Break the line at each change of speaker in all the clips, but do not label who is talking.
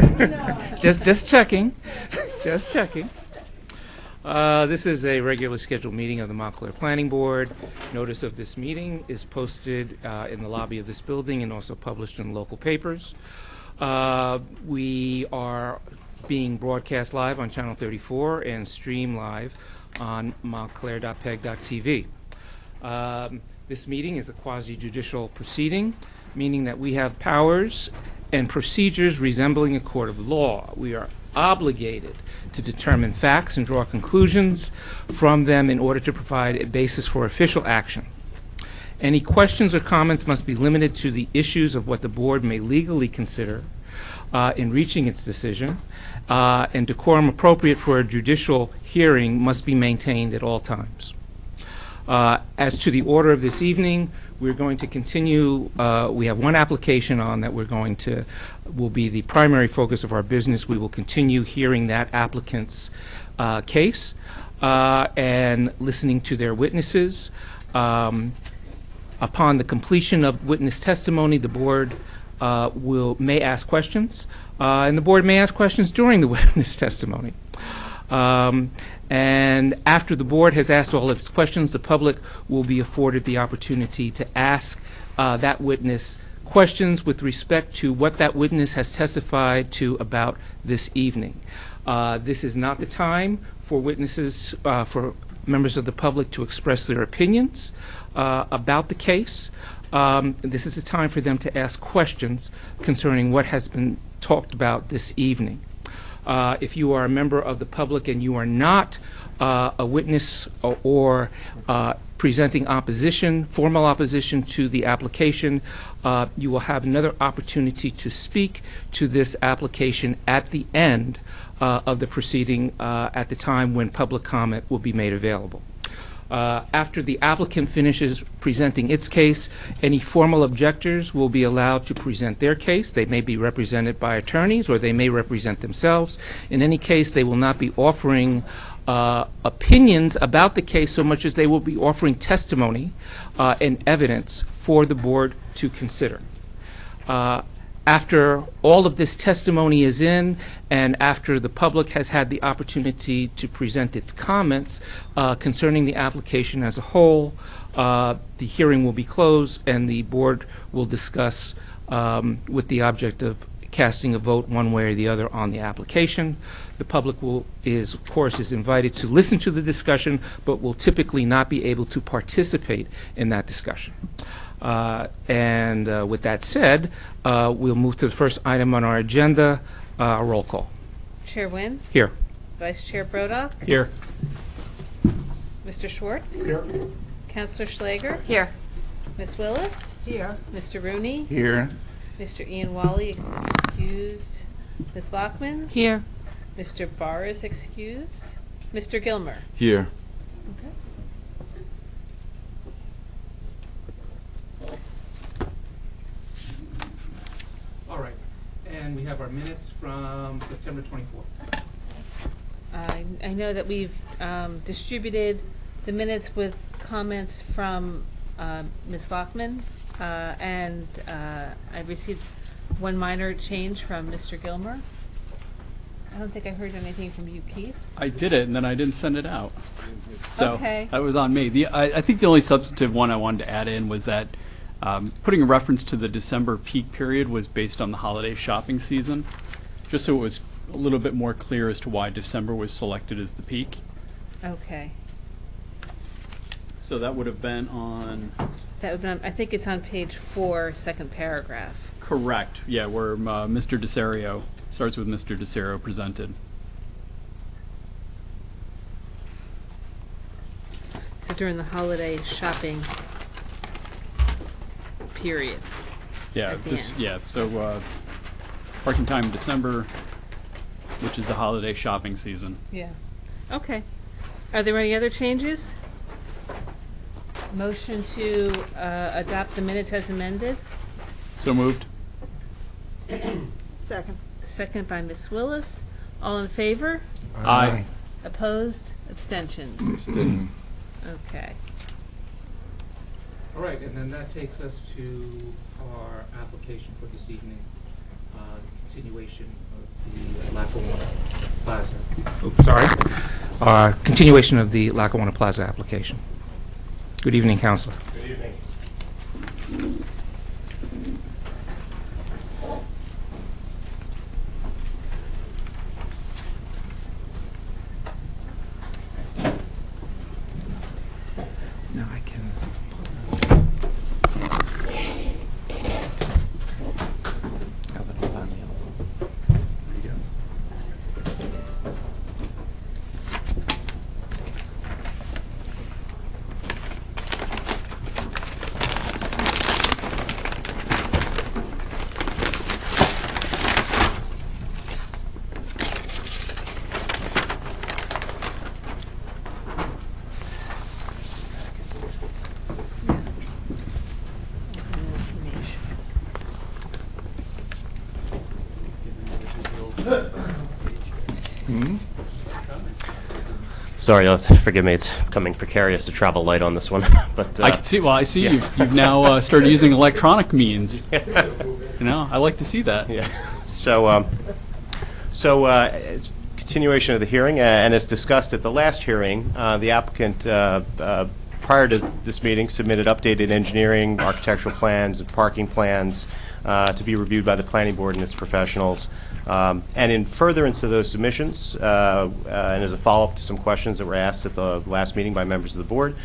Just checking. Just checking. This is a regularly scheduled meeting of the Montclair Planning Board. Notice of this meeting is posted in the lobby of this building and also published in local papers. We are being broadcast live on Channel 34 and stream live on montclair.peg.tv. This meeting is a quasi-judicial proceeding, meaning that we have powers and procedures resembling a court of law. We are obligated to determine facts and draw conclusions from them in order to provide a basis for official action. Any questions or comments must be limited to the issues of what the board may legally consider in reaching its decision, and decorum appropriate for a judicial hearing must be maintained at all times. As to the order of this evening, we're going to continue. We have one application on that will be the primary focus of our business. We will continue hearing that applicant's case and listening to their witnesses. Upon the completion of witness testimony, the board may ask questions, and the board may ask questions during the witness testimony. And after the board has asked all of its questions, the public will be afforded the opportunity to ask that witness questions with respect to what that witness has testified to about this evening. This is not the time for witnesses, for members of the public to express their opinions about the case. This is the time for them to ask questions concerning what has been talked about this evening. If you are a member of the public and you are not a witness or presenting opposition, formal opposition to the application, you will have another opportunity to speak to this application at the end of the proceeding at the time when public comment will be made available. After the applicant finishes presenting its case, any formal objectors will be allowed to present their case. They may be represented by attorneys or they may represent themselves. In any case, they will not be offering opinions about the case so much as they will be offering testimony and evidence for the board to consider. After all of this testimony is in, and after the public has had the opportunity to present its comments concerning the application as a whole, the hearing will be closed and the board will discuss with the object of casting a vote one way or the other on the application. The public of course, is invited to listen to the discussion, but will typically not be able to participate in that discussion. With that said, we'll move to the first item on our agenda, roll call.
Chair Wynn?
Here.
Vice Chair Brodock?
Here.
Mr. Schwartz?
Here.
Councillor Schlager?
Here.
Ms. Willis?
Here.
Mr. Rooney?
Here.
Mr. Ian Wally excused. Ms. Lockman?
Here.
Mr. Barr is excused. Mr. Gilmer?
Here.
Okay.
All right. And we have our minutes from September 24th.
I know that we've distributed the minutes with comments from Ms. Lockman, and I received one minor change from Mr. Gilmer. I don't think I heard anything from you, Keith.
I did it, and then I didn't send it out. So
Okay.
that was on me. I think the only substantive one I wanted to add in was that putting a reference to the December peak period was based on the holiday shopping season, just so it was a little bit more clear as to why December was selected as the peak.
Okay.
So that would have been on...
That would be on, I think it's on page 4, second paragraph.
Correct. Yeah, where Mr. DeSario, starts with Mr. DeSario presented.
So during the holiday shopping period.
Yeah,
At the end.
yeah. So parking time in December, which is the holiday shopping season.
Yeah. Okay. Are there any other changes? Motion to adopt the minutes as amended.
So moved.
Second.
Second by Ms. Willis. All in favor?
Aye.
Opposed? Abstentions?
Abstain.
Okay.
All right, and then that takes us to our application for this evening. continuation of the Lackawanna Plaza. Oops, sorry. Continuation of the Lackawanna Plaza application. Good evening, Council.
Good evening.
Now I can.
Sorry, you'll have to forgive me. It's becoming precarious to travel light on this one. But
I can see. Well, I see
yeah.
you've now started using electronic means. I like to see that.
Yeah. So it's continuation of the hearing, and as discussed at the last hearing, the applicant prior to this meeting submitted updated engineering, architectural plans, and parking plans to be reviewed by the planning board and its professionals. And in furtherance to those submissions, and as a follow-up to some questions that were asked at the last meeting by members of the board,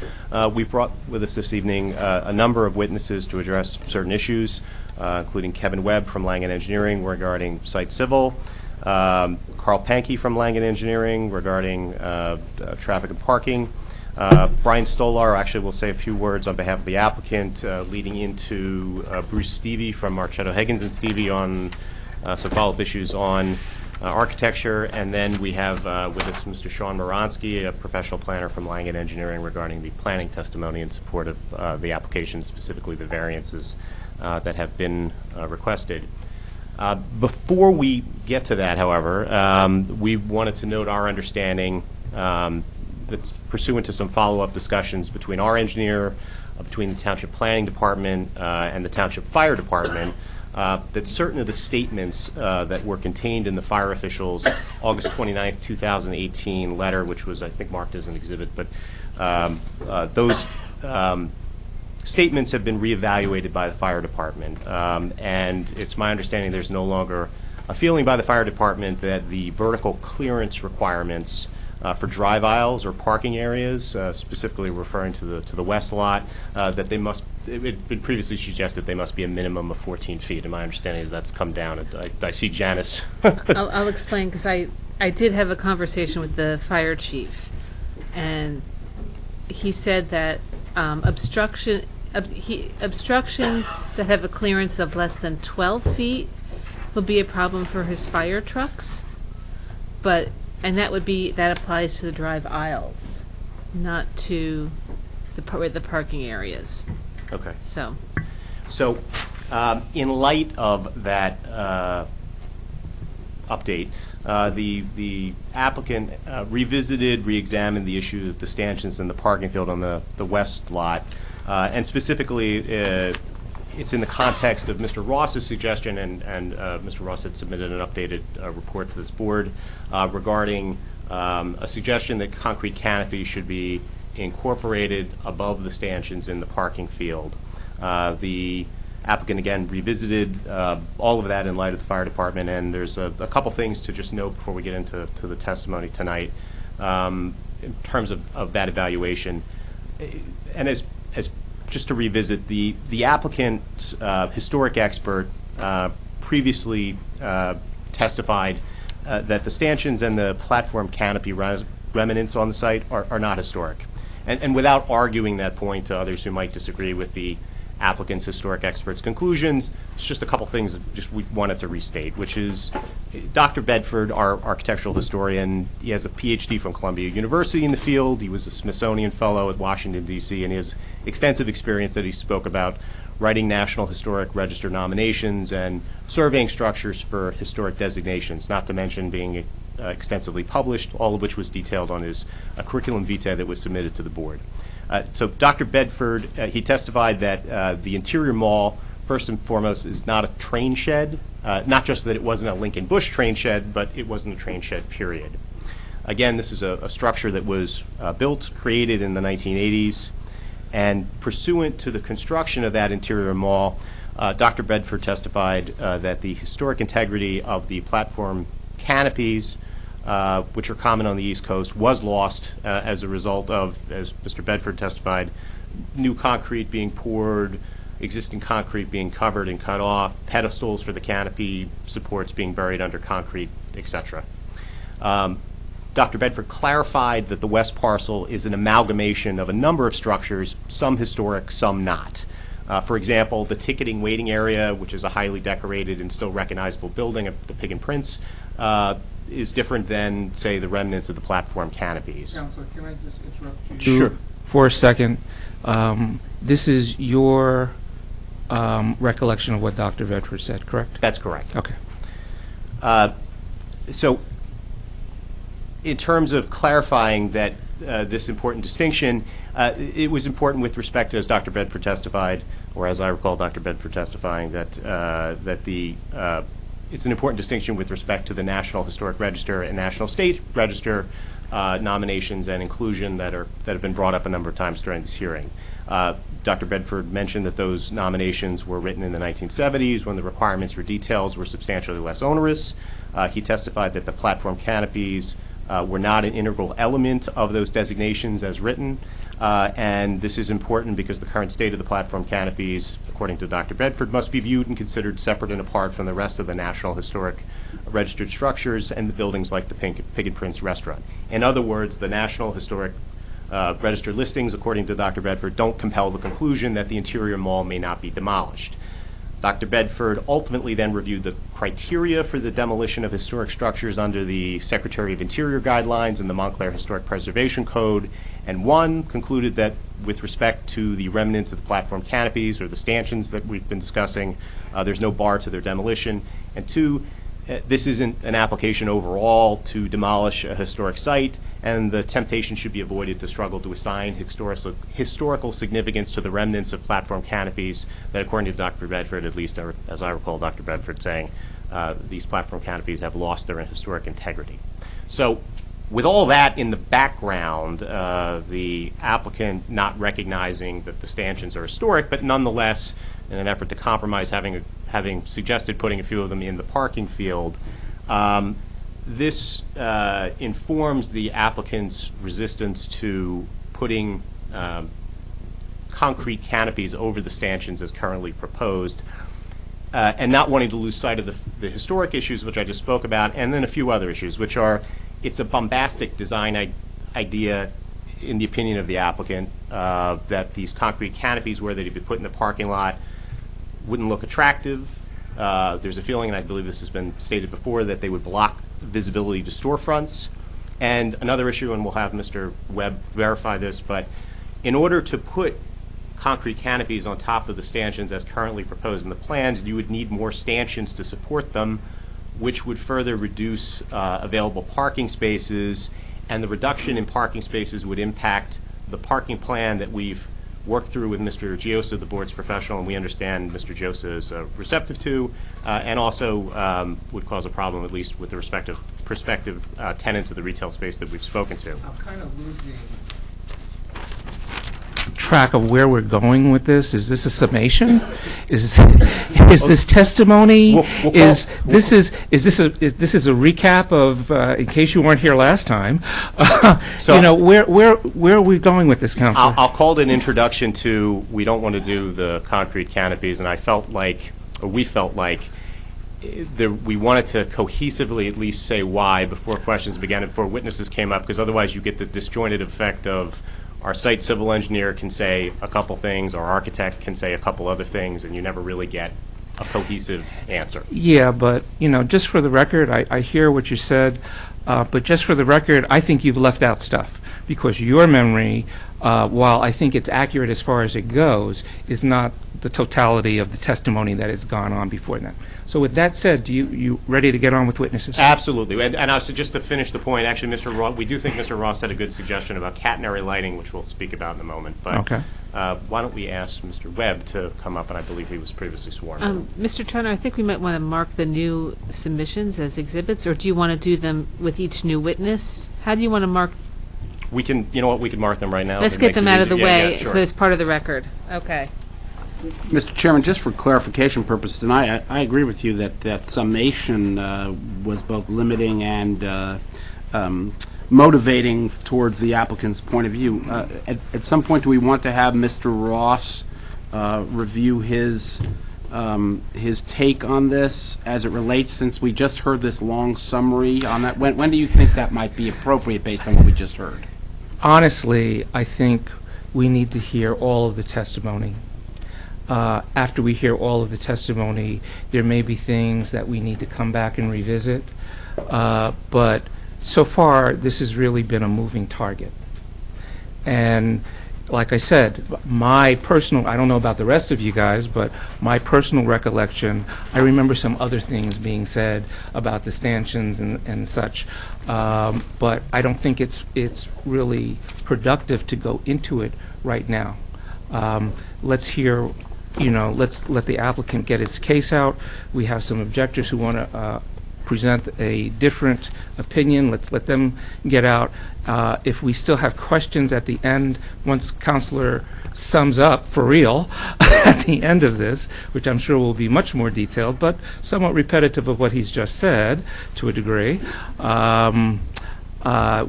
we brought with us this evening a number of witnesses to address certain issues, including Kevin Webb from Langen Engineering regarding site civil, Carl Pankey from Langen Engineering regarding traffic and parking, Brian Stolar actually will say a few words on behalf of the applicant, leading into Bruce Stevie from Marchetto Higgins and Stevie on some follow-up issues on architecture, and then we have with us Mr. Sean Moronsky, a professional planner from Langen Engineering, regarding the planning testimony in support of the application, specifically the variances that have been requested. Before we get to that, however, we wanted to note our understanding that's pursuant to some follow-up discussions between our engineer, between the Township Planning Department, and the Township Fire Department, that certain of the statements that were contained in the fire officials' August 29th, 2018 letter, which was, I think, marked as an exhibit, but those statements have been reevaluated by the fire department. And it's my understanding there's no longer a feeling by the fire department that the vertical clearance requirements for drive aisles or parking areas, specifically referring to the west lot, that they must, it had been previously suggested they must be a minimum of 14 feet. And my understanding is that's come down. I see Janice.
I'll explain, because I did have a conversation with the fire chief, and he said that obstructions that have a clearance of less than 12 feet will be a problem for his fire trucks, and that applies to the drive aisles, not to the parking areas.
Okay.
So,
in light of that update, the applicant revisited, re-examined the issue of the stanchions in the parking field on the west lot, and specifically it's in the context of Mr. Ross's suggestion, and Mr. Ross had submitted an updated report to this board regarding a suggestion that concrete canopy should be incorporated above the stanchions in the parking field. The applicant again revisited all of that in light of the fire department, and there's a couple things to just note before we get into the testimony tonight in terms of that evaluation. And as just to revisit, the applicant's historic expert previously testified that the stanchions and the platform canopy remnants on the site are not historic. And without arguing that point to others who might disagree with the applicant's historic expert's conclusions, it's just a couple things that just we wanted to restate, which is Dr. Bedford, our architectural historian, he has a PhD from Columbia University in the field. He was a Smithsonian Fellow at Washington, D.C., and he has extensive experience that he spoke about writing National Historic Register nominations and surveying structures for historic designations, not to mention being extensively published, all of which was detailed on his curriculum vitae that was submitted to the board. So Dr. Bedford, he testified that the interior mall, first and foremost, is not a train shed, not just that it wasn't a Lincoln Bush train shed, but it wasn't a train shed, period. Again, this is a structure that was built, created in the 1980s, and pursuant to the construction of that interior mall, Dr. Bedford testified that the historic integrity of the platform canopies, which are common on the East Coast, was lost as a result of, as Mr. Bedford testified, new concrete being poured, existing concrete being covered and cut off, pedestals for the canopy supports being buried under concrete, etc. Dr. Bedford clarified that the west parcel is an amalgamation of a number of structures, some historic, some not. For example, the ticketing waiting area, which is a highly decorated and still recognizable building of the Pig and Prince, is different than, say, the remnants of the platform canopies.
Counselor, can I just interrupt you?
Sure.
For a second. This is your recollection of what Dr. Bedford said, correct?
That's correct.
Okay.
So in terms of clarifying that this important distinction, it was important with respect to, as Dr. Bedford testified, or as I recall Dr. Bedford testifying, that it's an important distinction with respect to the National Historic Register and National State Register nominations and inclusion that have been brought up a number of times during this hearing. Dr. Bedford mentioned that those nominations were written in the 1970s when the requirements for details were substantially less onerous. He testified that the platform canopies were not an integral element of those designations as written, and this is important because the current state of the platform canopies, according to Dr. Bedford, must be viewed and considered separate and apart from the rest of the National Historic Registered structures and the buildings like the Pig and Prince restaurant. In other words, the National Historic Register listings, according to Dr. Bedford, don't compel the conclusion that the interior mall may not be demolished. Dr. Bedford ultimately then reviewed the criteria for the demolition of historic structures under the Secretary of Interior guidelines and the Montclair Historic Preservation Code, and one, concluded that with respect to the remnants of the platform canopies or the stanchions that we've been discussing, there's no bar to their demolition, and two, this isn't an application overall to demolish a historic site, and the temptation should be avoided to struggle to assign historical significance to the remnants of platform canopies that, according to Dr. Bedford, at least as I recall Dr. Bedford saying, these platform canopies have lost their historic integrity. So with all that in the background, the applicant not recognizing that the stanchions are historic, but nonetheless, in an effort to compromise, having suggested putting a few of them in the parking field, this informs the applicant's resistance to putting concrete canopies over the stanchions as currently proposed, and not wanting to lose sight of the historic issues, which I just spoke about, and then a few other issues, which are, it's a bombastic design idea, in the opinion of the applicant, that these concrete canopies, where they'd be put in the parking lot, wouldn't look attractive. There's a feeling, and I believe this has been stated before, that they would block visibility to storefronts. And another issue, and we'll have Mr. Webb verify this, but in order to put concrete canopies on top of the stanchions as currently proposed in the plans, you would need more stanchions to support them, which would further reduce available parking spaces, and the reduction in parking spaces would impact the parking plan that we've worked through with Mr. Giosa, the board's professional, and we understand Mr. Giosa is receptive to, and also would cause a problem, at least with the respective prospective tenants of the retail space that we've spoken to.
I'm kind of losing track of where we're going with this. Is this a summation? Is this testimony? Is this a recap of? In case you weren't here last time,
so,
you know, where are we going with this, Counselor?
I'll call it an introduction to. We don't want to do the concrete canopies, and I felt like, or we felt like, we wanted to cohesively at least say why before questions began and before witnesses came up, because otherwise you get the disjointed effect of our site civil engineer can say a couple things, our architect can say a couple other things, and you never really get a cohesive answer.
Yeah, but, you know, just for the record, I hear what you said, but just for the record, I think you've left out stuff, because your memory, while I think it's accurate as far as it goes, is not the totality of the testimony that has gone on before then. So with that said, you ready to get on with witnesses?
Absolutely. And also, just to finish the point, actually, Mr. Ross, we do think Mr. Ross had a good suggestion about catenary lighting, which we'll speak about in a moment. But
Okay.
why don't we ask Mr. Webb to come up, and I believe he was previously sworn.
Mr. Turner, I think we might want to mark the new submissions as exhibits, or do you want to do them with each new witness? How do you want to mark?
We can, you know what, we can mark them right now.
Let's
if it
get
makes
them
it
out of the
easier. Yeah,
way,
yeah, sure.
so it's part of the record. Okay.
Mr. Chairman, just for clarification purposes, and I agree with you that summation was both limiting and motivating towards the applicant's point of view. At some point, do we want to have Mr. Ross review his take on this as it relates, since we just heard this long summary on that? When do you think that might be appropriate based on what we just heard?
Honestly, I think we need to hear all of the testimony. After we hear all of the testimony, there may be things that we need to come back and revisit. But so far, this has really been a moving target. And like I said, my personal, I don't know about the rest of you guys, but my personal recollection, I remember some other things being said about the stanchions and such. But I don't think it's really productive to go into it right now. Let's hear, let's let the applicant get its case out. We have some objectors who want to present a different opinion. Let's let them get out. If we still have questions at the end, once Counselor sums up for real at the end of this, which I'm sure will be much more detailed, but somewhat repetitive of what he's just said to a degree,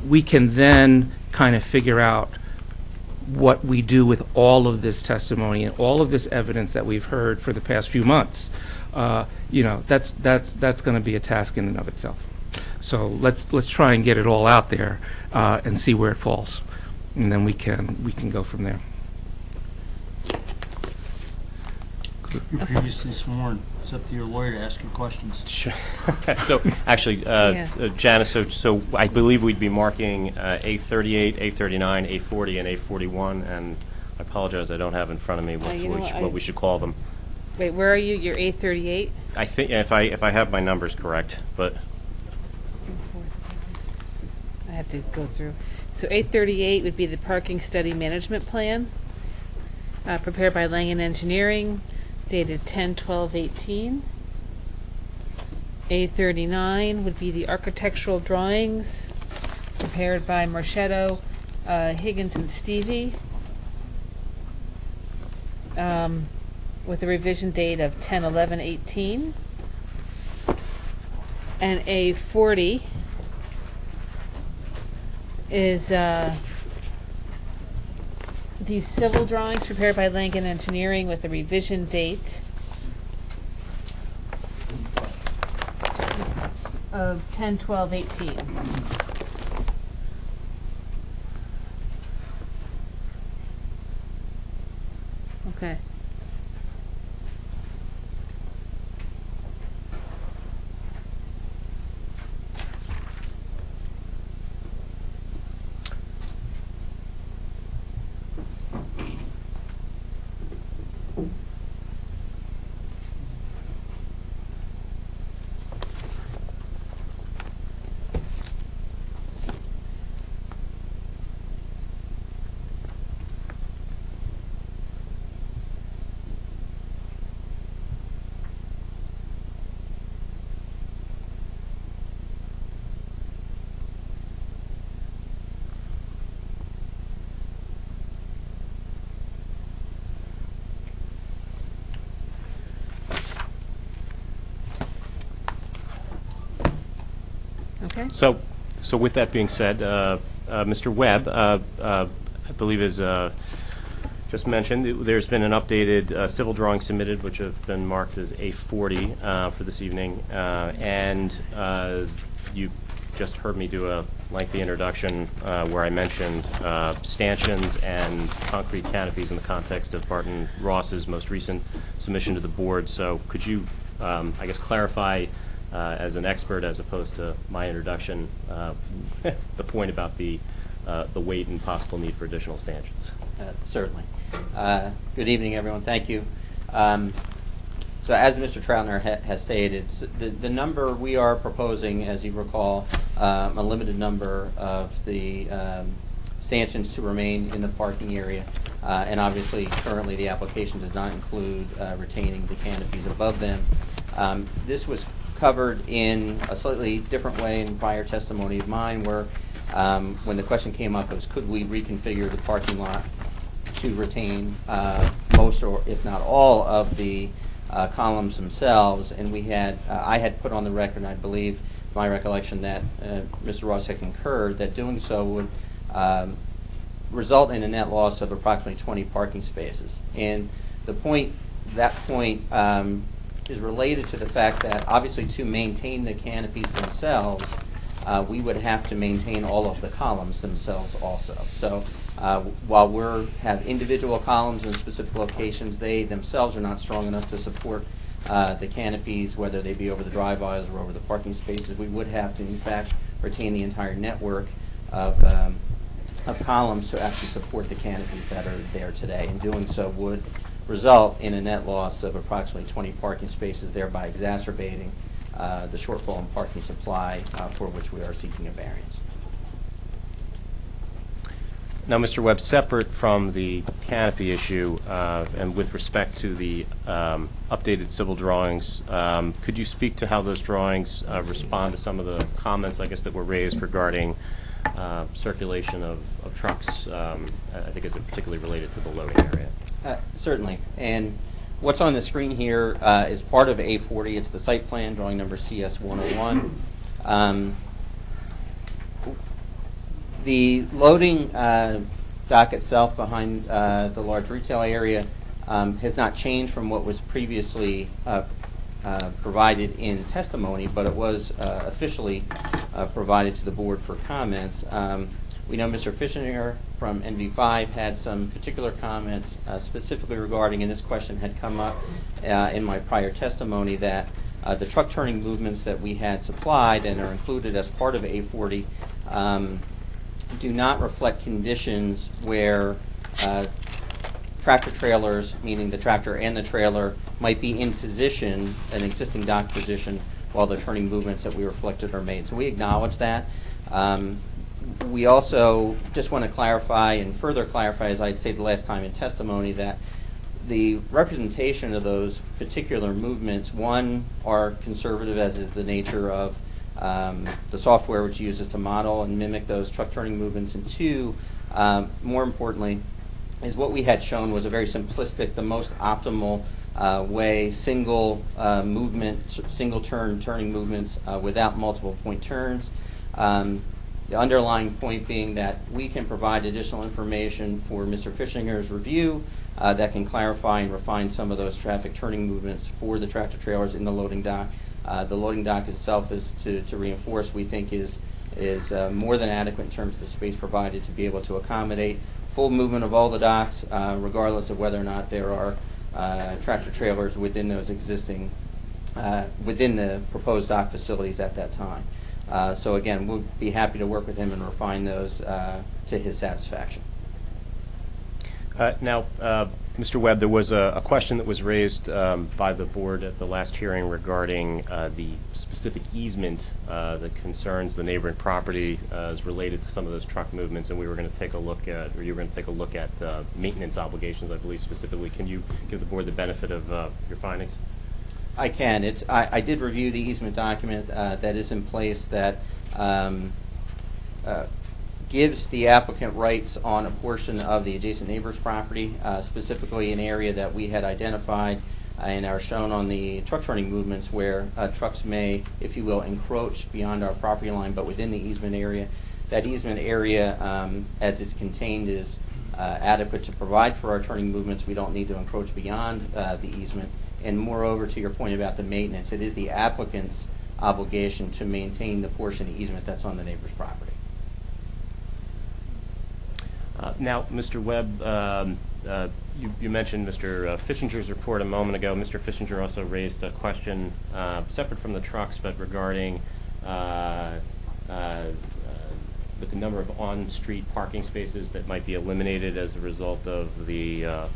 we can then kind of figure out what we do with all of this testimony and all of this evidence that we've heard for the past few months. That's going to be a task in and of itself. So let's try and get it all out there and see where it falls, and then we can go from there.
You're previously sworn. It's up to your lawyer to ask you questions.
Sure. So, actually, Janice, so I believe we'd be marking A38, A39, A40, and A41, and I apologize, I don't have in front of me what we should call them.
Wait, where are you? You're A38?
I think, if I have my numbers correct, but
I have to go through. So A38 would be the parking study management plan, prepared by Langen Engineering, dated 10/12/18. A39 would be the architectural drawings, prepared by Marchetto, Higgins, and Stevie, with a revision date of 10/11/18. And A40 is these civil drawings prepared by Langen Engineering with a revision date of 10/12/18. Okay. Okay.
So with that being said, Mr. Webb, I believe is just mentioned, there's been an updated civil drawing submitted, which have been marked as A40 for this evening, and you just heard me do a lengthy introduction where I mentioned stanchions and concrete canopies in the context of Barton Ross's most recent submission to the board. So could you, I guess, clarify as an expert, as opposed to my introduction, the point about the weight and possible need for additional stanchions?
Certainly. Good evening, everyone. Thank you. So as Mr. Troutner has stated, the number we are proposing, as you recall, a limited number of the stanchions to remain in the parking area. And obviously, currently, the application does not include retaining the canopies above them. This was covered in a slightly different way in prior testimony of mine, where when the question came up, it was could we reconfigure the parking lot to retain most or if not all of the columns themselves. And we had, I had put on the record, and I believe my recollection that Mr. Ross had concurred that doing so would result in a net loss of approximately 20 parking spaces. And the point, that point is related to the fact that obviously to maintain the canopies themselves, we would have to maintain all of the columns themselves also. So while we have individual columns in specific locations, they themselves are not strong enough to support the canopies, whether they be over the drive aisles or over the parking spaces. We would have to, in fact, retain the entire network of columns to actually support the canopies that are there today. And doing so would result in a net loss of approximately 20 parking spaces, thereby exacerbating the shortfall in parking supply for which we are seeking a variance.
Now, Mr. Webb, separate from the canopy issue and with respect to the updated civil drawings, could you speak to how those drawings respond to some of the comments, I guess, that were raised regarding circulation of trucks? I think it's particularly related to the loading area.
Certainly. And what's on the screen here is part of A40. It's the site plan, drawing number CS101. The loading dock itself behind the large retail area has not changed from what was previously provided in testimony, but it was officially provided to the board for comments. We know Mr. Fischinger from NV5 had some particular comments specifically regarding, and this question had come up in my prior testimony, that the truck turning movements that we had supplied and are included as part of A40 do not reflect conditions where tractor trailers, meaning the tractor and the trailer, might be in position, an existing dock position, while the turning movements that we reflected are made. So we acknowledge that. We also just want to clarify and further clarify, as I'd said the last time in testimony, that the representation of those particular movements, one, are conservative, as is the nature of the software which uses to model and mimic those truck turning movements, and two, more importantly, is what we had shown was a very simplistic, the most optimal way, single movement, single turning movements without multiple point turns. The underlying point being that we can provide additional information for Mr. Fischinger's review that can clarify and refine some of those traffic turning movements for the tractor trailers in the loading dock. The loading dock itself, is to reinforce, we think is more than adequate in terms of the space provided to be able to accommodate full movement of all the docks, regardless of whether or not there are tractor trailers within those existing, within the proposed dock facilities at that time. So again, we'll be happy to work with him and refine those to his satisfaction.
Now, Mr. Webb, there was a question that was raised by the board at the last hearing regarding the specific easement that concerns the neighboring property as related to some of those truck movements, and we were going to take a look at, or you were going to take a look at maintenance obligations, I believe, specifically. Can you give the board the benefit of your findings?
I can. I did review the easement document that is in place that gives the applicant rights on a portion of the adjacent neighbor's property, specifically an area that we had identified and are shown on the truck turning movements where trucks may, if you will, encroach beyond our property line, but within the easement area. That easement area, as it's contained, is adequate to provide for our turning movements. We don't need to encroach beyond the easement. And moreover, to your point about the maintenance, it is the applicant's obligation to maintain the portion of the easement that's on the neighbor's property.
Now, Mr. Webb, you mentioned Mr. Fischinger's report a moment ago. Mr. Fischinger also raised a question separate from the trucks, but regarding the number of on-street parking spaces that might be eliminated as a result of the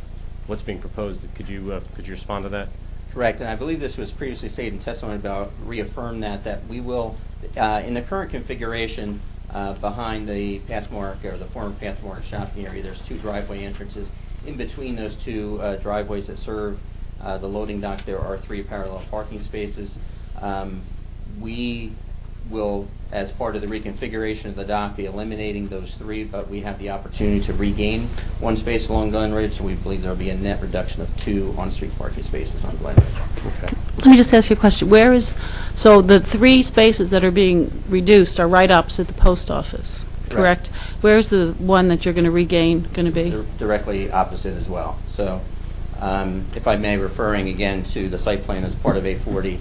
what's being proposed. Could you respond to that?
Correct, and I believe this was previously stated in testimony, about reaffirm that we will, in the current configuration, behind the Pathmark, or the former Pathmark shopping area, there's 2 driveway entrances. In between those 2 driveways that serve the loading dock, there are 3 parallel parking spaces. We will, as part of the reconfiguration of the dock, be eliminating those 3, but we have the opportunity to regain 1 space along Glen Ridge, so we believe there will be a net reduction of 2 on-street parking spaces on Glen Ridge.
Okay.
Let me just ask you a question. Where is, so the 3 spaces that are being reduced are right opposite the post office, correct? Where's the one that you're going to regain going to be?
Directly opposite as well. So, if I may, referring again to the site plan as part of A40,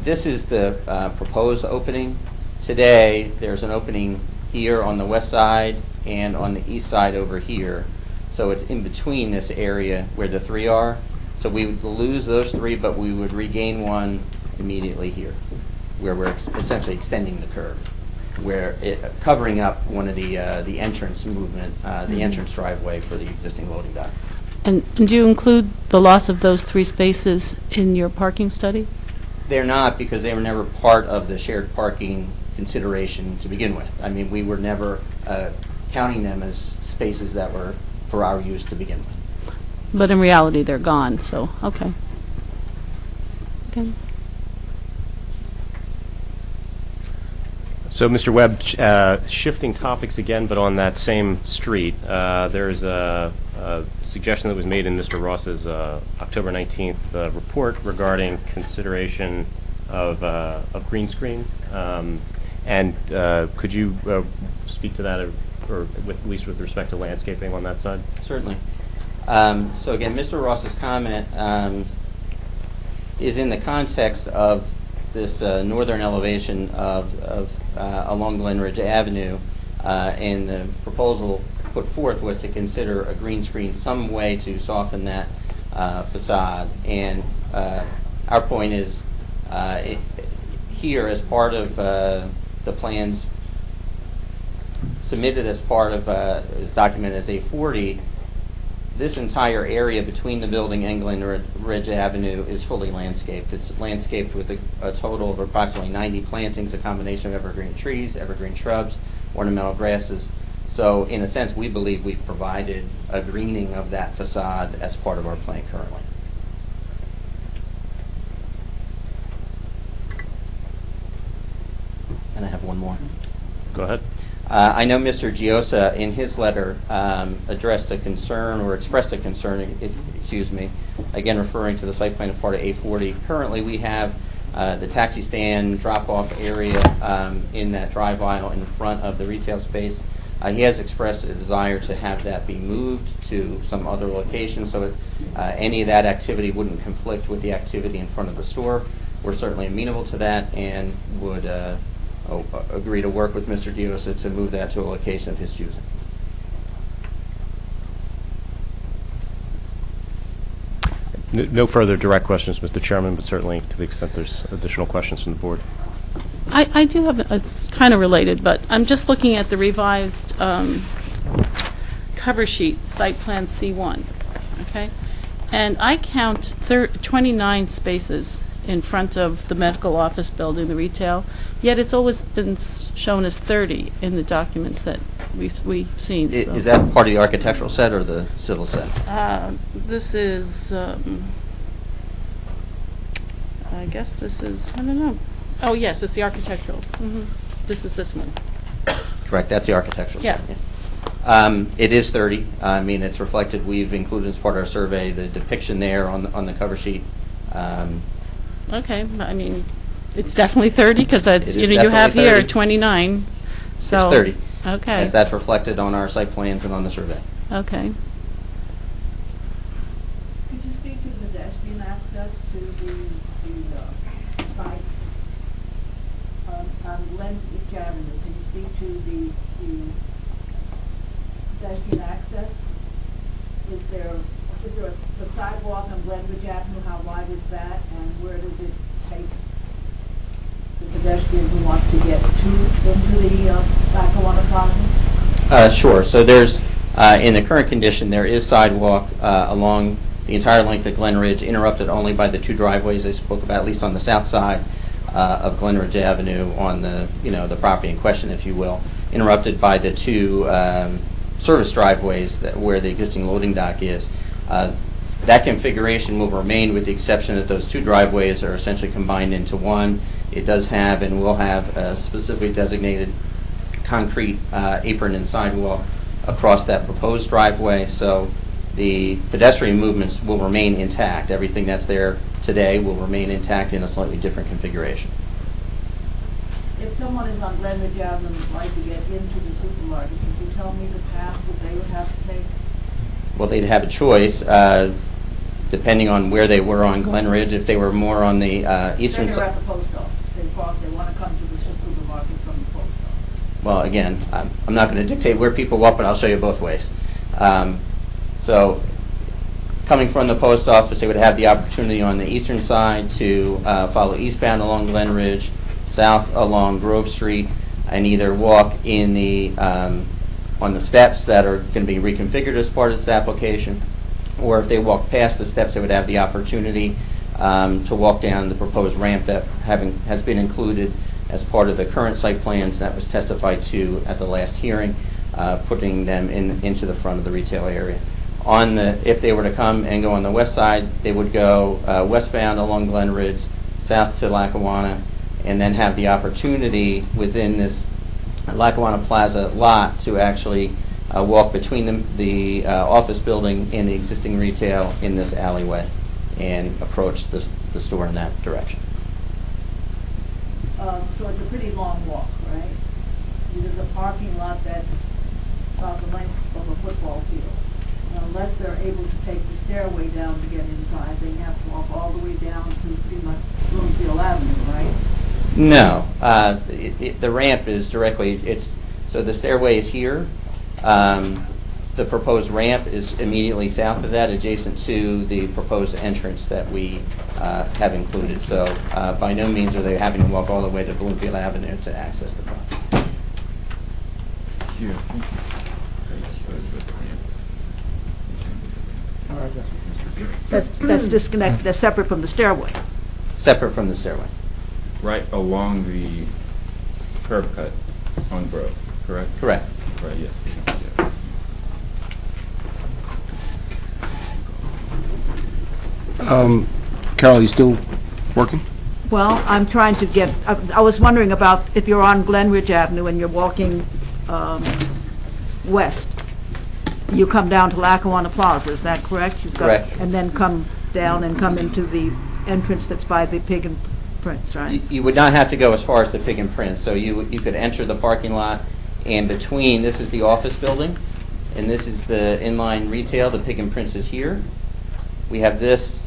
this is the proposed opening. Today, there's an opening here on the west side and on the east side over here. So it's in between this area where the 3 are. So we would lose those 3, but we would regain 1 immediately here, where we're essentially extending the curb, where covering up one of the entrance movement, the entrance driveway for the existing loading dock.
And do you include the loss of those 3 spaces in your parking study?
They're not, because they were never part of the shared parking consideration to begin with. I mean, we were never counting them as spaces that were for our use to begin with.
But in reality, they're gone, so, okay. Okay.
So, Mr. Webb, shifting topics again, but on that same street, there's a suggestion that was made in Mr. Ross's October 19th report regarding consideration of green screen. And could you speak to that, or at least with respect to landscaping on that side?
Certainly. So again, Mr. Ross's comment is in the context of this northern elevation of along Glen Ridge Avenue, and the proposal put forth was to consider a green screen, some way to soften that facade. And our point is, here, as part of the plans submitted as part of, is documented as A40, this entire area between the building and Glen Ridge Avenue is fully landscaped. It's landscaped with a total of approximately 90 plantings, a combination of evergreen trees, evergreen shrubs, ornamental grasses. So in a sense, we believe we've provided a greening of that facade as part of our plan currently. And I have one more.
Go ahead.
I know Mr. Giosa, in his letter, addressed a concern, or expressed a concern, excuse me, again referring to the site plan of part of A40. Currently, we have the taxi stand drop-off area in that drive aisle in front of the retail space. He has expressed a desire to have that be moved to some other location, so any of that activity wouldn't conflict with the activity in front of the store. We're certainly amenable to that, and would agree to work with Mr. Diosa to move that to a location of his choosing.
No further direct questions, Mr. Chairman, but certainly to the extent there's additional questions from the board.
I do have, it's kind of related, but I'm just looking at the revised cover sheet, site plan C1, okay? And I count 29 spaces in front of the medical office building, the retail, yet it's always been shown as 30 in the documents that we've seen. So.
Is that part of the architectural set or the civil set?
This is, I guess this is, I don't know. Oh, yes, it's the architectural. Mm-hmm. This is this one.
Correct, that's the architectural
Yeah.
set. Yeah. It is 30. I mean, it's reflected. We've included as part of our survey the depiction there on the cover sheet.
Okay, I mean, it's definitely 30 because it's,
It is
you have
definitely
here
30.
29. So
It's 30.
Okay.
That's reflected on our site plans and on the survey.
Okay.
Could you speak to pedestrian access to the site on Glen Ridge Avenue? Can you speak to the pedestrian access? Is there a sidewalk on Glen Ridge Avenue? How wide is that, and where does it take the pedestrian who wants to get into the Lackawanna Plaza?
Sure. So there's, in the current condition, there is sidewalk along the entire length of Glen Ridge, interrupted only by the two driveways I spoke about, at least on the south side of Glen Ridge Avenue, on the, the property in question, if you will, interrupted by the two service driveways where the existing loading dock is. That configuration will remain, with the exception that those two driveways are essentially combined into one. It does have and will have a specifically designated concrete apron and sidewalk across that proposed driveway, so the pedestrian movements will remain intact. Everything that's there today will remain intact in a slightly different configuration.
If someone is on Glen Ridge Avenue and would like to get into the supermarket, could you tell me the path that they would have to take?
Well, they'd have a choice, depending on where they were on Glen Ridge. If they were more on the eastern
They're
side.
at the post office. They want to come to the supermarket from the post office.
Well, again, I'm not going to dictate where people walk, but I'll show you both ways. So coming from the post office, they would have the opportunity on the eastern side to follow eastbound along Glen Ridge, south along Grove Street, and either walk in the on the steps that are going to be reconfigured as part of this application, or if they walk past the steps, they would have the opportunity to walk down the proposed ramp that has been included as part of the current site plans that was testified to at the last hearing, putting them into the front of the retail area. If they were to come and go on the west side, they would go westbound along Glen Ridge, south to Lackawanna, and then have the opportunity within this Lackawanna Plaza lot to actually walk between the office building and the existing retail in this alleyway and approach the store in that direction.
So it's a pretty long walk, right? There's a parking lot that's about the length of a football field. Unless they're able to take the stairway down to get inside, they have to walk all the way down to pretty much Bloomfield Avenue, right?
No, the ramp is directly, so the stairway is here. The proposed ramp is immediately south of that, adjacent to the proposed entrance that we have included. So by no means are they having to walk all the way to Bloomfield Avenue to access the front.
Here.
That's disconnected, that's separate from the stairway.
Separate from the stairway.
Right along the curb cut on Grove, correct?
Correct.
Right, yes. Yeah.
Carol, you still working?
Well, I'm trying to get, I was wondering about if you're on Glen Ridge Avenue and you're walking west, you come down to Lackawanna Plaza, is that correct?
Correct.
And then come down and come into the entrance that's by the Pig and Prince, right?
You would not have to go as far as the Pig and Prince. So you could enter the parking lot, and between, this is the office building, and this is the inline retail. The Pig and Prince is here. We have this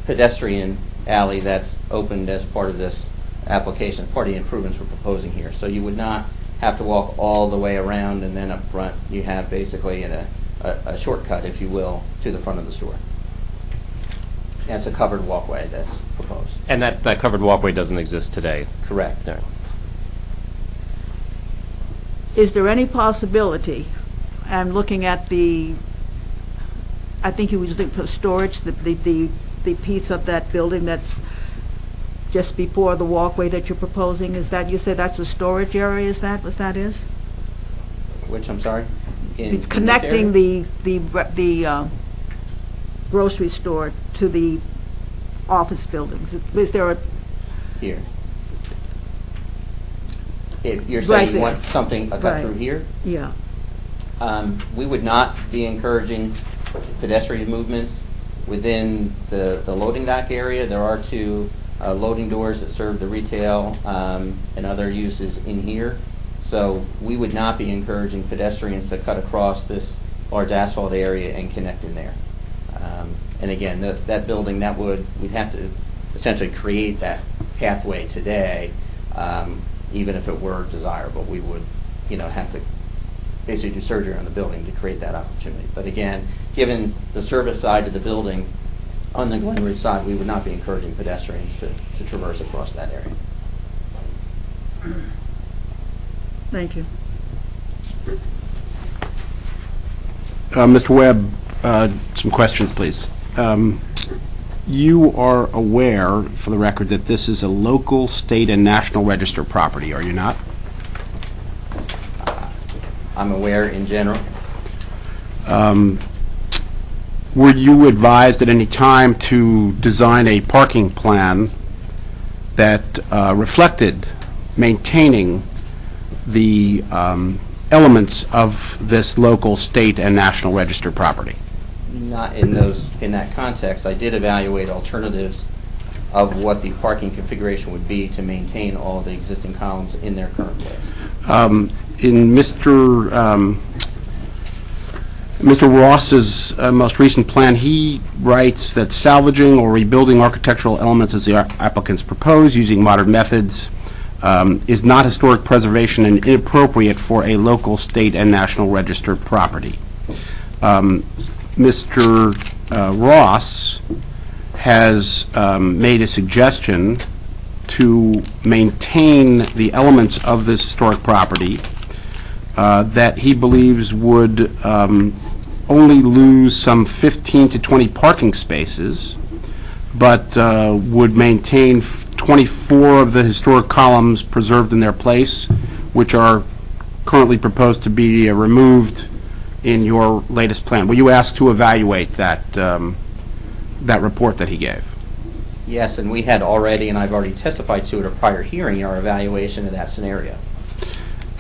pedestrian alley that's opened as part of this application, part of the improvements we're proposing here. So you would not have to walk all the way around, and then up front you have basically a shortcut, if you will, to the front of the store. And it's a covered walkway that's proposed.
And that covered walkway doesn't exist today?
Correct.
No.
Is there any possibility, I'm looking at the, I think you was looking for storage, the piece of that building that's just before the walkway that you're proposing, is that, you say that's a storage area, is that what that is?
Which, I'm sorry? In
Connecting
this area?
the grocery store to the office buildings. Is there a,
Here. If you're
Right
saying you
there.
want something, a cut
Right.
through here,
yeah,
we would not be encouraging pedestrian movements within the loading dock area. There are two loading doors that serve the retail and other uses in here. So we would not be encouraging pedestrians to cut across this large asphalt area and connect in there. And again, that building, we'd have to essentially create that pathway today, even if it were desirable. We would, have to basically do surgery on the building to create that opportunity. But again, given the service side of the building, on the Glen Ridge side, we would not be encouraging pedestrians to traverse across that area.
thank you.
Mr. Webb, some questions, please. You are aware, for the record, that this is a local, state, and national register property, are you not?
I'm aware in general.
Were you advised at any time to design a parking plan that reflected maintaining the elements of this local, state, and national register property?
Not in that context. I did evaluate alternatives of what the parking configuration would be to maintain all the existing columns in their current place.
In Mr. Ross's most recent plan, he writes that salvaging or rebuilding architectural elements as the applicants propose using modern methods is not historic preservation and inappropriate for a local, state, and national register property. Mr. Ross has made a suggestion to maintain the elements of this historic property that he believes would only lose some 15 to 20 parking spaces, but would maintain 24 of the historic columns preserved in their place, which are currently proposed to be removed in your latest plan. Were you asked to evaluate that report that he gave?
Yes, and we had already, and I've already testified to at a prior hearing, our evaluation of that scenario.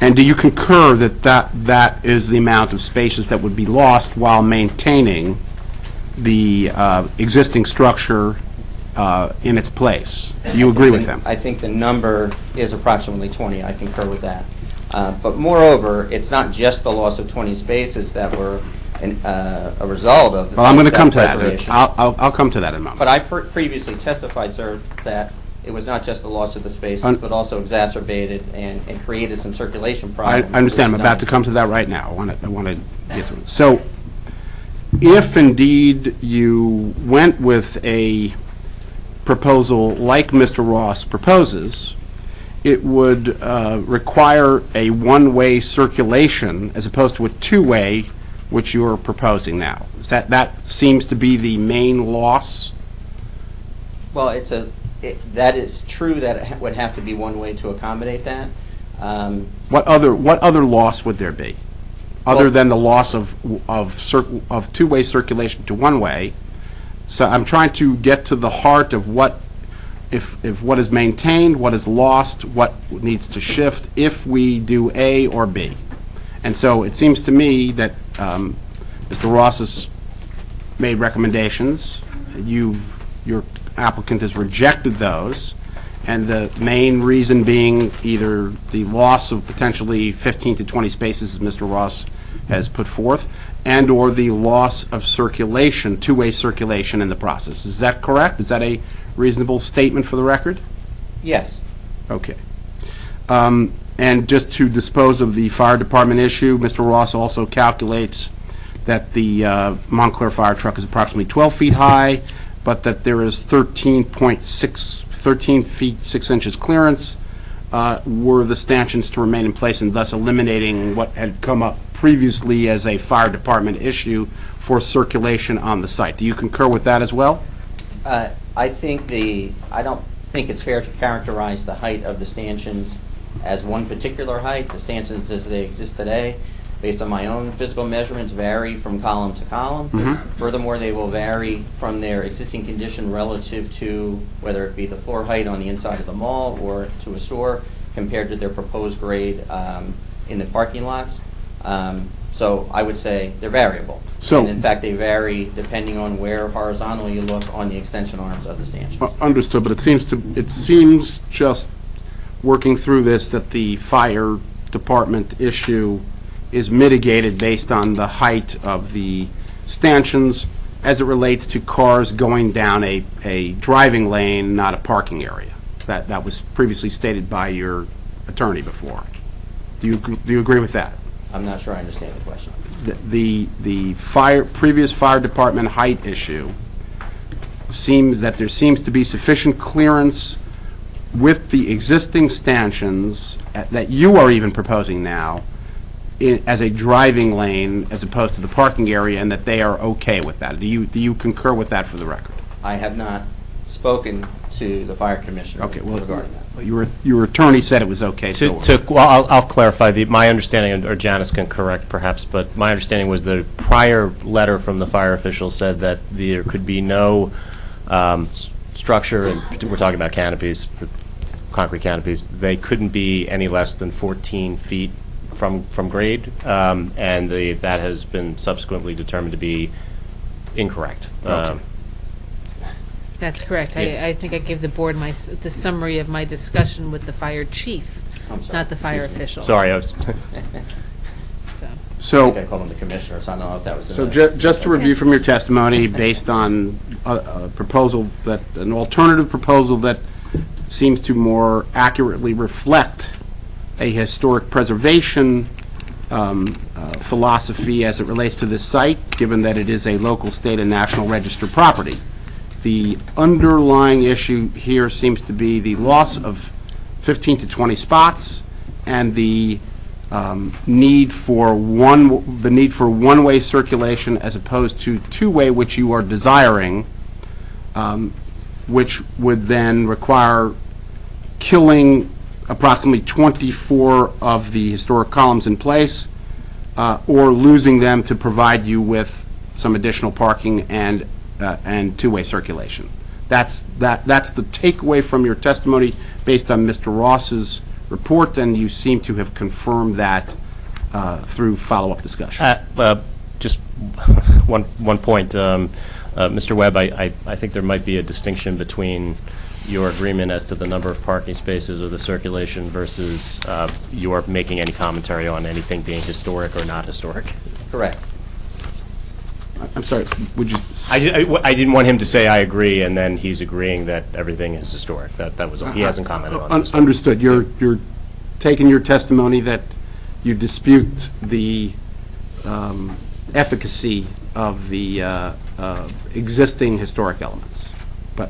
And do you concur that that is the amount of spaces that would be lost while maintaining the existing structure in its place? Do you agree with him?
I think the number is approximately 20. I concur with that. But moreover, it's not just the loss of 20 spaces that were a result of
well, I'm going to come to
preservation.
that. I'll come to that in a moment.
But I previously testified, sir, that it was not just the loss of the spaces, but also exacerbated and created some circulation problems.
I understand. I'm about to come to that right now. I want to get through it. So, if indeed you went with a proposal like Mr. Ross proposes, it would require a one-way circulation as opposed to a two-way, which you're proposing now. That seems to be the main loss?
Well, that is true that it would have to be one way to accommodate that.
What other loss would there be, other than the loss of two-way circulation to one-way? So I'm trying to get to the heart of what, if what is maintained, what is lost, what needs to shift if we do A or B. And so it seems to me that Mr. Ross has made recommendations. Your applicant has rejected those, and the main reason being either the loss of potentially 15 to 20 spaces, as Mr. Ross has put forth, and or the loss of circulation, two-way circulation in the process. Is that correct? Is that a reasonable statement for the record?
Yes.
Okay. And just to dispose of the fire department issue, Mr. Ross also calculates that the Montclair fire truck is approximately 12 feet high, but that there is 13 feet 6 inches clearance were the stanchions to remain in place, and thus eliminating what had come up previously as a fire department issue for circulation on the site. Do you concur with that as well?
I don't think it's fair to characterize the height of the stanchions as one particular height. The stanchions as they exist today, based on my own physical measurements, vary from column to column.
Mm-hmm.
Furthermore, they will vary from their existing condition relative to whether it be the floor height on the inside of the mall or to a store compared to their proposed grade in the parking lots. So I would say they're variable.
So,
and in fact, they vary depending on where horizontally you look on the extension arms of the stanchions.
Understood, but it seems just working through this that the fire department issue is mitigated based on the height of the stanchions as it relates to cars going down a driving lane, not a parking area. That was previously stated by your attorney before. Do you agree with that?
I'm not sure I understand the question.
The previous fire department height issue seems that there seems to be sufficient clearance with the existing stanchions that you are even proposing now as a driving lane as opposed to the parking area, and that they are okay with that. Do you concur with that for the record?
I have not spoken to the fire commissioner
Okay, well,
regarding that.
your attorney said it was okay, so.
Well, I'll clarify. My understanding, or Janice can correct perhaps, but my understanding was the prior letter from the fire official said that there could be no structure, and we're talking about canopies, concrete canopies, they couldn't be any less than 14 feet from grade, and that has been subsequently determined to be incorrect.
Okay.
That's correct. I think I gave the board the summary of my discussion with the fire chief,
I'm sorry.
not the fire
Excuse me.
official.
Sorry, I was.
So,
I
So.
think I called him the commissioner, so I don't know if that was.
So just to review from your testimony, based on a proposal an alternative proposal that seems to more accurately reflect a historic preservation philosophy as it relates to this site, given that it is a local, state, and national register property. The underlying issue here seems to be the loss of 15 to 20 spots and the need for one-way circulation as opposed to two-way, which you are desiring, which would then require killing approximately 24 of the historic columns in place, or losing them to provide you with some additional parking and two-way circulation. That's the takeaway from your testimony based on Mr. Ross's report, and you seem to have confirmed that through follow-up discussion.
Just one point, Mr. Webb, I think there might be a distinction between your agreement as to the number of parking spaces or the circulation versus your making any commentary on anything being historic or not historic.
Correct.
I'm sorry, would you?
I didn't want him to say I agree and then he's agreeing that everything is historic. That was all. He hasn't commented on this.
Understood. You're taking your testimony that you dispute the efficacy of the existing historic elements. But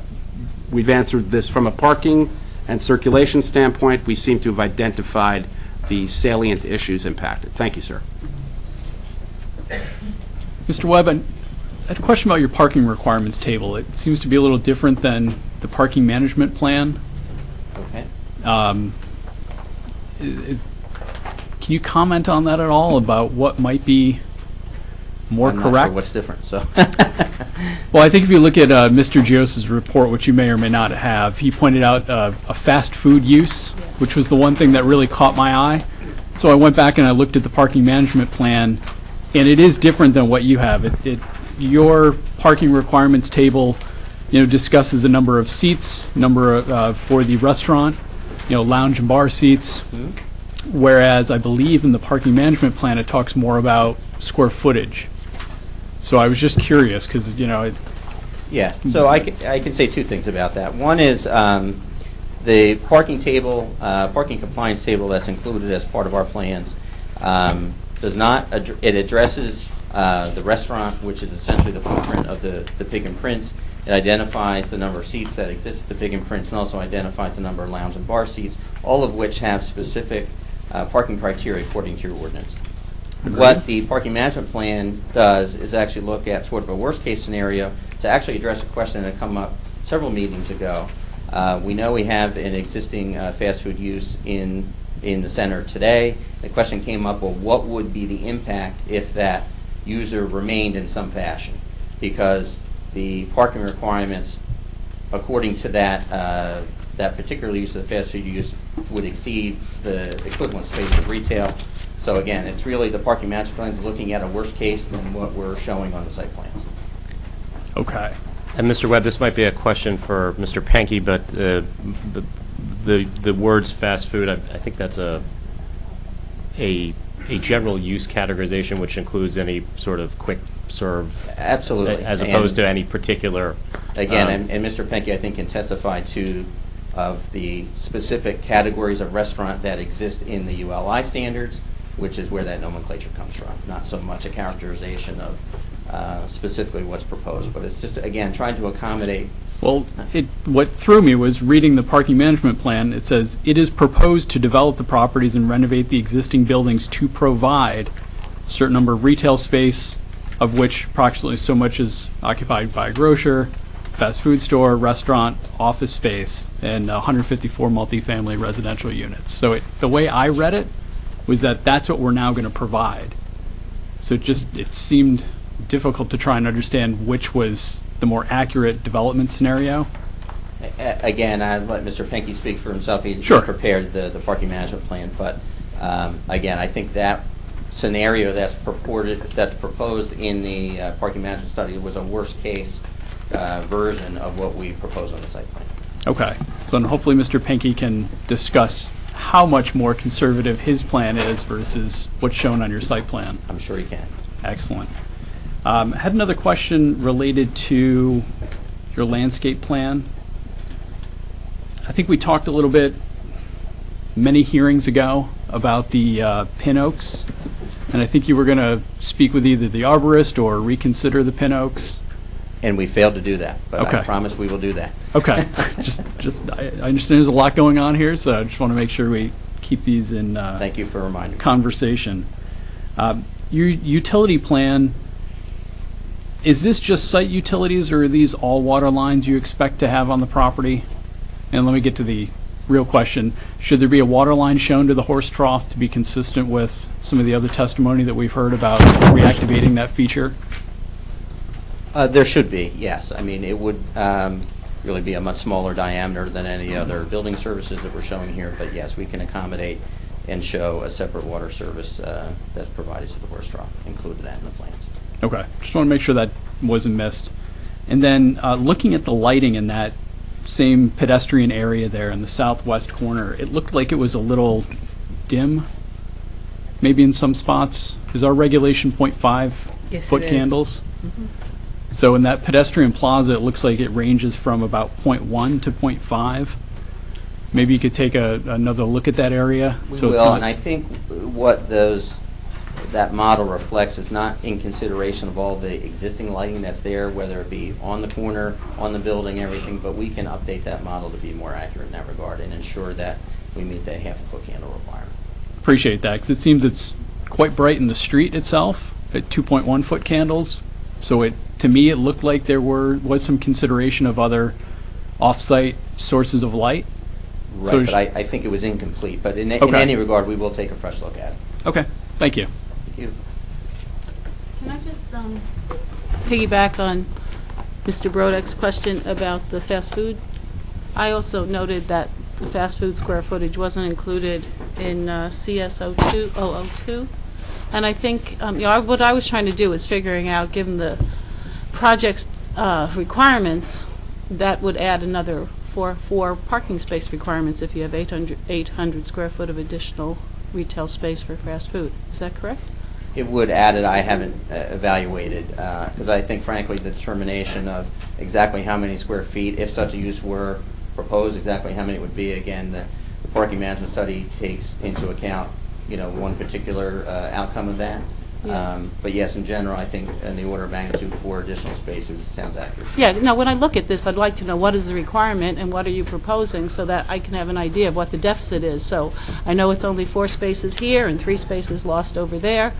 we've answered this from a parking and circulation standpoint. We seem to have identified the salient issues impacted. Thank you, sir.
Mr. Webb, I had a question about your parking requirements table. It seems to be a little different than the parking management plan.
Okay.
Can you comment on that at all, about what might be more
I'm
correct?
not sure what's different, so.
Well, I think if you look at Mr. Gios's report, which you may or may not have, he pointed out a fast food use, which was the one thing that really caught my eye. So I went back and I looked at the parking management plan, and it is different than what you have. Your parking requirements table, discusses the number of seats, for the restaurant, lounge and bar seats. Whereas I believe in the parking management plan, it talks more about square footage. So I was just curious because,
Yeah, so I can say two things about that. One is the parking table, parking compliance table that's included as part of our plans does not, it addresses the restaurant, which is essentially the footprint of the Pig and Prince. It identifies the number of seats that exist at the Pig and Prince and also identifies the number of lounge and bar seats, all of which have specific parking criteria according to your ordinance.
Agreed.
What the parking management plan does is actually look at sort of a worst case scenario to actually address a question that had come up several meetings ago. We know we have an existing fast food use in the center today. The question came up, well, what would be the impact if that user remained in some fashion? Because the parking requirements, according to that particular use of the fast food use, would exceed the equivalent space of retail. So again, it's really the parking management plan is looking at a worse case than what we're showing on the site plans.
okay.
And Mr. Webb, this might be a question for Mr. Pankey, but the words fast food, I think that's a general use categorization which includes any sort of quick serve.
Absolutely.
As opposed to any particular.
Again, and Mr. Penke, I think, can testify to of the specific categories of restaurant that exist in the ULI standards, which is where that nomenclature comes from. Not so much a characterization of specifically what's proposed, but it's just, again, trying to accommodate
Well, what threw me was reading the parking management plan. It says, "It is proposed to develop the properties and renovate the existing buildings to provide a certain number of retail space, of which approximately so much is occupied by a grocer, fast food store, restaurant, office space, and 154 multifamily residential units." So the way I read it was that that's what we're now going to provide. So it seemed difficult to try and understand which was the more accurate development scenario.
Again, I'd let Mr. Pinky speak for himself. He
Sure.
prepared the parking management plan, but again, I think that scenario that's proposed in the parking management study was a worst case version of what we propose on the site plan.
Okay, so then hopefully Mr. Pinky can discuss how much more conservative his plan is versus what's shown on your site plan.
I'm sure he can.
Excellent. I had another question related to your landscape plan. I think we talked a little bit many hearings ago about the pin oaks, and I think you were going to speak with either the arborist or reconsider the pin oaks.
And we failed to do that, but
Okay.
I promise we will do that.
Okay, I understand there's a lot going on here, so I just want to make sure we keep these in
Thank you for reminding me.
conversation. Your utility plan, is this just site utilities, or are these all water lines you expect to have on the property? And let me get to the real question. Should there be a water line shown to the horse trough to be consistent with some of the other testimony that we've heard about reactivating that feature?
There should be, yes. I mean, it would really be a much smaller diameter than any other building services that we're showing here, but yes, we can accommodate and show a separate water service that's provided to the horse trough, include that in the plans.
Okay, just want to make sure that wasn't missed. And then looking at the lighting in that same pedestrian area there in the southwest corner, it looked like it was a little dim, maybe in some spots. Is our regulation 0.5
Yes,
foot
it is.
candles? So in that pedestrian plaza, it looks like it ranges from about 0.1 to 0.5. Maybe you could take another look at that area.
We
So it's
will,
not-
and I think what that model reflects is not in consideration of all the existing lighting that's there, whether it be on the corner, on the building, everything, but we can update that model to be more accurate in that regard and ensure that we meet that half-a-foot candle requirement.
Appreciate that, because it seems it's quite bright in the street itself at 2.1 foot candles. So to me, it looked like there was some consideration of other off-site sources of light. So
Right, but I think it was incomplete, but in
Okay.
any regard, we will take a fresh look at it.
Okay, thank you.
Thank you.
Can I just piggyback on Mr. Brodek's question about the fast food? I also noted that the fast food square footage wasn't included in CSO 002. And I think, what I was trying to do was figuring out, given the project's requirements, that would add another four parking space requirements if you have 800 square foot of additional retail space for fast food. Is that correct?
It would add it, I haven't evaluated, because I think frankly the determination of exactly how many square feet, if such a use were proposed, exactly how many it would be, again, the parking management study takes into account, one particular outcome of that.
Yeah.
But yes, in general, I think in the order of magnitude 4 additional spaces sounds accurate.
Yeah, no, when I look at this, I'd like to know what is the requirement and what are you proposing so that I can have an idea of what the deficit is. So I know it's only 4 spaces here and 3 spaces lost over there.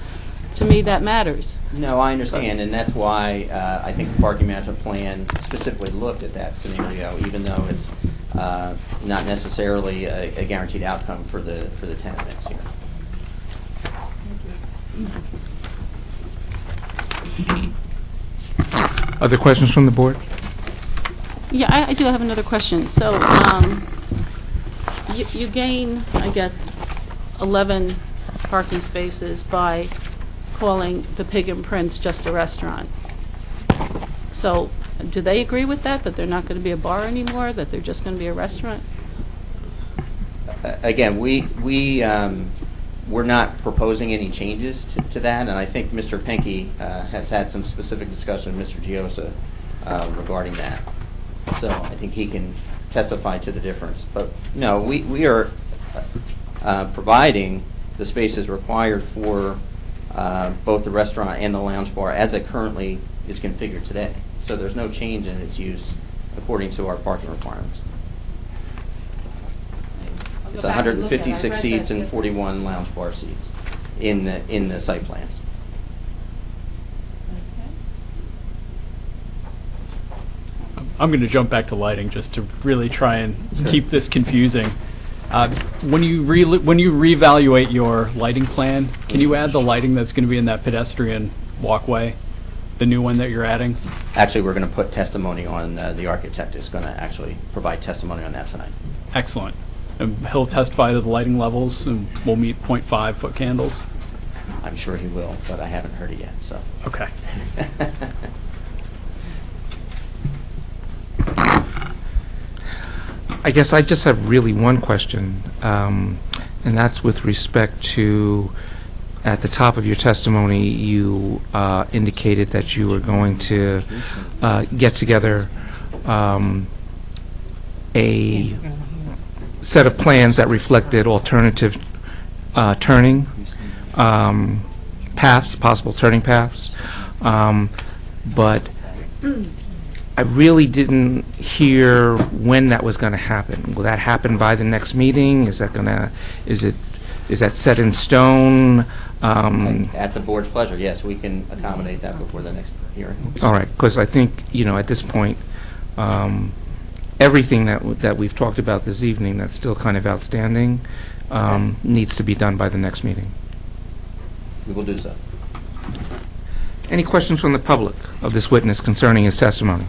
To me, that matters.
No, I understand, and that's why I think the parking management plan specifically looked at that scenario, even though it's not necessarily a guaranteed outcome for the tenant mix here.
Other questions from the board?
Yeah, I do have another question. So you gain, I guess, 11 parking spaces by calling the Pig and Prince just a restaurant. So do they agree with that they're not going to be a bar anymore, that they're just going to be a restaurant?
Again, we're not proposing any changes to that, and I think Mr. Pinky has had some specific discussion with Mr. Giosa regarding that. So I think he can testify to the difference. But no, we are providing the spaces required for both the restaurant and the lounge bar as it currently is configured today. So there's no change in its use according to our parking requirements.
I'll go
It's
back and look at it. I
156
read
seats
that
and
different.
41 lounge bar seats in the site plans.
I'm going to jump back to lighting just to really try and keep this confusing. When you reevaluate your lighting plan, can you add the lighting that's going to be in that pedestrian walkway, the new one that you're adding?
Actually, we're going to put testimony on, the architect is going to actually provide testimony on that tonight.
Excellent. And he'll testify to the lighting levels, and we'll meet 0.5 foot candles.
I'm sure he will, but I haven't heard it yet, so.
Okay.
I guess I just have really one question, and that's with respect to, at the top of your testimony, you indicated that you were going to get together a set of plans that reflected alternative turning paths, possible turning paths, but I really didn't hear when that was going to happen. Will that happen by the next meeting? Is that set in stone?
At the board's pleasure, yes, we can accommodate that before the next hearing.
All right, because I think, at this point, everything that we've talked about this evening that's still kind of outstanding needs to be done by the next meeting.
We will do so.
Any questions from the public of this witness concerning his testimony?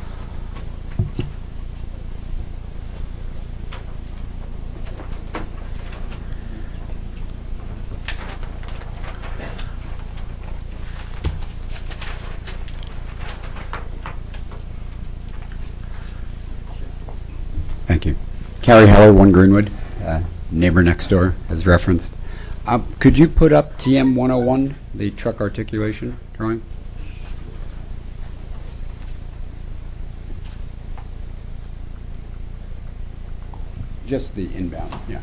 Thank you. Carrie Heller, 1 Greenwood, neighbor next door, as referenced. Could you put up TM 101, the truck articulation drawing? Just the inbound, yeah.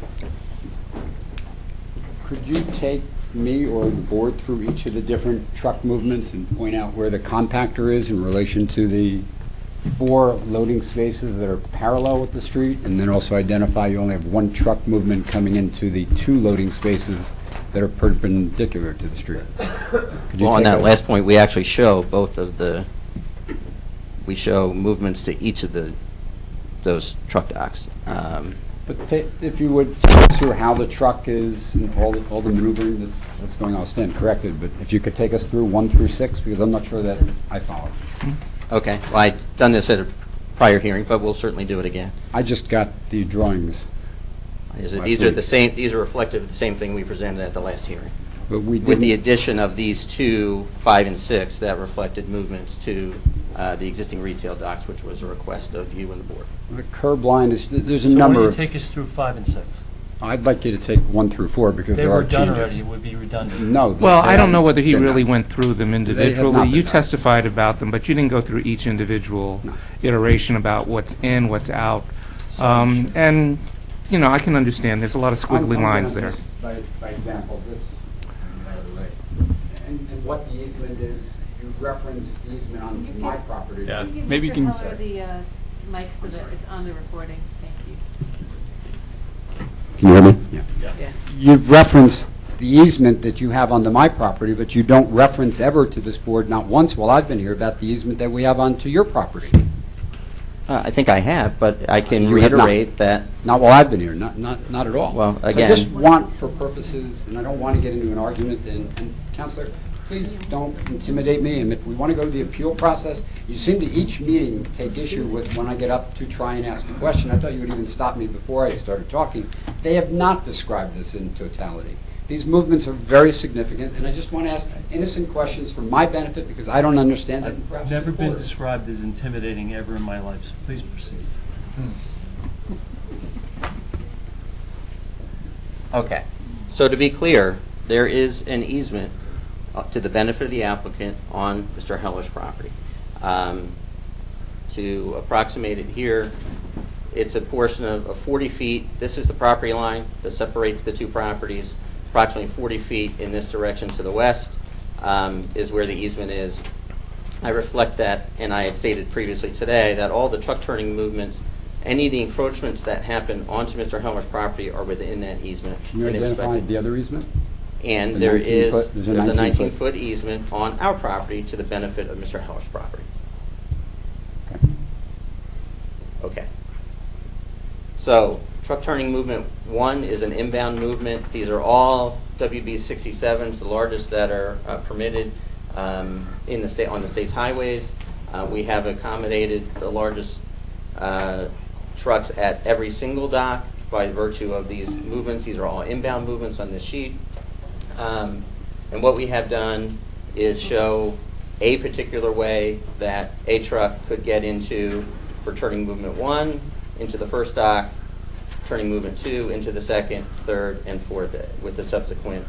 Could you take me or the board through each of the different truck movements and point out where the compactor is in relation to the 4 loading spaces that are parallel with the street, and then also identify you only have 1 truck movement coming into the 2 loading spaces that are perpendicular to the street?
Well, on that last point, we actually show we show movements to each of those truck docks.
But if you would take us through how the truck is, and all the maneuvering that's going on, I'll stand corrected, but if you could take us through 1 through 6, because I'm not sure that I followed.
Okay, well, I've done this at a prior hearing, but we'll certainly do it again.
I just got the drawings.
These are the same. These are reflective of the same thing we presented at the last hearing,
But we
with the
didn't,
addition of these 2, 5 and 6, that reflected movements to the existing retail docks, which was a request of you and the board.
the curb line is, there's a
So why
number
don't you
of,
take us through 5 and 6?
I'd like you to take 1 through 4 because
They
there
were
are
done already,
changes.
it would be redundant.
No.
Well, I don't know whether he
they're
really
not.
went through them
not
individually.
been
You
done.
testified about them, but you didn't go through each individual
No.
iteration about what's in, what's out. And, I can understand, there's a lot of squiggly
I'm
lines
gonna
there.
just, By example, this, and what the easement is, you referenced the easement onto my property.
Yeah.
Can you give
Maybe you
Mr.
can-
Heller the mic so that it's on the recording? Thank you.
Can you hear me? Yeah.
Yeah.
You've referenced the easement that you have onto my property, but you don't reference ever to this board, not once while I've been here, about the easement that we have onto your property.
I think I have, but I can
You have not.
reiterate that.
Not while I've been here, not at all.
Well,
So I
again-
just want, for purposes, and I don't want to get into an argument, and Counselor, please don't intimidate me, and if we want to go to the appeal process, you seem to each meeting take issue with when I get up to try and ask a question. I thought you would even stop me before I started talking. They have not described this in totality. These movements are very significant, and I just want to ask innocent questions for my benefit because I don't understand it. and
I've
perhaps
never
the
been
board.
described as intimidating ever in my life, so please proceed.
Okay. So to be clear, there is an easement to the benefit of the applicant on Mr. Heller's property. To approximate it here, it's a portion of 40 feet. This is the property line that separates the 2 properties. Approximately 40 feet in this direction to the west is where the easement is. I reflect that, and I had stated previously today, that all the truck turning movements, any of the encroachments that happen onto Mr. Helmer's property are within that easement.
Can you
and
identify
expected.
the other easement?
And
The
there
19
is,
foot-
there's
there's a
a
19
19-foot easement on our property to the benefit of Mr. Heller's property.
Okay.
Okay. So, truck turning movement 1 is an inbound movement. These are all WB 67s, the largest that are permitted in the state on the state's highways. We have accommodated the largest trucks at every single dock by virtue of these movements. These are all inbound movements on this sheet. And what we have done is show a particular way that a truck could get into for turning movement 1 into the first dock, turning movement 2 into the second, third, and fourth with the subsequent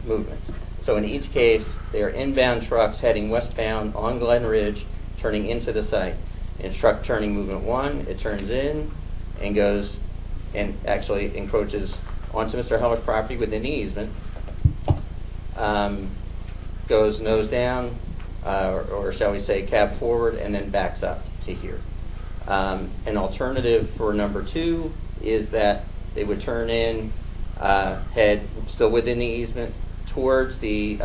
movements. So in each case, they are inbound trucks heading westbound on Glen Ridge, turning into the site. In truck turning movement 1, it turns in and goes and actually encroaches onto Mr. Heller's property within the easement, goes nose down, or shall we say cab forward, and then backs up to here. An alternative for number 2 is that they would turn in, head still within the easement towards the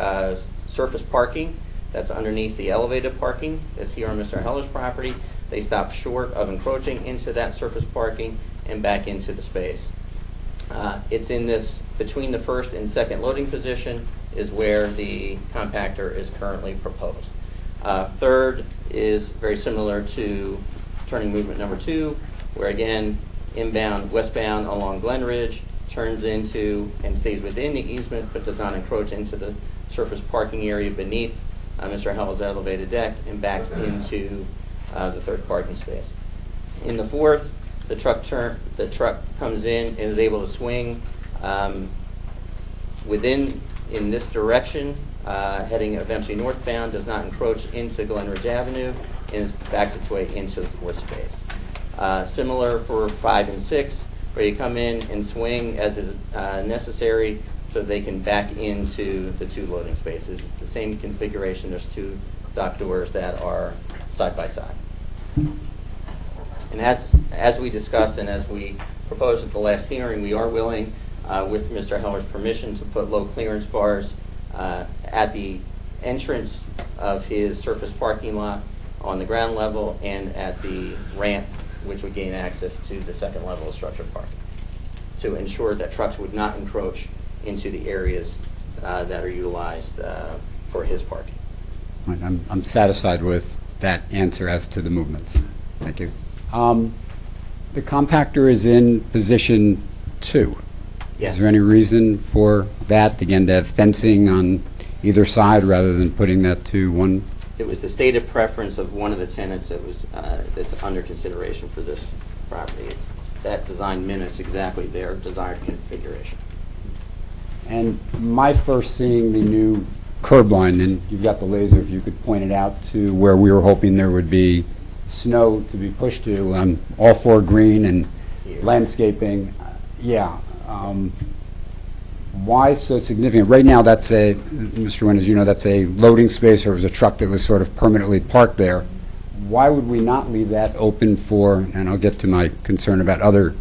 surface parking that's underneath the elevated parking that's here on Mr. Heller's property. They stop short of encroaching into that surface parking and back into the space. It's in this, between the first and second loading position is where the compactor is currently proposed. Third is very similar to turning movement number 2, where again, inbound, westbound along Glen Ridge, turns into and stays within the easement, but does not encroach into the surface parking area beneath Mr. Heller's elevated deck and backs into the third parking space. In the fourth, the truck comes in and is able to swing in this direction, heading eventually northbound, does not encroach into Glen Ridge Avenue, and backs its way into the fourth space. Similar for 5 and 6, where you come in and swing as is necessary so they can back into the 2 loading spaces. It's the same configuration. There's 2 dock doors that are side by side. And as we discussed and as we proposed at the last hearing, we are willing, with Mr. Heller's permission, to put low clearance bars at the entrance of his surface parking lot on the ground level and at the ramp, which would gain access to the second level of structured parking, to ensure that trucks would not encroach into the areas that are utilized for his parking.
Right, I'm satisfied with that answer as to the movements. Thank you. The compactor is in position 2.
Yes.
Is there any reason for that, again, to have fencing on either side rather than putting that to one?
It was the stated preference of one of the tenants that was that's under consideration for this property. That design mimics exactly their desired configuration.
And my first seeing the new curb line, and you've got the laser, if you could point it out to where we were hoping there would be snow to be pushed to, all for green and landscaping. Yeah. Why so significant? Right now, that's a, Mr. Nguyen, as you know, that's a loading space, or it was a truck that was sort of permanently parked there. Why would we not leave that open for, and I'll get to my concern about other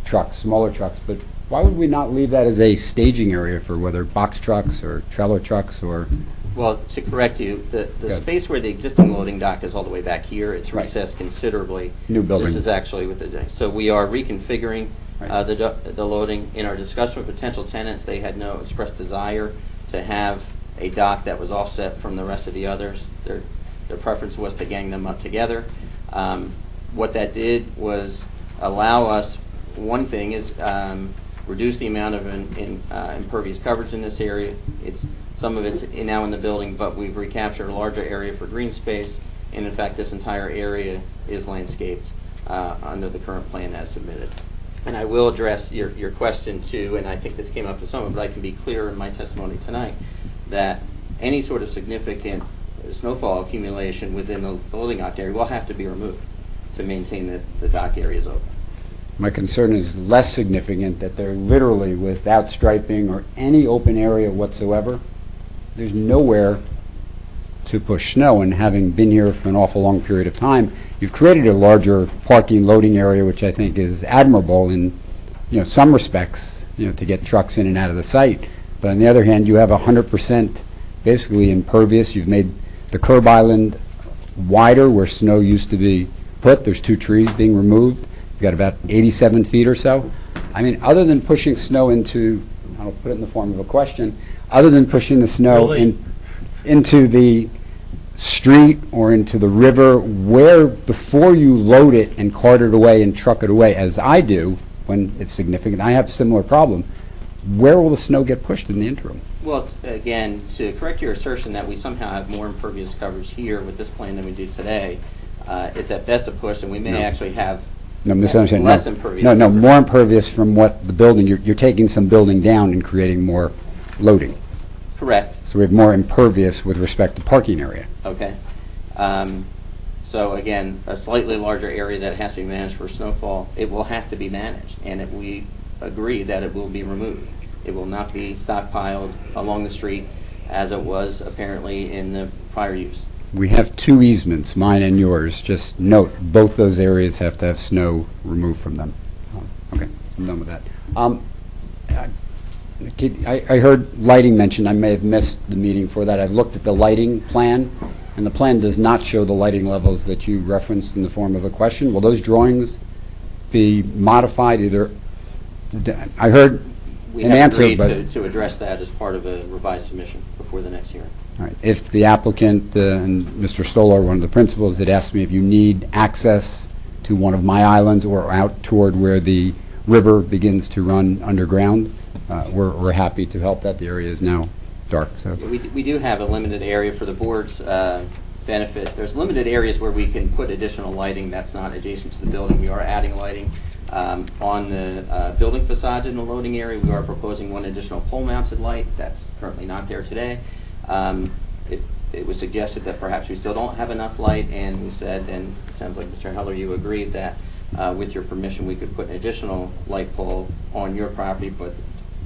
trucks, smaller trucks, but why would we not leave that as a staging area for whether box trucks or trailer trucks or?
Well, to correct you, the space where the existing loading dock is all the way back here. It's
Right.
recessed considerably.
New building.
This is actually with the, so we are reconfiguring
Right.
the loading. In our discussion with potential tenants, they had no expressed desire to have a dock that was offset from the rest of the others. Their preference was to gang them up together. What that did was allow us, one thing is reduce the amount of impervious coverage in this area. Some of it's now in the building, but we've recaptured a larger area for green space, and in fact this entire area is landscaped under the current plan as submitted. And I will address your question too, and I think this came up in some of it, but I can be clear in my testimony tonight, that any sort of significant snowfall accumulation within the loading dock area will have to be removed to maintain the dock areas open.
My concern is less significant, that they're literally without striping or any open area whatsoever. There's nowhere to push snow, and having been here for an awful long period of time, you've created a larger parking loading area, which I think is admirable in, some respects, to get trucks in and out of the site. But on the other hand, you have 100% basically impervious. You've made the curb island wider where snow used to be put. There's 2 trees being removed. You've got about 87 feet or so. I mean, other than pushing snow into, I'll put it in the form of a question, other than pushing the snow into the street or into the river, where, before you load it and cart it away and truck it away, as I do when it's significant, I have a similar problem, where will the snow get pushed in the interim?
Well, again, to correct your assertion that we somehow have more impervious coverage here with this plan than we do today, it's at best a push, and we may actually have
misunderstanding.
less impervious
No,
coverage.
more impervious from what the building, you're taking some building down and creating more loading.
Correct.
So we have more impervious with respect to parking area.
Okay. So again, a slightly larger area that has to be managed for snowfall, it will have to be managed, and we agree that it will be removed. It will not be stockpiled along the street as it was apparently in the prior use.
We have 2 easements, mine and yours. Just note, both those areas have to have snow removed from them. Okay, I'm done with that. I heard lighting mentioned. I may have missed the meeting for that. I've looked at the lighting plan, and the plan does not show the lighting levels that you referenced in the form of a question. Will those drawings be modified either? I heard
We
an
have
answer,
agreed
but
to address that as part of a revised submission before the next hearing.
all right. If the applicant and Mr. Stolar, one of the principals, did ask me if you need access to one of my islands or out toward where the river begins to run underground, we're happy to help that. The area is now dark. So
We do have a limited area for the board's benefit. There's limited areas where we can put additional lighting that's not adjacent to the building. We are adding lighting on the building facades in the loading area. We are proposing one additional pole-mounted light that's currently not there today. It was suggested that perhaps we still don't have enough light, and we said, and it sounds like Mr. Heller, you agreed that with your permission we could put an additional light pole on your property, but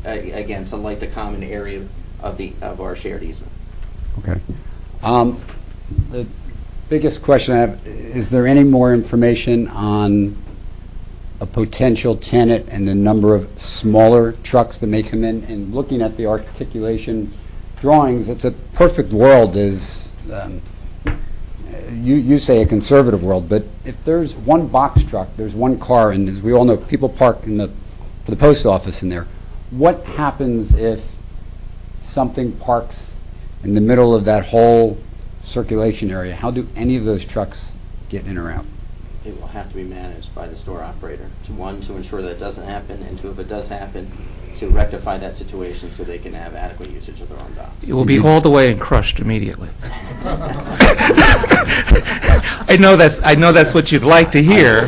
again, to light the common area of our shared easement.
okay. The biggest question I have, is there any more information on a potential tenant and the number of smaller trucks that may come in? And looking at the articulation drawings, it's a perfect world is, you say a conservative world, but if there's one box truck, there's one car, and as we all know, people park for the post office in there. What happens if something parks in the middle of that whole circulation area? How do any of those trucks get in or out?
It will have to be managed by the store operator. To ensure that it doesn't happen, and if it does happen, to rectify that situation so they can have adequate usage of their own docks.
It will be hauled away and crushed immediately. I know that's what you'd like to hear,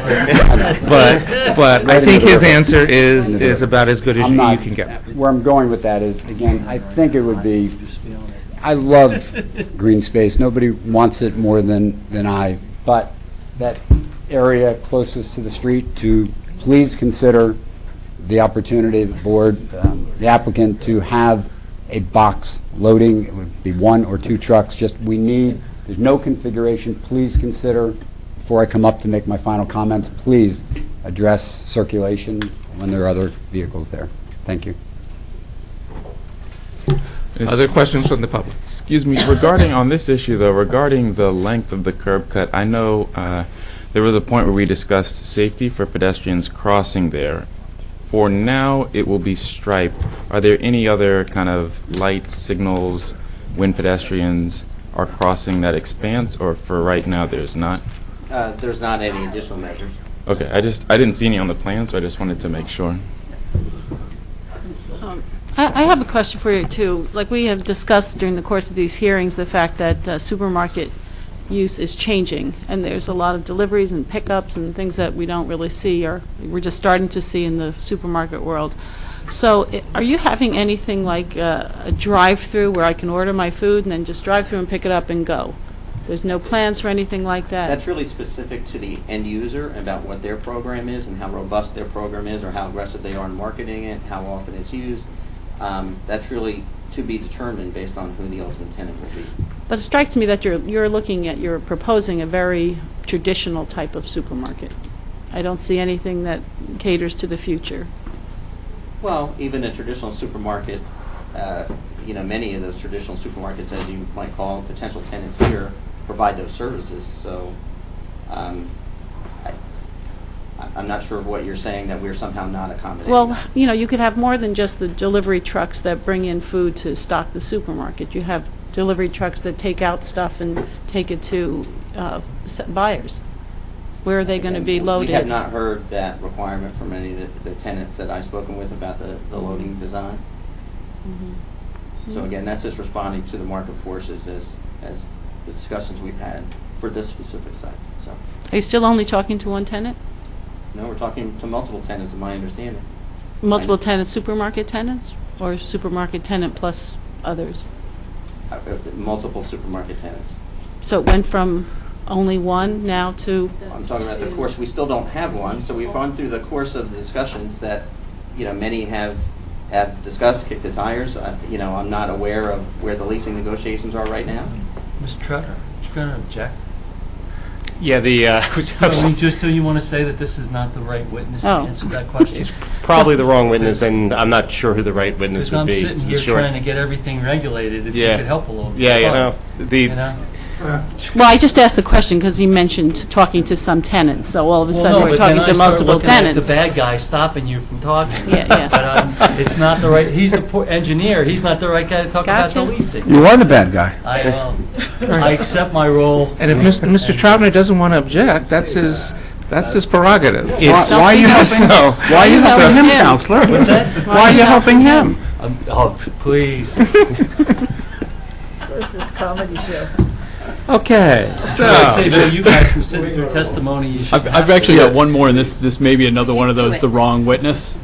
but I think his answer is about as good as you can get.
Where I'm going with that is, again, I think it would be, I love green space. Nobody wants it more than I, but that area closest to the street, to please consider the opportunity of the board, the applicant, to have a box loading. It would be 1 or 2 trucks. Just there's no configuration. Please consider, before I come up to make my final comments, please address circulation when there are other vehicles there. Thank you.
Other questions from the public?
Excuse me, on this issue though, regarding the length of the curb cut, I know there was a point where we discussed safety for pedestrians crossing there. For now, it will be striped. Are there any other kind of light signals when pedestrians are crossing that expanse, or for right now there's not?
There's not any additional measures.
Okay, I didn't see any on the plan, so I just wanted to make sure.
I have a question for you, too. Like we have discussed during the course of these hearings, the fact that supermarket use is changing, and there's a lot of deliveries and pickups and things that we don't really see, or we're just starting to see in the supermarket world. So are you having anything like a drive-through where I can order my food and then just drive through and pick it up and go? There's no plans for anything like that?
That's really specific to the end user about what their program is and how robust their program is, or how aggressive they are in marketing it, how often it's used. That's really to be determined based on who the ultimate tenant will be.
But it strikes me that you're proposing a very traditional type of supermarket. I don't see anything that caters to the future.
Well, even a traditional supermarket, many of those traditional supermarkets, as you might call potential tenants here, provide those services. So I'm not sure of what you're saying, that we're somehow not accommodating.
Well,
that.
you could have more than just the delivery trucks that bring in food to stock the supermarket. You have delivery trucks that take out stuff and take it to buyers. Where are they going to be loaded?
We have not heard that requirement from any of the tenants that I've spoken with about the loading design.
Mm-hmm.
So again, that's just responding to the market forces as the discussions we've had for this specific site. So,
Are you still only talking to one tenant?
no, we're talking to multiple tenants, in my understanding.
Multiple tenants, supermarket tenants, or supermarket tenant plus others?
Multiple supermarket tenants.
So it went from only one now to,
I'm talking about the course. We still don't have one, so we've gone through the course of the discussions that, many have discussed, kicked the tires. I'm not aware of where the leasing negotiations are right now.
Mr. Trotter, you going to object?
Yeah,
Just do you want to say that this is not the right witness to
Oh.
answer that question?
it's probably the wrong witness, and I'm not sure who the right witness
Because
would
I'm
be.
sitting here
Sure.
trying to get everything regulated, if you
Yeah.
could help a little bit.
Yeah,
Fine.
the
You know?
well, I just asked the question because he mentioned talking to some tenants, so all of a
Well,
sudden
no,
we're
but
talking
then
to
I start
multiple
looking at
tenants.
the bad guy stopping you from talking.
Yeah, yeah.
But it's not the right, he's the engineer, he's not the right guy to talk about the
Gotcha.
leasing.
You are the bad guy.
I accept my role.
And if Mr. Troutner doesn't want to object, that's his prerogative.
It's-
Why are you helping?
So-
Why are you helping him, Counselor?
What's that?
Why are you helping him?
Oh, please.
This is comedy show.
Okay,
I
so,
say that you guys were sitting through testimony, you should.
I've actually got one more, and this may be another one of those, the wrong witness.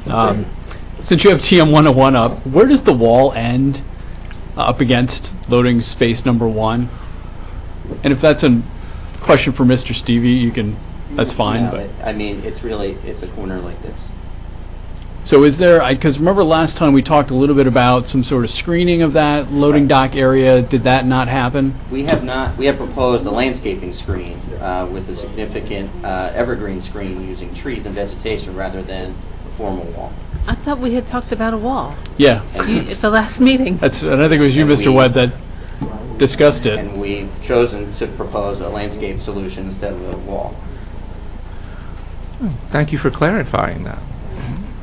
Since you have TM 101 up, where does the wall end up against loading space number 1? And if that's a question for Mr. Stevie, that's fine,
No,
but.
it's a corner like this.
So is there, because remember last time we talked a little bit about some sort of screening of that loading dock area, did that not happen?
We have proposed a landscaping screen with a significant evergreen screen using trees and vegetation rather than a formal wall.
I thought we had talked about a wall
Yeah,
at the last meeting.
and I think it was you,
And
Mr.
we-
Webb, that discussed it.
And we've chosen to propose a landscape solution instead of a wall.
thank you for clarifying that.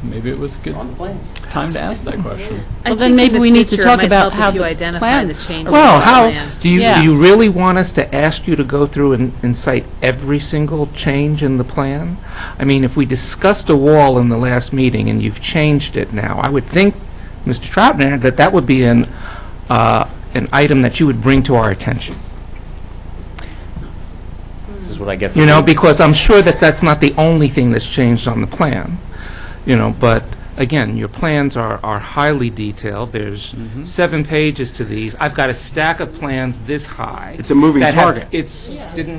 Maybe it was a good
On the plans.
time to ask that question.
Well, then maybe we need to talk about how
you
the
identify
plans.
the change.
Well, how, do
Yeah.
you really want us to ask you to go through and cite every single change in the plan? I mean, if we discussed a wall in the last meeting and you've changed it now, I would think, Mr. Troutner, that would be an item that you would bring to our attention.
This is what I get from
You know, because I'm sure that that's not the only thing that's changed on the plan, but again, your plans are highly detailed. There's 7 pages to these. I've got a stack of plans this high.
It's a moving
that have-
target.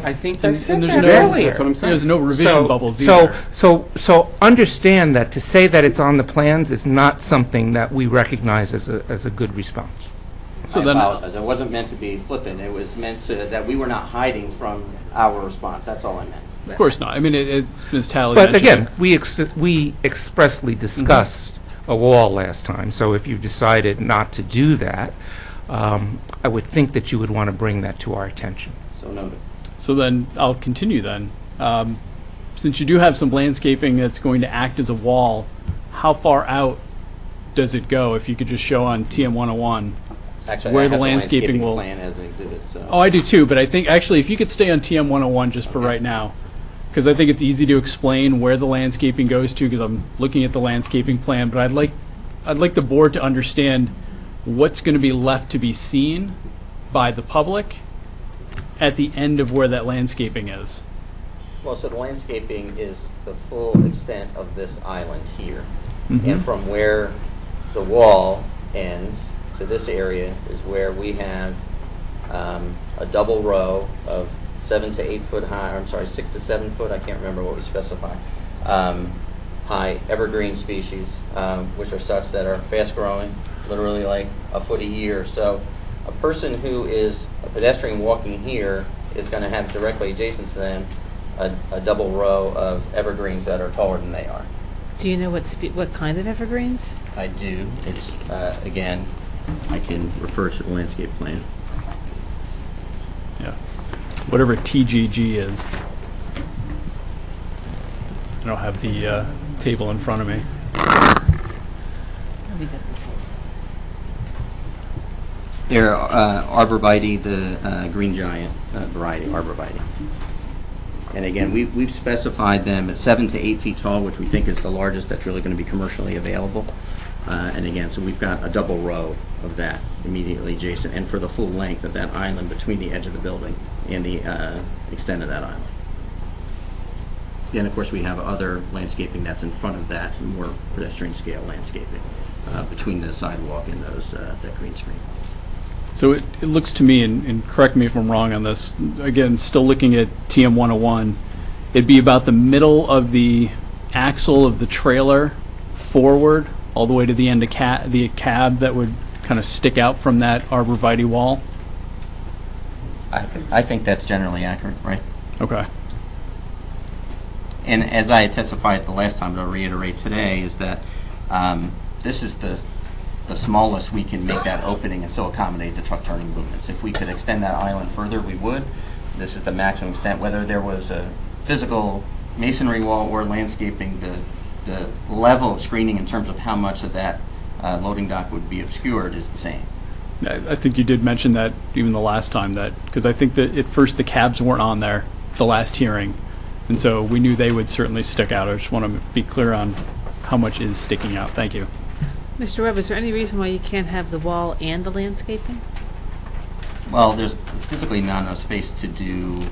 I think I said
And there's
that
no,
earlier.
That's what I'm saying.
there's no revision
So-
bubbles
so-
either.
So understand that to say that it's on the plans is not something that we recognize as a good response.
So
I
then-
apologize. It wasn't meant to be flippant. It was meant that we were not hiding from our response. That's all I meant.
Of course not. I mean, as Ms. Talley
But
mentioned.
again, we expressly discussed a wall last time, so if you decided not to do that, I would think that you would want to bring that to our attention.
So noted.
So then, I'll continue then. Since you do have some landscaping that's going to act as a wall, how far out does it go? If you could just show on TM 101
Actually,
where
I
the
have
landscaping will.
plan as an exhibit, so.
Oh, I do too, but I think, actually, if you could stay on TM 101 just for right now, because I think it's easy to explain where the landscaping goes to, because I'm looking at the landscaping plan, but I'd like the board to understand what's going to be left to be seen by the public at the end of where that landscaping is.
Well, so the landscaping is the full extent of this island here. And from where the wall ends to this area is where we have a double row of 7 to 8 foot high, 6 to 7 foot, I can't remember what we specify, high evergreen species, which are such that are fast growing, literally like a foot a year. So a person who is a pedestrian walking here is going to have directly adjacent to them a double row of evergreens that are taller than they are.
Do you know what kind of evergreens?
I do. It's, again, I can refer to the landscape plan.
Yeah. Whatever TGG is. I don't have the table in front of me.
They're arborvitae, the green giant variety, arborvitae. And again, we've specified them at 7 to 8 feet tall, which we think is the largest that's really going to be commercially available. And again, so we've got a double row of that immediately adjacent, and for the full length of that island between the edge of the building and the extent of that island. And of course, we have other landscaping that's in front of that, more pedestrian scale landscaping between the sidewalk and those that green screen.
So it looks to me, and correct me if I'm wrong on this, again, still looking at TM 101, it'd be about the middle of the axle of the trailer forward, all the way to the end of the cab that would kind of stick out from that arborvitae wall?
I think that's generally accurate, right?
Okay.
And as I had testified the last time, but I'll reiterate today, is that this is the smallest we can make that opening and still accommodate the truck turning movements. If we could extend that island further, we would. This is the maximum extent. Whether there was a physical masonry wall or landscaping, the level of screening in terms of how much of that loading dock would be obscured is the same.
I think you did mention that even the last time, that because I think that at first the cabs weren't on there, the last hearing, and so we knew they would certainly stick out. I just want to be clear on how much is sticking out. Thank you.
Mr. Webb, is there any reason why you can't have the wall and the landscaping?
Well, there's physically not enough space to do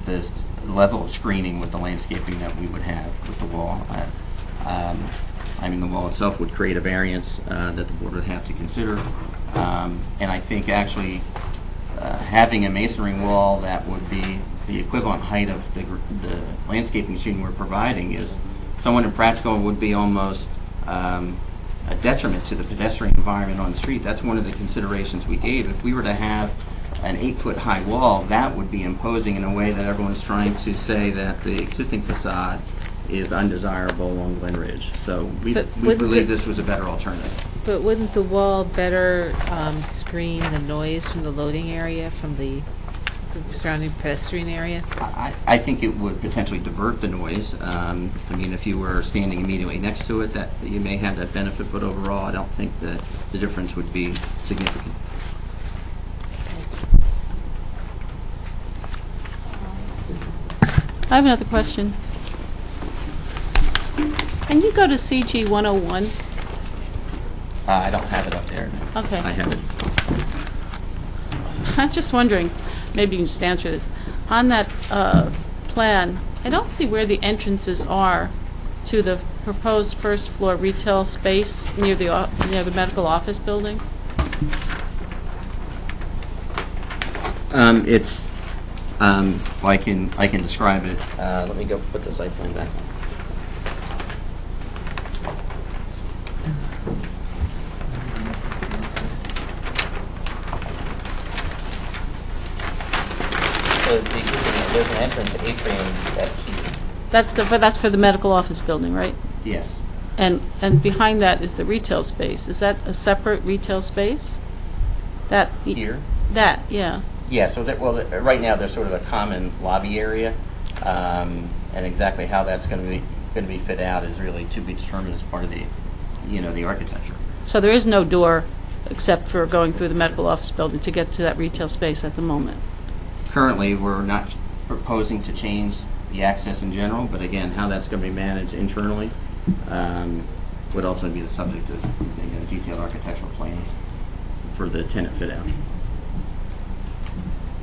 the level of screening with the landscaping that we would have with the wall. I mean, the wall itself would create a variance that the board would have to consider. And I think actually having a masonry wall that would be the equivalent height of the landscaping screen we're providing is somewhat impractical and would be almost a detriment to the pedestrian environment on the street. That's one of the considerations we gave. If we were to have an 8-foot high wall, that would be imposing in a way that everyone's trying to say that the existing facade is undesirable along Glen Ridge. So we believe this was a better alternative.
But wouldn't the wall better screen the noise from the loading area, from the surrounding pedestrian area?
I think it would potentially divert the noise. I mean, if you were standing immediately next to it, that you may have that benefit, but overall, I don't think the difference would be significant.
I have another question. Can you go to CG 101?
I don't have it up there.
Okay.
I have it.
I'm just wondering, maybe you can just answer this. On that plan, I don't see where the entrances are to the proposed first floor retail space near the medical office building.
It's well, I can describe it. Let me go put the site plan back on. So there's an entrance atrium that's here.
That's for the medical office building, right?
Yes.
And behind that is the retail space. Is that a separate retail space? That
Here?
That, yeah.
Yeah, so right now there's sort of a common lobby area, and exactly how that's going to be fit out is really to be determined as part of the, the architecture.
So there is no door except for going through the medical office building to get to that retail space at the moment.
Currently, we're not proposing to change the access in general, but again, how that's going to be managed internally would ultimately be the subject of detailed architectural plans for the tenant fit out.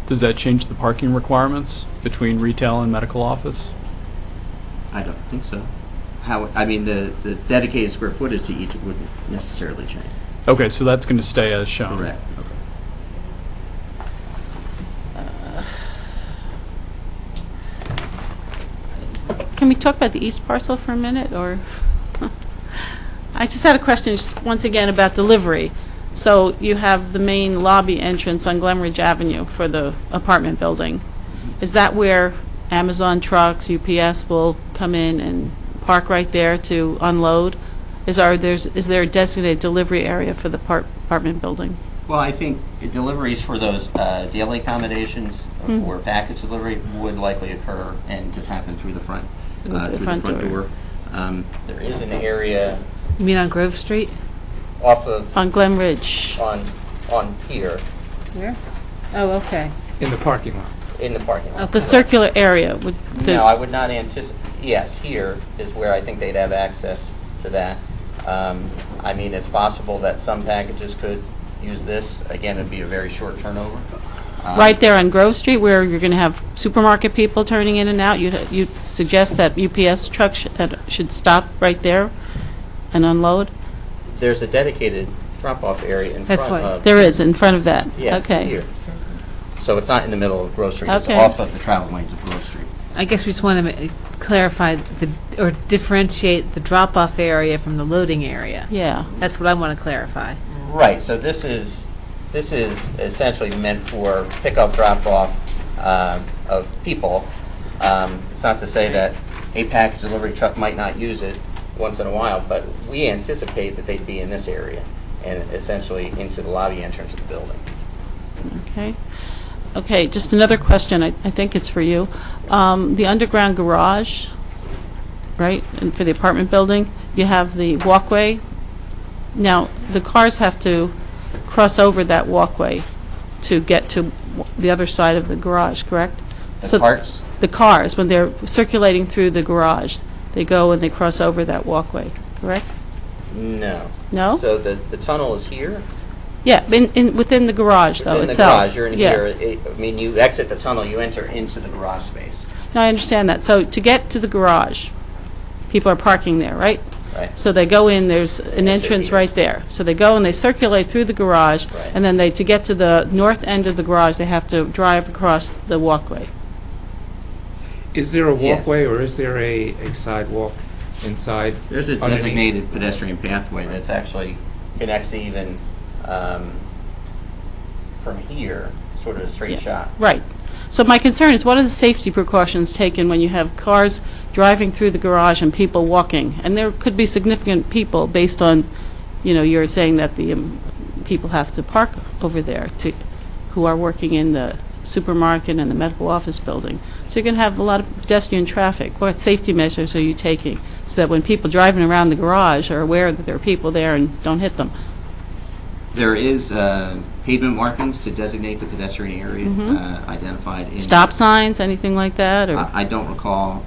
Does that change the parking requirements between retail and medical office?
I don't think so. The dedicated square footage to each wouldn't necessarily change.
Okay, so that's going to stay as shown.
Correct.
Can we talk about the east parcel for a minute, or? I just had a question once again about delivery. So you have the main lobby entrance on Glenridge Avenue for the apartment building. Is that where Amazon trucks, UPS will come in and park right there to unload? Is there a designated delivery area for the apartment building?
Well, I think deliveries for those daily accommodations for package delivery would likely occur and just happen through the front, door. There is an area
You mean on Grove Street?
off of,
On Glenridge?
on here,
Where? Oh, okay.
In the parking lot.
in the parking lot.
The circular area would,
No, I would not anticipate, yes, here is where I think they'd have access to that. I mean, it's possible that some packages could use this. Again, it'd be a very short turnover.
right there on Grove Street where you're going to have supermarket people turning in and out, you'd suggest that UPS truck should stop right there and unload?
There's a dedicated drop-off area in
That's
front
why.
of.
There is, in front of that?
Yes,
Okay.
here. So it's not in the middle of Grove Street. It's
Okay.
off of the travel lanes of Grove Street.
I guess we just want to clarify or differentiate the drop-off area from the loading area.
Yeah.
That's what I want to clarify.
Right, so this is essentially meant for pickup, drop-off of people. It's not to say that a package delivery truck might not use it once in a while, but we anticipate that they'd be in this area and essentially into the lobby entrance of the building.
Okay. Okay, just another question, I think it's for you. The underground garage, right, and for the apartment building, you have the walkway. Now, the cars have to cross over that walkway to get to the other side of the garage, correct?
The carts?
The cars, when they're circulating through the garage, they go and they cross over that walkway, correct?
No.
No?
So the tunnel is here.
Yeah, within the garage, though,
Within the
itself.
garage, you're in
Yeah.
here. I mean, you exit the tunnel, you enter into the garage space.
No, I understand that. So to get to the garage, people are parking there, right?
Right.
So they go in, there's an entrance right there. So they go and they circulate through the garage,
Right.
and then to get to the north end of the garage, they have to drive across the walkway.
Is there a
Yes.
walkway or is there a sidewalk inside?
There's a
underneath?
designated pedestrian pathway that's actually connects even from here, sort of a straight
Yeah.
shot.
Right. So my concern is, what are the safety precautions taken when you have cars driving through the garage and people walking? And there could be significant people based on, you're saying that the people have to park over there who are working in the supermarket and the medical office building. So you're going to have a lot of pedestrian traffic. What safety measures are you taking so that when people driving around the garage are aware that there are people there and don't hit them?
There is pavement markings to designate the pedestrian area identified in.
Stop signs, anything like that? Or
I don't recall,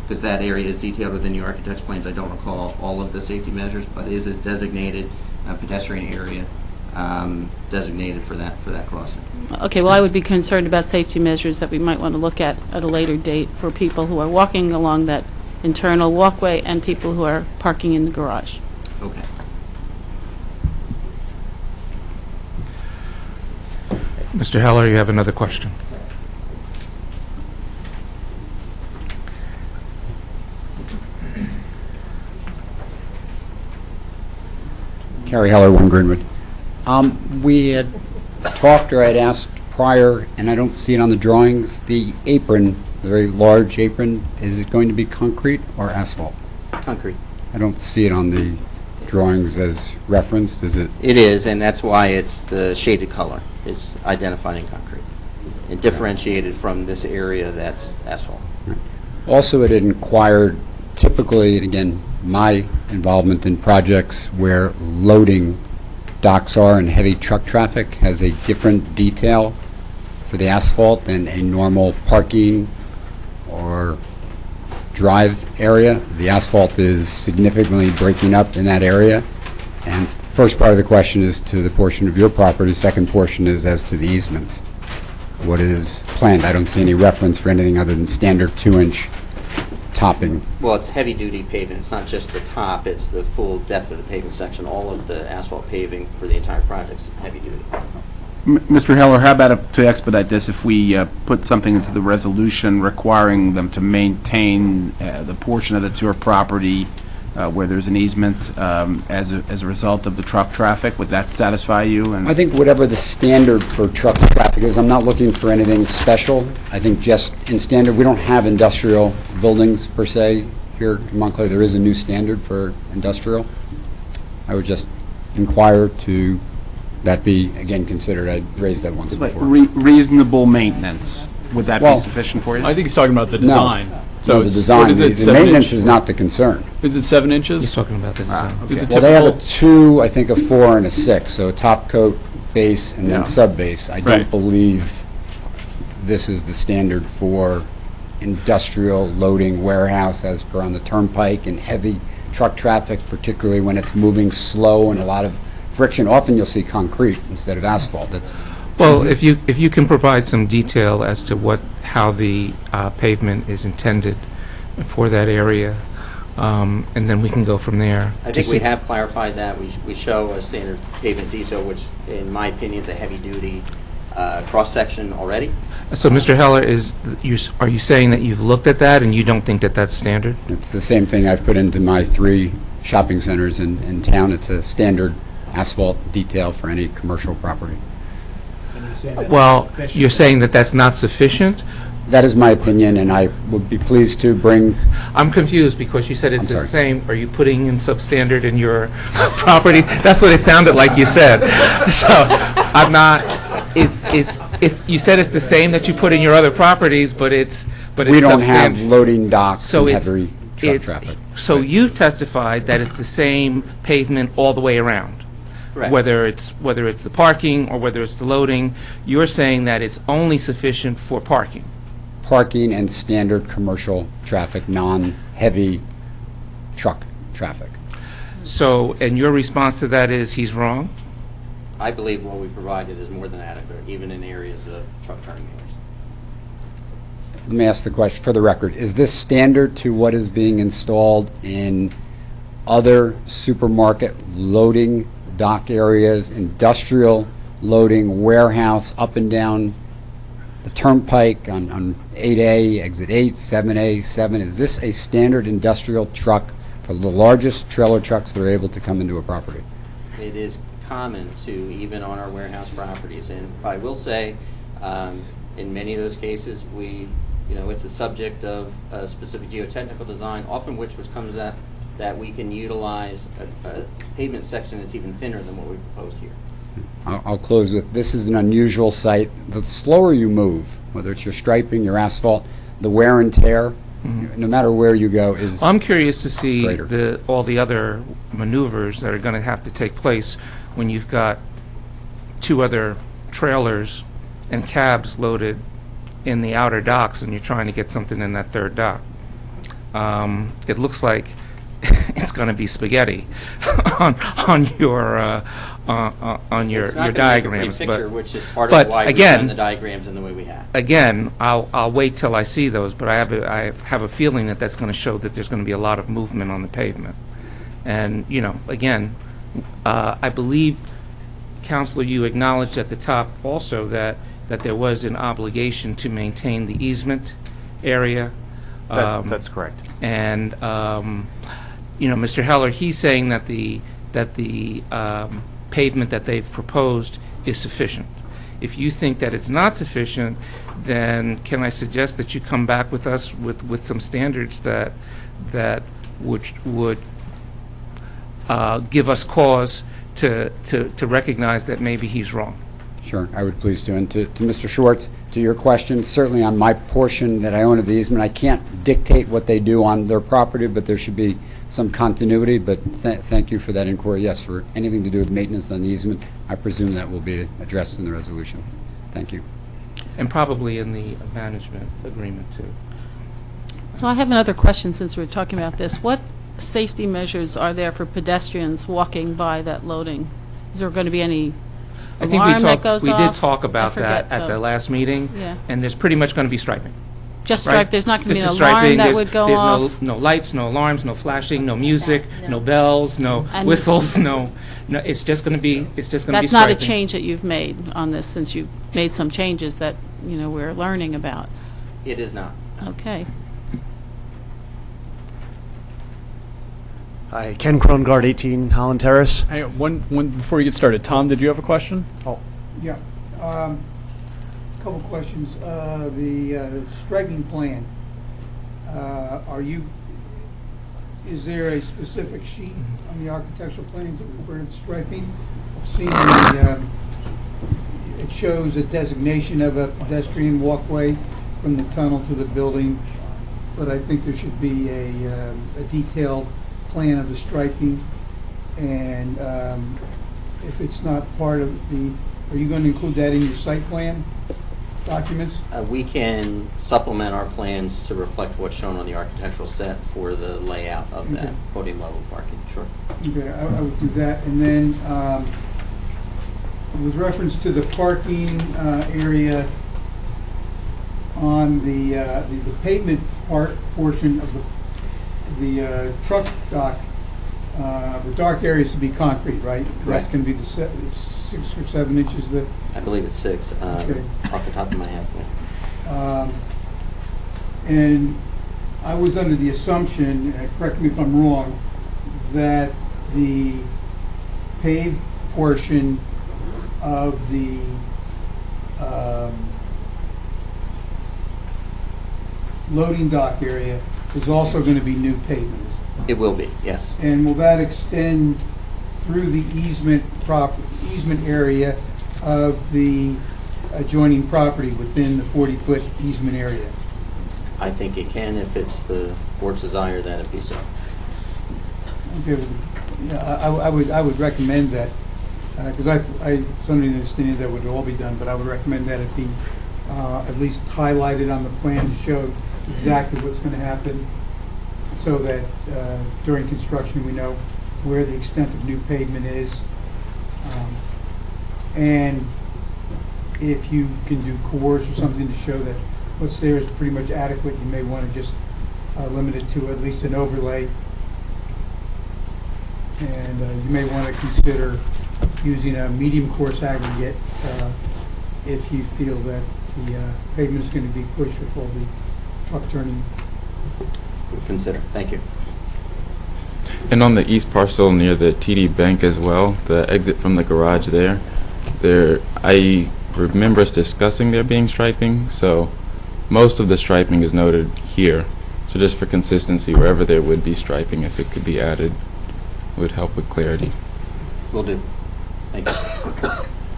because that area is detailed within the architect's plans, I don't recall all of the safety measures, but it is a designated pedestrian area designated for that crossing.
Okay, well, I would be concerned about safety measures that we might want to look at a later date for people who are walking along that internal walkway and people who are parking in the garage.
Okay.
Mr. Heller, you have another question.
Carrie Heller, 1 Greenwood. We had talked, or I'd asked prior, and I don't see it on the drawings, the apron, the very large apron, is it going to be concrete or asphalt?
Concrete.
I don't see it on the drawings as referenced, is it?
It is, and that's why it's the shaded color. It's identified in concrete and differentiated from this area that's asphalt.
Also, it had inquired, typically, and again, my involvement in projects where loading docks are and heavy truck traffic has a different detail for the asphalt than a normal parking or drive area. The asphalt is significantly breaking up in that area. And first part of the question is to the portion of your property. Second portion is as to the easements. What is planned? I don't see any reference for anything other than standard 2-inch topping.
Well, it's heavy-duty pavement. It's not just the top, it's the full depth of the pavement section. All of the asphalt paving for the entire project is heavy-duty.
Mr. Heller, how about to expedite this, if we put something into the resolution requiring them to maintain the portion of the tour property where there's an easement as a result of the truck traffic. Would that satisfy you? And
I think whatever the standard for truck traffic is, I'm not looking for anything special. I think just in standard, we don't have industrial buildings per se here in Montclair. There is a new standard for industrial. I would just inquire to that be, again, considered. I'd raised that once
But
before.
reasonable maintenance, would that
Well,
be sufficient for you?
I think he's talking about the design.
So the
it's-
design,
what is it,
the
7
maintenance
inch?
is not the concern.
Is it 7
He's
inches?
talking about the design.
Is it
Well, they have a
typical?
2, I think a 4 and a 6, so a top coat, base, and then
Yeah.
sub-base. I don't
Right.
believe this is the standard for industrial loading warehouse as per on the turnpike and heavy truck traffic, particularly when it's moving slow and a lot of friction. Often you'll see concrete instead of asphalt. That's,
Well, if you can provide some detail as to how the pavement is intended for that area, and then we can go from there.
I think we have clarified that. We show a standard pavement detail, which in my opinion is a heavy-duty cross-section already.
So, Mr. Heller, are you saying that you've looked at that and you don't think that that's standard?
it's the same thing I've put into my 3 shopping centers in town. It's a standard asphalt detail for any commercial property.
Well, you're saying that that's not sufficient?
That is my opinion, and I would be pleased to bring,
I'm confused because you said it's
I'm
the
sorry.
same. Are you putting in substandard in your property? That's what it sounded like you said. So I'm not, you said it's the same that you put in your other properties, but it's
we don't have
substandard.
loading docks
So
and
it's,
heavy truck
it's,
traffic.
so you've testified that it's the same pavement all the way around?
Correct.
Whether it's the parking or whether it's the loading, you're saying that it's only sufficient for parking?
Parking and standard commercial traffic, non-heavy truck traffic.
So, and your response to that is he's wrong?
I believe what we provided is more than adequate, even in areas of truck turning areas.
Let me ask the question for the record. Is this standard to what is being installed in other supermarket loading dock areas, industrial loading, warehouse, up and down the turnpike on 8A, exit 8, 7A, 7? Is this a standard industrial truck for the largest trailer trucks that are able to come into a property?
It is common to, even on our warehouse properties, and I will say, in many of those cases, it's the subject of a specific geotechnical design, often which comes at that we can utilize a pavement section that's even thinner than what we proposed here.
I'll close with, this is an unusual site. The slower you move, whether it's your striping, your asphalt, the wear and tear, no matter where you go, is
I'm curious to see
greater.
all the other maneuvers that are going to have to take place when you've got 2 other trailers and cabs loaded in the outer docks and you're trying to get something in that 3rd dock. It looks like it's going to be spaghetti on your
It's not gonna make a pretty
diagrams.
picture, which is part
but
of why we've
again-
done the diagrams in the way we have.
Again, I'll wait till I see those, but I have a feeling that that's going to show that there's going to be a lot of movement on the pavement. And, again, I believe, Counselor, you acknowledged at the top also that there was an obligation to maintain the easement area.
That's correct.
And, Mr. Heller, he's saying that the pavement that they've proposed is sufficient. If you think that it's not sufficient, then can I suggest that you come back with us with some standards that would give us cause to recognize that maybe he's wrong?
Sure, I would please do. And to Mr. Schwartz, to your question, certainly on my portion that I own of the easement, I can't dictate what they do on their property, but there should be some continuity. But thank you for that inquiry. Yes, for anything to do with maintenance on the easement, I presume that will be addressed in the resolution. Thank you.
And probably in the management agreement, too.
So I have another question since we're talking about this. What safety measures are there for pedestrians walking by that loading? Is there going to be any
I think
alarm that goes
we
off?
did talk
I
about
forget,
that at the last meeting.
Yeah.
And there's pretty much going to be striping.
Just
right?
stripe, there's not going to be an
Just
alarm
striping.
that
There's-
would go
there's
off?
no lights, no alarms, no flashing, no music, no bells, no
And-
whistles, no, it's just going to be striping.
That's not a change that you've made on this, since you've made some changes that, we're learning about.
It is not.
Okay.
Hi, Ken Krongard, 18 Holland Terrace.
Hang on, one before you get started. Tom, did you have a question?
Oh,
Yeah. Couple questions. The striping plan, is there a specific sheet on the architectural plans that refer to the striping? I've seen it shows a designation of a pedestrian walkway from the tunnel to the building, but I think there should be a detailed plan of the striping. And if it's not part of the, are you going to include that in your site plan documents?
We can supplement our plans to reflect what's shown on the architectural set for the layout of that
Okay.
podium level parking, sure.
Okay, I would do that. And then with reference to the parking area on the pavement portion of the truck dock, the dark areas to be concrete, right? That's
Correct.
going to be the 6 or 7 inches that,
I believe it's 6,
Okay.
off the top of my head. Yeah.
and I was under the assumption, correct me if I'm wrong, that the paved portion of the loading dock area is also going to be new pavement.
It will be, yes.
And will that extend through the easement area of the adjoining property within the 40-foot easement area?
I think it can if it's the board's desire that it be so.
Okay, well, yeah, I would recommend that, because I certainly understand that would all be done, but I would recommend that it be at least highlighted on the plan to show exactly what's going to happen, so that during construction we know where the extent of new pavement is. And if you can do cores or something to show that what's there is pretty much adequate, you may want to just limit it to at least an overlay. And you may want to consider using a medium course aggregate if you feel that the pavement is going to be pushed with all the truck turning.
Consider. Thank you.
And on the east parcel near the TD Bank as well, the exit from the garage there, I remember us discussing there being striping, so most of the striping is noted here. So just for consistency, wherever there would be striping, if it could be added, would help with clarity.
Will do. Thank you.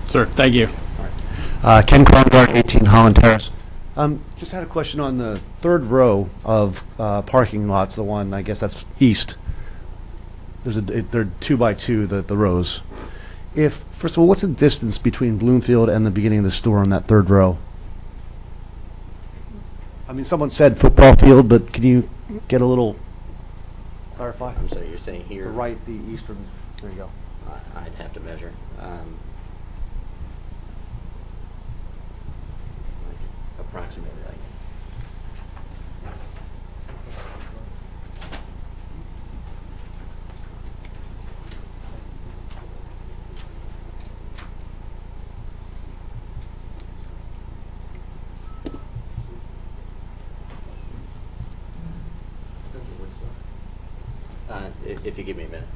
Sir, thank you.
Ken Krongard, 18 Holland Terrace. Just had a question on the third row of parking lots, the one, I guess that's east. They're 2 by 2, the rows. First of all, what's the distance between Bloomfield and the beginning of the store on that third row? I mean, someone said football field, but can you get a little clarify?
I'm sorry, you're saying here?
The right, the eastern, there you go.
I'd have to measure. Approximately like. If you give me a minute.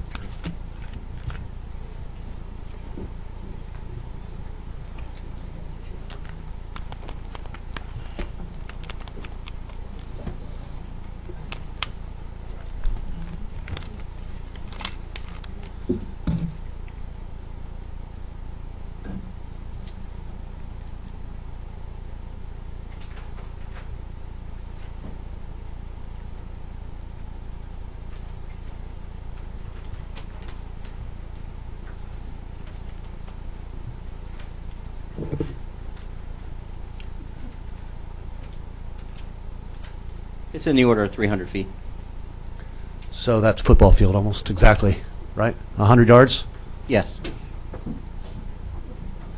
It's in the order of 300 feet.
So that's football field almost exactly, right? 100 yards?
Yes.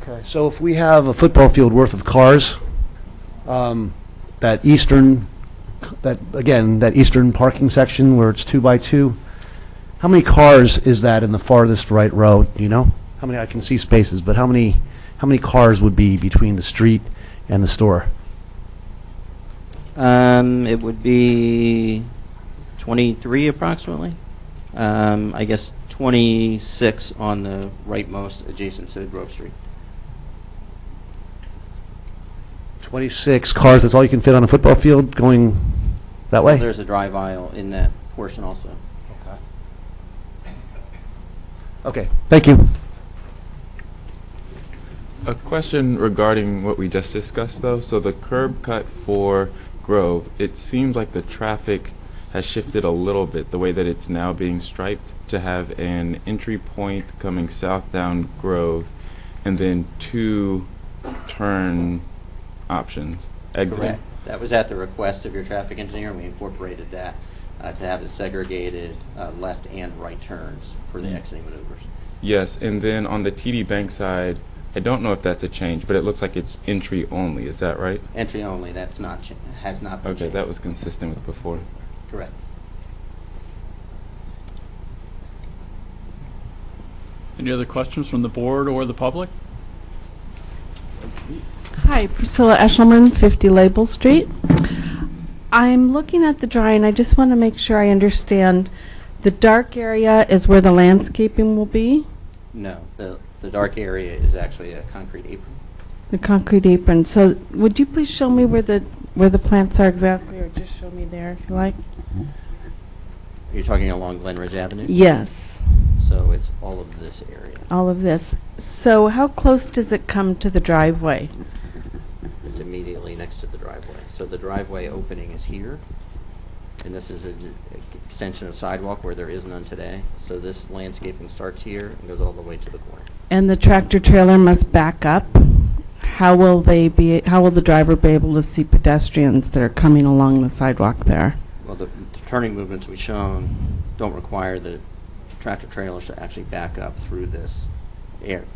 Okay, so if we have a football field worth of cars, that eastern parking section where it's 2 by 2, how many cars is that in the farthest right row? Do you know? How many? I can see spaces, but how many cars would be between the street and the store?
It would be 23 approximately. I guess 26 on the rightmost adjacent to Grove Street.
26 cars, that's all you can fit on a football field going that way?
There's a drive aisle in that portion also.
Okay, thank you.
A question regarding what we just discussed, though. So the curb cut for Grove, it seems like the traffic has shifted a little bit, the way that it's now being striped, to have an entry point coming south down Grove, and then 2 turn options exiting.
Correct. That was at the request of your traffic engineer, and we incorporated that to have a segregated left and right turns for the exiting maneuvers.
Yes, and then on the TD Bank side, I don't know if that's a change, but it looks like it's entry only. Is that right?
Entry only, that's not, has not been
Okay,
changed.
that was consistent with before.
Correct.
Any other questions from the board or the public?
Hi, Priscilla Eshelman, 50 Label Street. I'm looking at the drawing. I just want to make sure I understand. The dark area is where the landscaping will be?
No, the dark area is actually a concrete apron.
The concrete apron. So would you please show me where the plants are exactly, or just show me there if you like?
You're talking along Glen Ridge Avenue?
Yes.
So it's all of this area.
All of this. So how close does it come to the driveway?
It's immediately next to the driveway. So the driveway opening is here, and this is an extension of sidewalk where there is none today. So this landscaping starts here and goes all the way to the corner.
And the tractor trailer must back up. How will the driver be able to see pedestrians that are coming along the sidewalk there?
Well, the turning movements we've shown don't require the tractor trailers to actually back up through this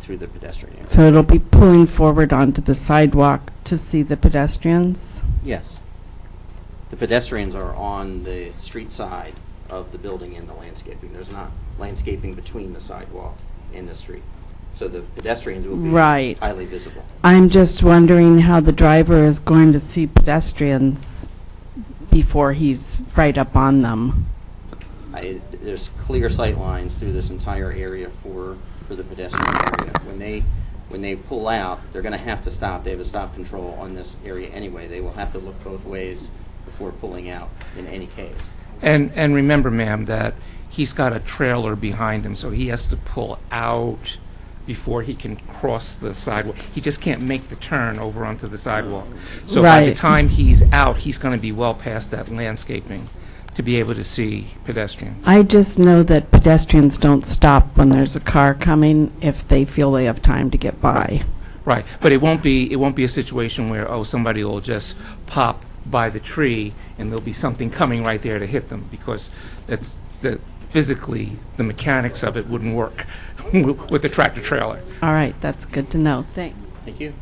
through the pedestrian area.
So it'll be pulling forward onto the sidewalk to see the pedestrians?
Yes. The pedestrians are on the street side of the building and the landscaping. There's not landscaping between the sidewalk and the street. So the pedestrians will be
Right.
highly visible.
I'm just wondering how the driver is going to see pedestrians before he's right up on them.
There's clear sight lines through this entire area for the pedestrian area. When they pull out, they're going to have to stop. They have a stop control on this area anyway. They will have to look both ways before pulling out in any case.
And remember, ma'am, that he's got a trailer behind him, so he has to pull out before he can cross the sidewalk. He just can't make the turn over onto the sidewalk. So by the
Right.
time he's out, he's going to be well past that landscaping to be able to see pedestrians.
I just know that pedestrians don't stop when there's a car coming if they feel they have time to get by.
Right, but it won't be a situation where, oh, somebody will just pop by the tree and there'll be something coming right there to hit them, because that's physically the mechanics of it wouldn't work with the tractor trailer.
All right, that's good to know. Thanks.
Thank you.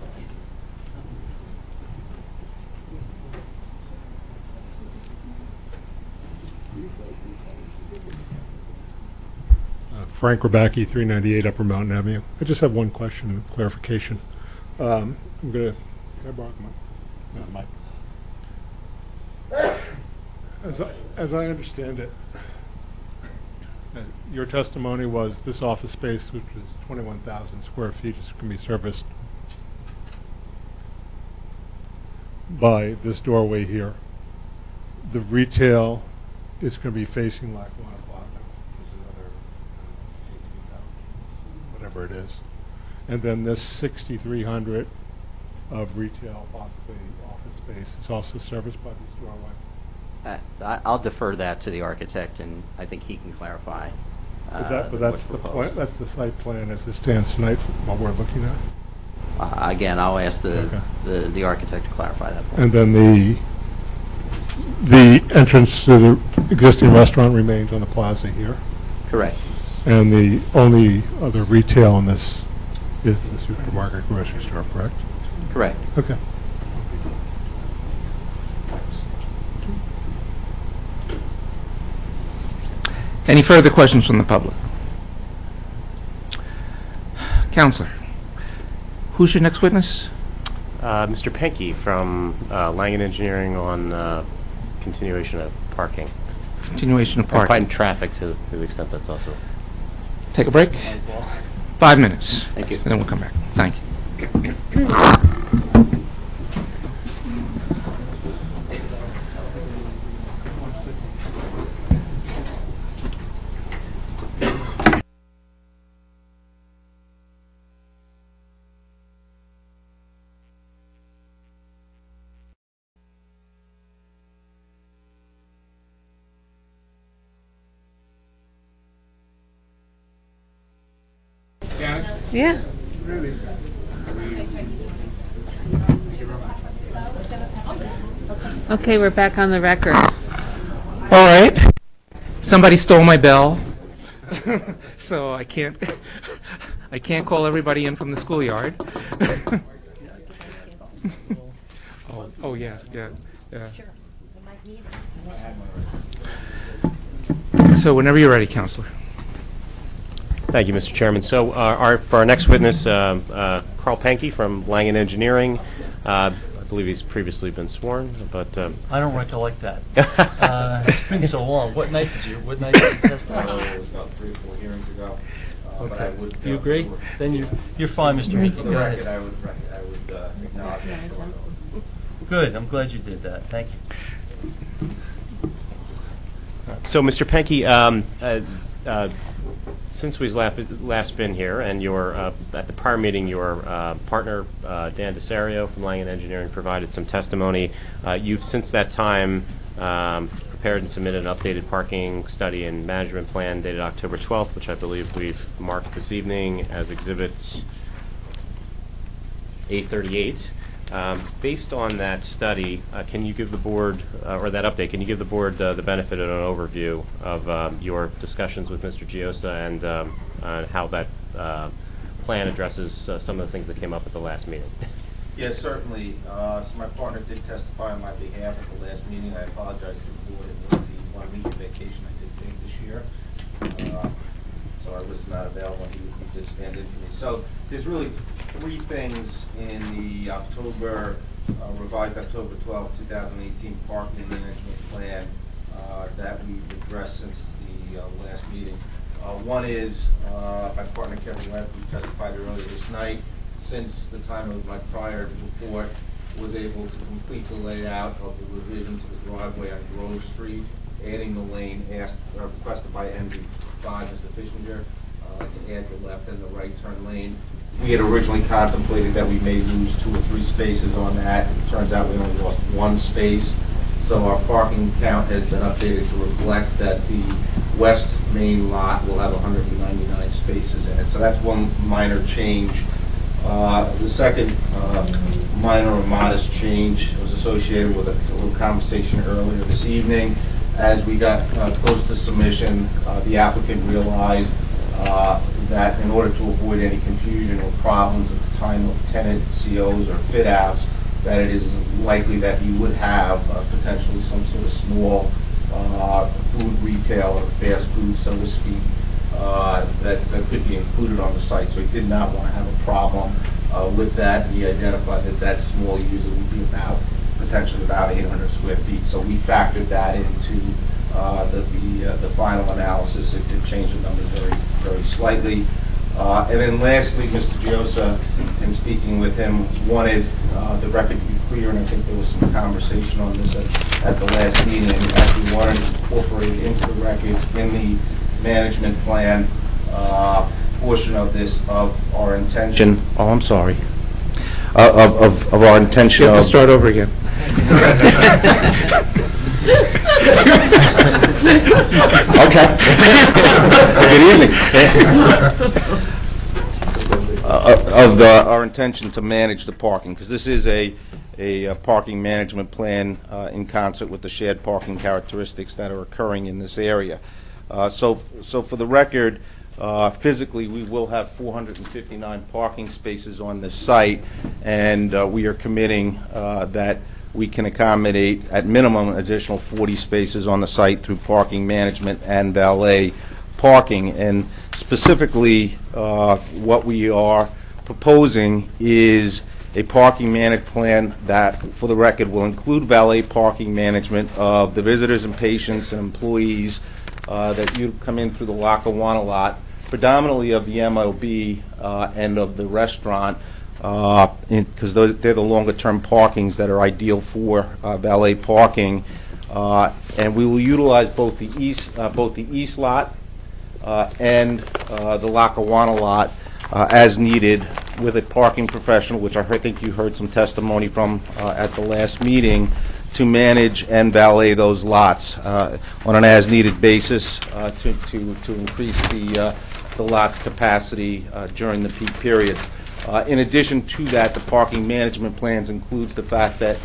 Frank Rabacki, 398 Upper Mountain Avenue. I just have one question and clarification. I'm going to, can I borrow my mic? As I understand it, your testimony was this office space, which was 21,000 square feet, is going to be serviced by this doorway here. The retail is going to be facing Lackawanna Plaza, which is another 18,000, whatever it is. And then this 6,300 of retail, possibly office space, is also serviced by this doorway.
I'll defer that to the architect, and I think he can clarify.
But that's
what's
the
proposed.
that's the site plan as it stands tonight from what we're looking at.
Again, I'll ask
Okay.
the architect to clarify that point.
And then the entrance to the existing restaurant remains on the plaza here.
Correct.
And the only other retail in this is the supermarket grocery store, correct?
Correct.
Okay.
Any further questions from the public? Counselor, who's your next witness?
Mr. Penke from Langen Engineering on continuation of parking.
continuation of
Or
parking.
traffic to the extent that's also.
Take a break? 5 minutes.
Thank you.
And then we'll come back. Thank you.
Yeah. Okay, we're back on the record.
All right. Somebody stole my bell, so I can't call everybody in from the schoolyard. Oh yeah. So whenever you're ready, Counselor.
Thank you, Mr. Chairman. So for our next witness, Carl Pankey from Langen Engineering. I believe he's previously been sworn, but
I don't recollect that. It's been so long. What night did you testify?
It was about 3 or 4 hearings ago. But I
Okay.
would,
You agree? Then you're fine, Mr.
For
Hickey.
the
Go
record,
ahead.
I would acknowledge that.
Good. I'm glad you did that. Thank you.
So, Mr. Pankey, since we've last been here, and your at the prior meeting, your partner Dan DeSario from Langen Engineering provided some testimony. You've since that time prepared and submitted an updated parking study and management plan dated October 12th, which I believe we've marked this evening as Exhibit 838. Based on that study, can you give the board, or that update, can you give the board the benefit of an overview of your discussions with Mr. Giosa and how that plan addresses some of the things that came up at the last meeting?
Yes, certainly. So my partner did testify on my behalf at the last meeting. I apologize to the board. It was the 1 week vacation I did take this year. So I was not available. He did stand in for me. So there's really 3 things in the revised October 12, 2018 parking management plan that we've addressed since the last meeting. One is my partner Kevin Webb, who testified earlier this night, since the time of my prior report, was able to complete the layout of the revision to the driveway on Grove Street, adding the lane requested by NV5, Mr. Fischinger, to add the left and the right turn lane. We had originally contemplated that we may lose 2 or 3 spaces on that. It turns out we only lost 1 space. So our parking count has been updated to reflect that the west main lot will have 199 spaces in it. So that's one minor change. The second minor or modest change was associated with a little conversation earlier this evening. As we got close to submission, the applicant realized that in order to avoid any confusion or problems at the time of tenant COs or fit outs, that it is likely that he would have potentially some sort of small food retail or fast food, so to speak, that could be included on the site. So he did not want to have a problem with that. He identified that that small user would be potentially about 800 square feet. So we factored that into the final analysis. It did change the numbers very, very slightly. And then lastly, Mr. Giosa, in speaking with him, wanted the record to be clear, and I think there was some conversation on this at the last meeting, and actually wanted to incorporate into the record in the management plan portion of this, of our intention. Oh, I'm sorry. Of our intention.
You have to start over again.
Okay. Good evening. Our intention to manage the parking, because this is a parking management plan in concert with the shared parking characteristics that are occurring in this area. So for the record, physically we will have 459 parking spaces on this site, and we are committing that we can accommodate at minimum an additional 40 spaces on the site through parking management and valet parking. And specifically what we are proposing is a parking management plan that, for the record, will include valet parking management of the visitors and patients and employees that you come in through the Lackawanna lot, predominantly of the MLB and of the restaurant, because they're the longer-term parkings that are ideal for valet parking. And we will utilize both the east lot and the Lackawanna lot as needed, with a parking professional, which I think you heard some testimony from at the last meeting, to manage and valet those lots on an as-needed basis to increase the lot's capacity during the peak periods. In addition to that, the parking management plans includes the fact that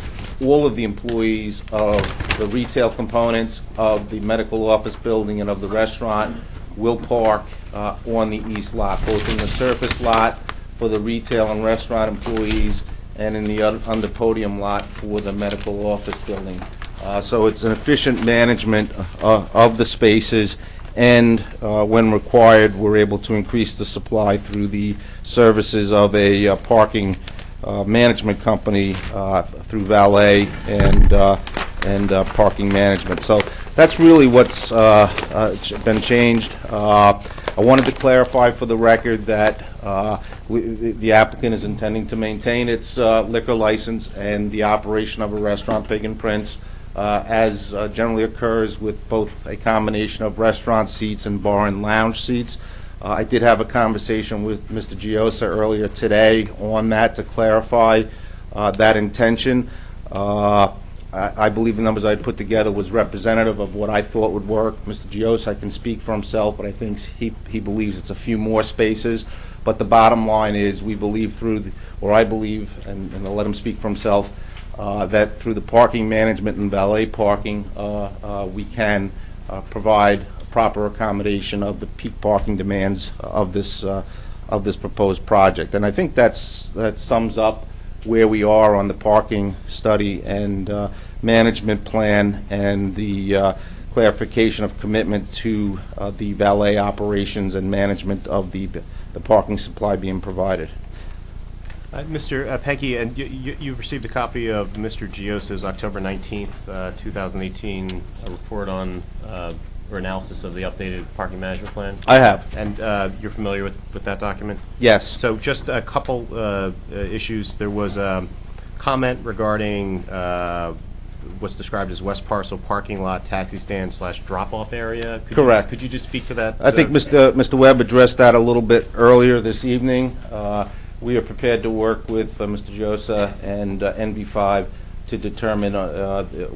all of the employees of the retail components of the medical office building and of the restaurant will park on the east lot, both in the surface lot for the retail and restaurant employees and in the under podium lot for the medical office building. So it's an efficient management of the spaces, and when required, we're able to increase the supply through the services of a parking management company through valet and parking management. So that's really what's been changed. I wanted to clarify for the record that the applicant is intending to maintain its liquor license and the operation of a restaurant, Pig and Prince, as generally occurs with both a combination of restaurant seats and bar and lounge seats. I did have a conversation with Mr. Giosa earlier today on that to clarify that intention. I believe the numbers I had put together was representative of what I thought would work. Mr. Giosa can speak for himself, but I think he believes it's a few more spaces. But the bottom line is, we believe I believe, and I'll let him speak for himself, that through the parking management and valet parking, we can provide proper accommodation of the peak parking demands of this proposed project. And I think that sums up where we are on the parking study and management plan and the clarification of commitment to the valet operations and management of the parking supply being provided.
Mr. Penke, and you've received a copy of Mr. Giosa's October 19th, 2018 report on or analysis of the updated parking management plan?
I have.
And you're familiar with that document?
Yes.
So just a couple issues. There was a comment regarding what's described as West Parcel parking lot, taxi stand / drop-off area.
Correct.
Could you just speak to that?
I think Mr. Webb addressed that a little bit earlier this evening. We are prepared to work with Mr. Giosa and NV5 to determine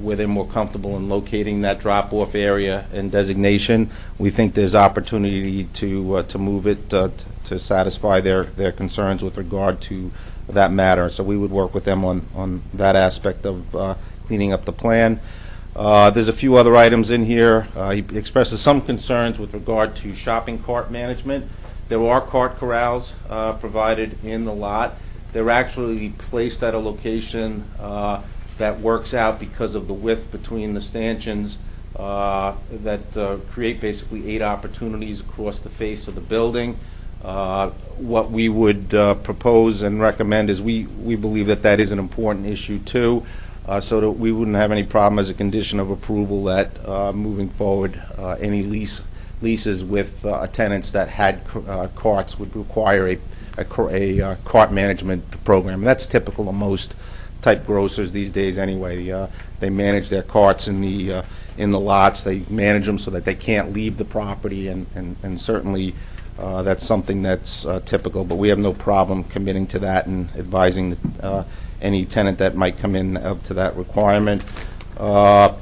where they're more comfortable in locating that drop-off area and designation. We think there's opportunity to move it to satisfy their concerns with regard to that matter. So we would work with them on that aspect of cleaning up the plan. There's a few other items in here. He expresses some concerns with regard to shopping cart management. There are cart corrals provided in the lot. They're actually placed at a location that works out because of the width between the stanchions that create basically 8 opportunities across the face of the building. What we would propose and recommend is we believe that is an important issue too, so that we wouldn't have any problem as a condition of approval that moving forward any leases with tenants that had carts would require a cart management program. That's typical of most type grocers these days anyway. They manage their carts in the lots. They manage them so that they can't leave the property, and certainly that's something that's typical, but we have no problem committing to that and advising any tenant that might come in up to that requirement.
Can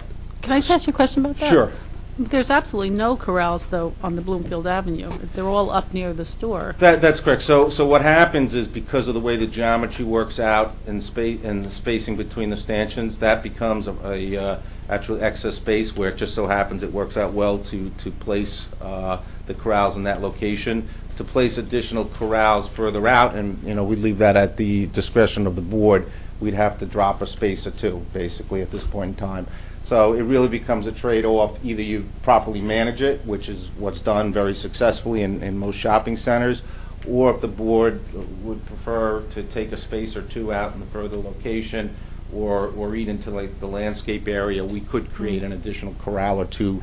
I just ask you a question about that?
Sure.
There's absolutely no corrals, though, on the Bloomfield Avenue. They're all up near the store.
That's correct. So what happens is, because of the way the geometry works out and the spacing between the stanchions, that becomes a actual excess space where it just so happens it works out well to place the corrals in that location. To place additional corrals further out, and we leave that at the discretion of the board, we'd have to drop a space or two, basically, at this point in time. So it really becomes a trade-off. Either you properly manage it, which is what's done very successfully in most shopping centers, or if the board would prefer to take a space or two out in the further location, or eat into like the landscape area, we could create an additional corral or two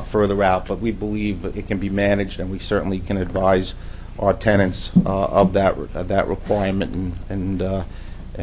further out. But we believe it can be managed, and we certainly can advise our tenants of that requirement and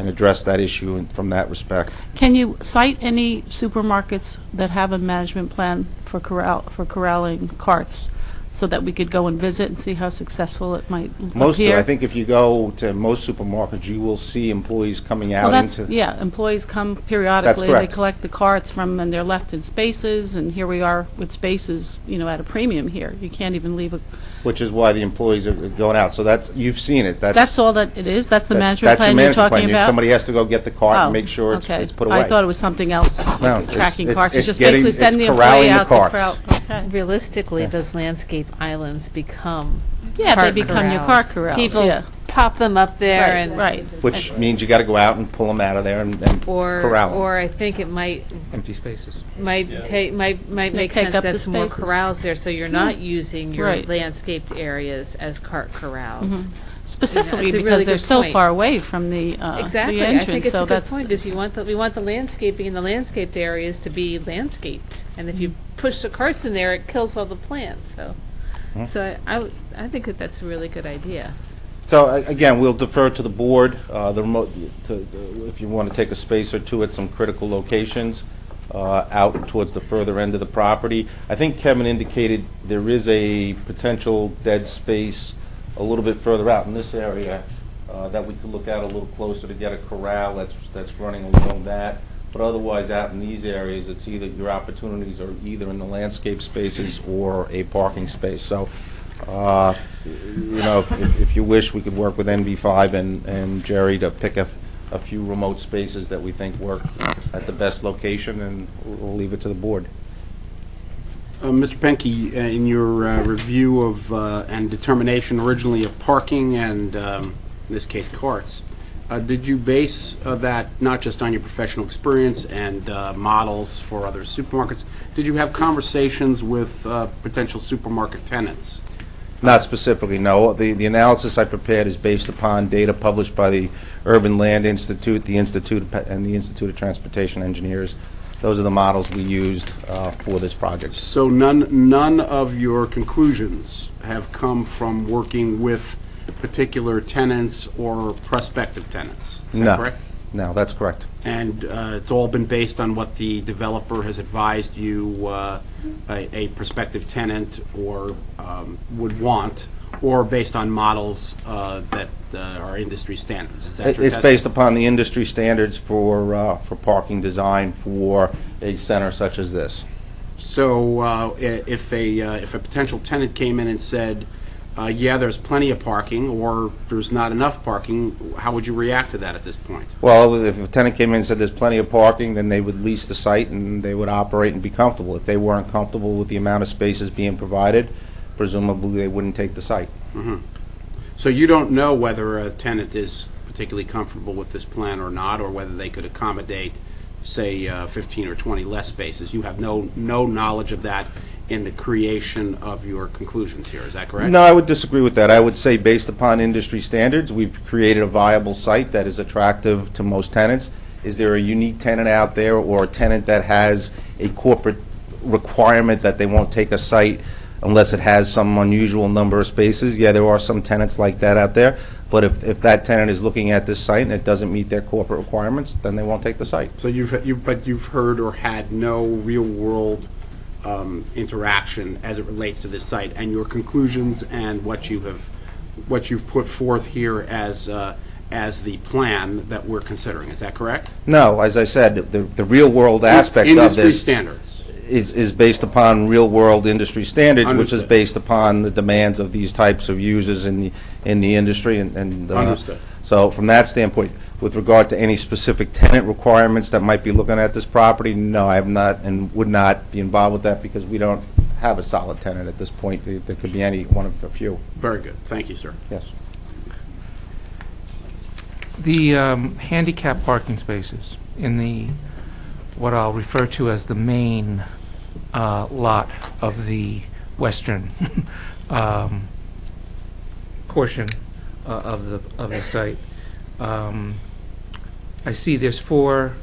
address that issue from that respect.
Can you cite any supermarkets that have a management plan for corralling carts, so that we could go and visit and see how successful it might
Most
appear?
I think if you go to most supermarkets, you will see employees coming out
Well, that's,
into...
yeah, employees come periodically, they
correct.
collect the carts from, and they're left in spaces, and here we are with spaces, you know, at a premium here. You can't even leave a...
Which is why the employees are going out. So that's, you've seen it.
That's all that it is? That's the
that's
management plan
your
you're
management
talking
plan.
about?
Somebody has to go get the cart
Oh,
and make sure it's
okay.
put away.
I thought it was something else,
No,
tracking
it's-
carts. It's
it's
just basically
getting-
sending the
it's
employee
corralling the
out to
carts.
corral. Okay.
Realistically, those landscape islands become
Yeah, they
cart
become your
corrals.
car corrals,
People
yeah.
pop them up there
Right,
and
right.
Which means you got to go out and pull them out of there and corral them.
or I think it might
Empty spaces.
might make
take
sense
up
to
the
have some more
spaces.
corrals there, so you're not using your
Right.
landscaped areas as cart corrals.
Specifically
It's a
because
really
they're
good
so
point.
far away from the
Exactly,
the
I
entrance,
think it's
so
a good
that's
point, because we want the landscaping in the landscaped areas to be landscaped, and if you push the carts in there, it kills all the plants, so. So I think that that's a really good idea.
So again, we'll defer to the board, the remote, if you want to take a space or two at some critical locations out towards the further end of the property. I think Kevin indicated there is a potential dead space a little bit further out in this area that we could look out a little closer to get a corral that's running along that. But otherwise, out in these areas, it's either your opportunities are either in the landscape spaces or a parking space. So, you know, if you wish, we could work with NV5 and Jerry to pick a few remote spaces that we think work at the best location, and we'll leave it to the board.
Mr. Penke, in your review of and determination originally of parking and, in this case, carts, did you base that not just on your professional experience and models for other supermarkets? Did you have conversations with potential supermarket tenants?
Not specifically, no. The analysis I prepared is based upon data published by the Urban Land Institute, the Institute of Transportation Engineers. Those are the models we used for this project.
So none of your conclusions have come from working with particular tenants or prospective tenants? Is that correct?
No, that's correct.
And it's all been based on what the developer has advised you a prospective tenant or would want, or based on models that are industry standards? Is that your
It's
testimony?
based upon the industry standards for parking design for a center such as this.
So if a potential tenant came in and said, yeah, there's plenty of parking, or there's not enough parking, how would you react to that at this point?
Well, if a tenant came in and said there's plenty of parking, then they would lease the site and they would operate and be comfortable. If they weren't comfortable with the amount of spaces being provided, presumably they wouldn't take the site.
Mm-hmm. So you don't know whether a tenant is particularly comfortable with this plan or not, or whether they could accommodate, say, 15 or 20 less spaces. You have no knowledge of that in the creation of your conclusions here. Is that correct?
No, I would disagree with that. I would say based upon industry standards, we've created a viable site that is attractive to most tenants. Is there a unique tenant out there or a tenant that has a corporate requirement that they won't take a site unless it has some unusual number of spaces? Yeah, there are some tenants like that out there. But if that tenant is looking at this site and it doesn't meet their corporate requirements, then they won't take the site.
So you've heard or had no real-world interaction as it relates to this site, and your conclusions and what you've put forth here as the plan that we're considering. Is that correct?
No, as I said, the real-world aspect of
Industry
this
standards.
is based upon real-world industry standards, which is
Understood.
based upon the demands of these types of users in the industry.
Understood.
So from that standpoint, with regard to any specific tenant requirements that might be looking at this property, no, I have not and would not be involved with that because we don't have a solid tenant at this point. There could be any one of a few.
Very good. Thank you, sir.
Yes.
The handicap parking spaces in the, what I'll refer to as the main lot of the western portion of the site. I see there's 4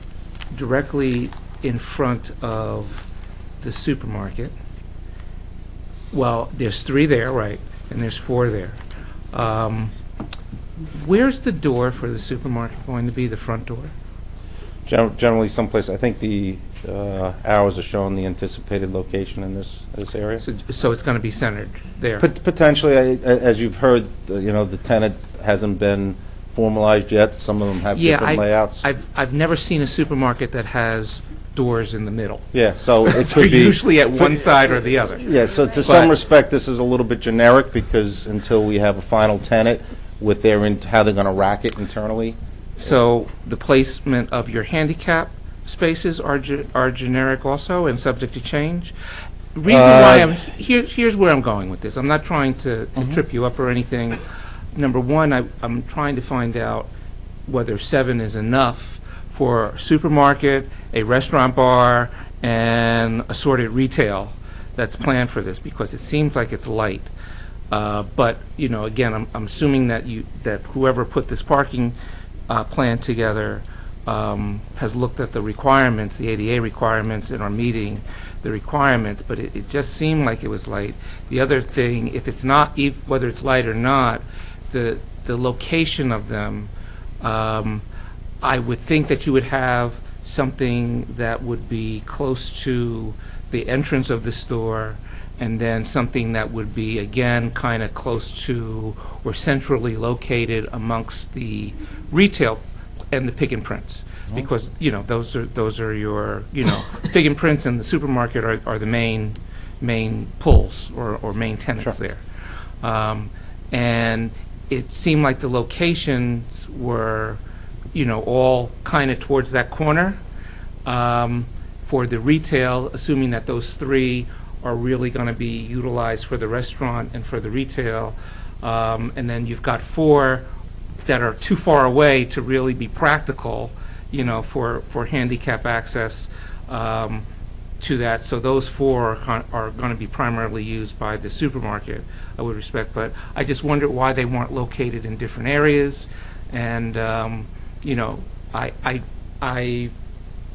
directly in front of the supermarket. Well, there's 3 there, right, and there's 4 there. Where's the door for the supermarket going to be, the front door?
Generally someplace, I think the arrows are showing the anticipated location in this area.
So it's going to be centered there?
Potentially, as you've heard, the tenant hasn't been formalized yet. Some of them have different layouts.
I've never seen a supermarket that has doors in the middle.
Yeah, so it
They're
could be...
usually at one side or the other.
Yeah, so to some respect, this is a little bit generic, because until we have a final tenant with how they're going to rack it internally.
So the placement of your handicap spaces are generic also and subject to change? Reason why here's where I'm going with this. I'm not trying to trip you up or anything. Number one, I'm trying to find out whether 7 is enough for a supermarket, a restaurant bar, and assorted retail that's planned for this, because it seems like it's light. But, again, I'm assuming that whoever put this parking plan together has looked at the requirements, the ADA requirements, and are meeting the requirements, but it just seemed like it was light. The other thing, if it's not, whether it's light or not, the location of them, I would think that you would have something that would be close to the entrance of the store, and then something that would be, again, kind of close to or centrally located amongst the retail and the pick and prints, because those are your pick and prints and the supermarket are the main pulls or main tenants there, and it seemed like the locations were all kind of towards that corner. For the retail, assuming that those 3 are really going to be utilized for the restaurant and for the retail, and then you've got 4 that are too far away to really be practical, for handicap access to that. So those 4 are going to be primarily used by the supermarket, I would respect. But I just wondered why they weren't located in different areas, and I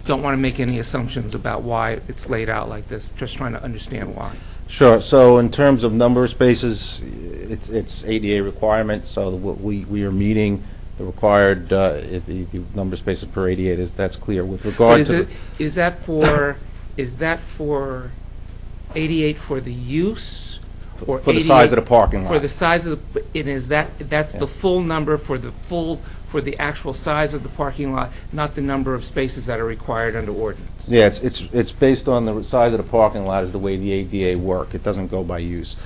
don't want to make any assumptions about why it's laid out like this. Just trying to understand why.
Sure. So in terms of number of spaces, it's ADA requirement. So we are meeting the required the number of spaces per ADA. That's clear. With regard to
is that for 88 for the use, or
for the size of the parking lot?
For the size of the, and is that's the full number for the actual size of the parking lot, not the number of spaces that are required under ordinance?
Yeah, it's based on the size of the parking lot is the way the ADA work. It doesn't go by use.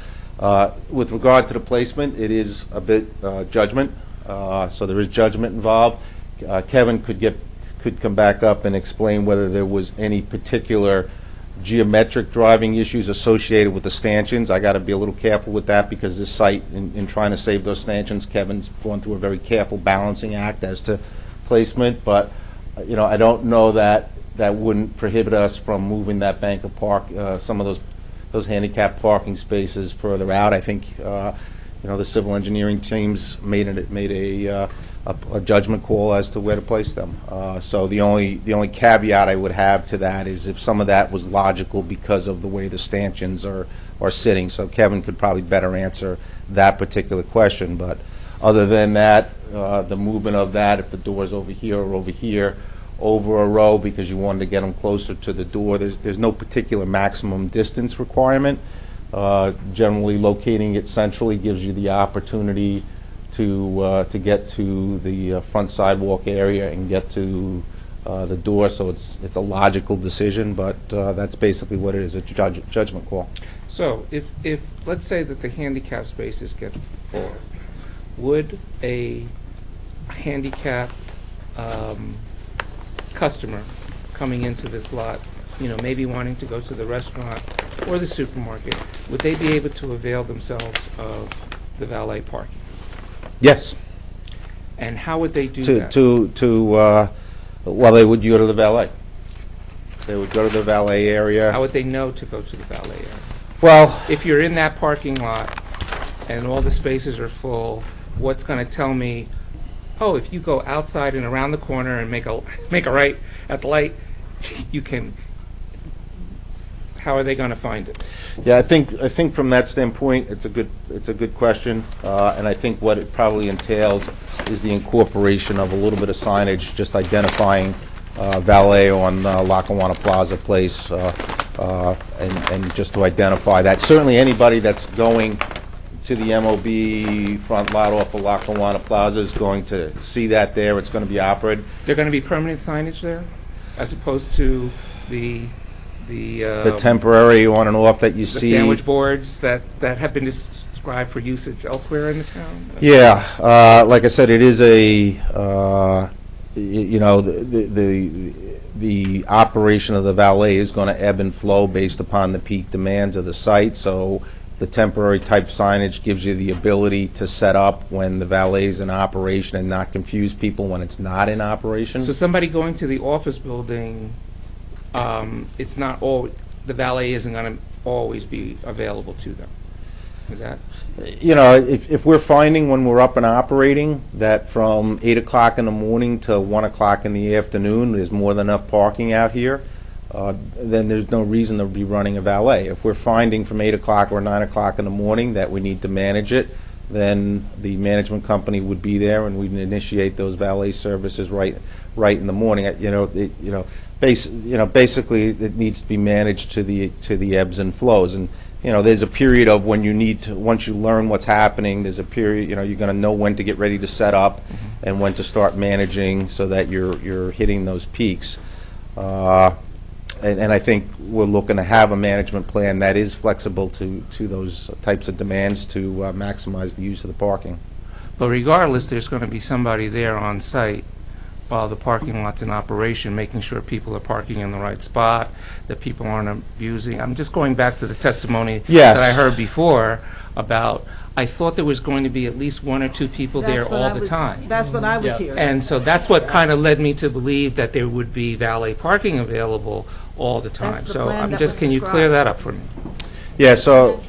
With regard to the placement, it is a bit judgment. So there is judgment involved. Kevin could come back up and explain whether there was any particular geometric driving issues associated with the stanchions. I got to be a little careful with that, because this site, in trying to save those stanchions, Kevin's going through a very careful balancing act as to placement. But I don't know that wouldn't prohibit us from moving that bank of some of those handicapped parking spaces further out. I think the civil engineering teams made a judgment call as to where to place them. So the only caveat I would have to that is if some of that was logical because of the way the stanchions are sitting. So Kevin could probably better answer that particular question. But other than that, the movement of that, if the door's over here or over here, over a row because you wanted to get them closer to the door, there's no particular maximum distance requirement. Generally, locating it centrally gives you the opportunity to get to the front sidewalk area and get to the door. So it's a logical decision, but that's basically what it is. It's a judgment call.
So if let's say that the handicap spaces get full, would a handicap customer coming into this lot, maybe wanting to go to the restaurant or the supermarket, would they be able to avail themselves of the valet parking?
Yes.
And how would they do that?
Well, they would go to the valet. They would go to the valet area.
How would they know to go to the valet area?
Well,
if you're in that parking lot and all the spaces are full, what's going to tell me, oh, if you go outside and around the corner and make a right at the light, you can, how are they going to find it?
Yeah, I think from that standpoint, it's a good question, and I think what it probably entails is the incorporation of a little bit of signage, just identifying valet on Lackawanna Plaza Place, and just to identify that. Certainly, anybody that's going to the MOB front lot off of Lackawanna Plaza is going to see that there. It's going to be operated.
There going to be permanent signage there, as opposed to the
temporary on and off that you
the
see.
sandwich boards that have been described for usage elsewhere in the town?
Yeah, like I said, it is a, the operation of the valet is going to ebb and flow based upon the peak demands of the site, so the temporary type signage gives you the ability to set up when the valet is in operation and not confuse people when it's not in operation.
So somebody going to the office building, it's not all, the valet isn't going to always be available to them. Is that?
You know, if we're finding when we're up and operating that from 8 o'clock in the morning to 1 o'clock in the afternoon, there's more than enough parking out here, then there's no reason to be running a valet. If we're finding from 8 o'clock or 9 o'clock in the morning that we need to manage it, then the management company would be there and we'd initiate those valet services right in the morning. Basically, it needs to be managed to the ebbs and flows. And there's a period of when you need to, once you learn what's happening, there's a period, you're going to know when to get ready to set up and when to start managing so that you're hitting those peaks. And I think we're looking to have a management plan that is flexible to those types of demands to maximize the use of the parking.
But regardless, there's going to be somebody there on site while the parking lot's in operation, making sure people are parking in the right spot, that people aren't abusing. I'm just going back to the testimony
Yes.
that I heard before about, I thought there was going to be at least 1 or 2 people there all the time.
That's what I was hearing.
And so that's what kind of led me to believe that there would be valet parking available all the time.
That's the
So
plan
I'm
that
just,
was
can you clear
described.
that up for me?
Yeah, so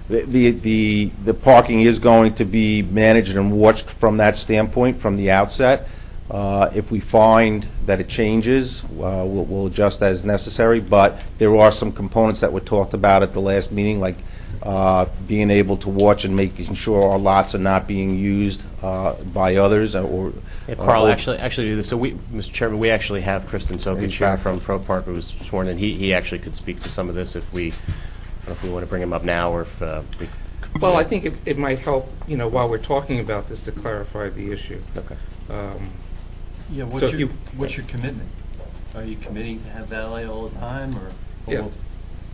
the parking is going to be managed and watched from that standpoint from the outset. If we find that it changes, we'll adjust as necessary, but there are some components that were talked about at the last meeting, like being able to watch and making sure our lots are not being used by others or...
Yeah, Carl, actually, so Mr. Chairman, we actually have Kristen Sokich here from Pro Park, who was sworn in. He actually could speak to some of this if we, I don't know if we want to bring him up now or if we...
Well, I think it might help, while we're talking about this, to clarify the issue.
Okay.
Yeah,
So if
what's your commitment? Are you committing to have valet all the time, or?
Yeah.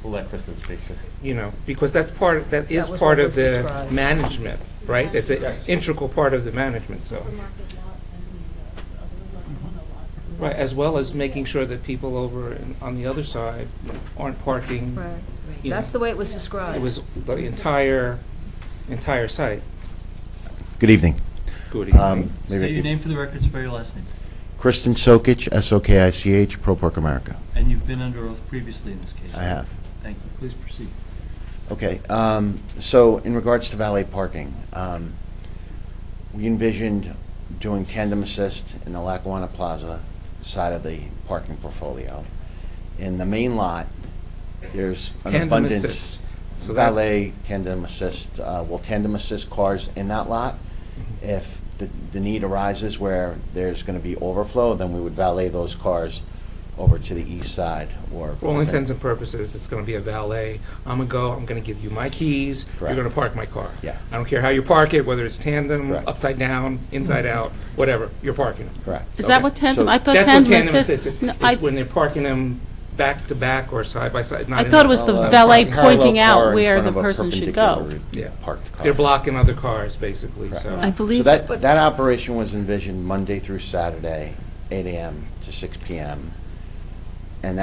We'll let Kristen speak to it.
Because that is
was
part
what
of
was
the
described.
management, right? It's an
Yes.
integral part of the management, so. Right, as well as making sure that people over on the other side aren't parking.
Right.
you know.
That's the way it was described.
It was the entire site.
Good evening.
Good evening.
Say your name for the record, spell your last name.
Kristen Sokich, S-O-K-I-C-H, Pro Park America.
And you've been under oath previously in this case?
I have.
Thank you. Please proceed.
Okay, so in regards to valet parking, we envisioned doing tandem assist in the Lackawanna Plaza side of the parking portfolio. In the main lot, there's an
Tandem
abundance.
assist. So that's-
Valet, tandem assist, will tandem assist cars in that lot. If the need arises where there's going to be overflow, then we would valet those cars over to the east side or...
For all intents and purposes, it's going to be a valet. I'm going to give you my keys.
Correct.
You're going to park my car.
Yeah.
I don't care how you park it, whether it's tandem,
Correct.
upside down, inside out, whatever, you're parking them.
Correct.
Is that what tandem,
So
I thought
That's what
tandem
tandem
assist.
assist is.
No,
It's when they're parking them back to back or side by side. not
I
in
thought
the-
it was the
Well,
valet
parallel
pointing
car
out
in
where
front
the
of a
person should go.
perpendicular
Yeah.
parked car.
They're blocking other cars, basically,
Correct.
so.
I believe.
So that operation was envisioned Monday through Saturday, 8 a.m. to 6 p.m. And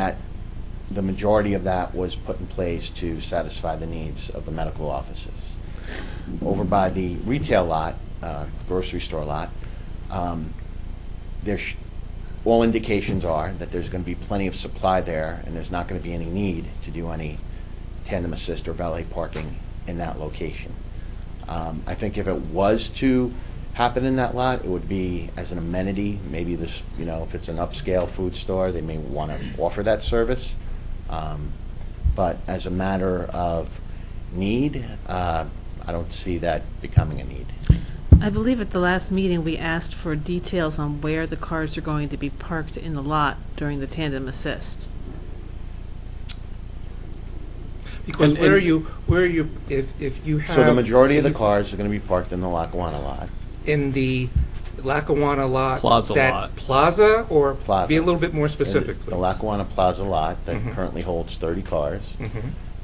the majority of that was put in place to satisfy the needs of the medical offices. Over by the retail lot, grocery store lot, all indications are that there's going to be plenty of supply there, and there's not going to be any need to do any tandem assist or valet parking in that location. I think if it was to happen in that lot, it would be as an amenity. Maybe this, if it's an upscale food store, they may want to offer that service. But as a matter of need, I don't see that becoming a need.
I believe at the last meeting, we asked for details on where the cars are going to be parked in the lot during the tandem assist.
Because where are you, if you have...
So the majority of the cars are going to be parked in the Lackawanna lot.
In the Lackawanna lot?
Plaza
that
lot.
Plaza, or
Plaza.
be a little bit more specific,
The
please.
Lackawanna Plaza lot that
Mhm.
currently holds 30 cars.
Mhm.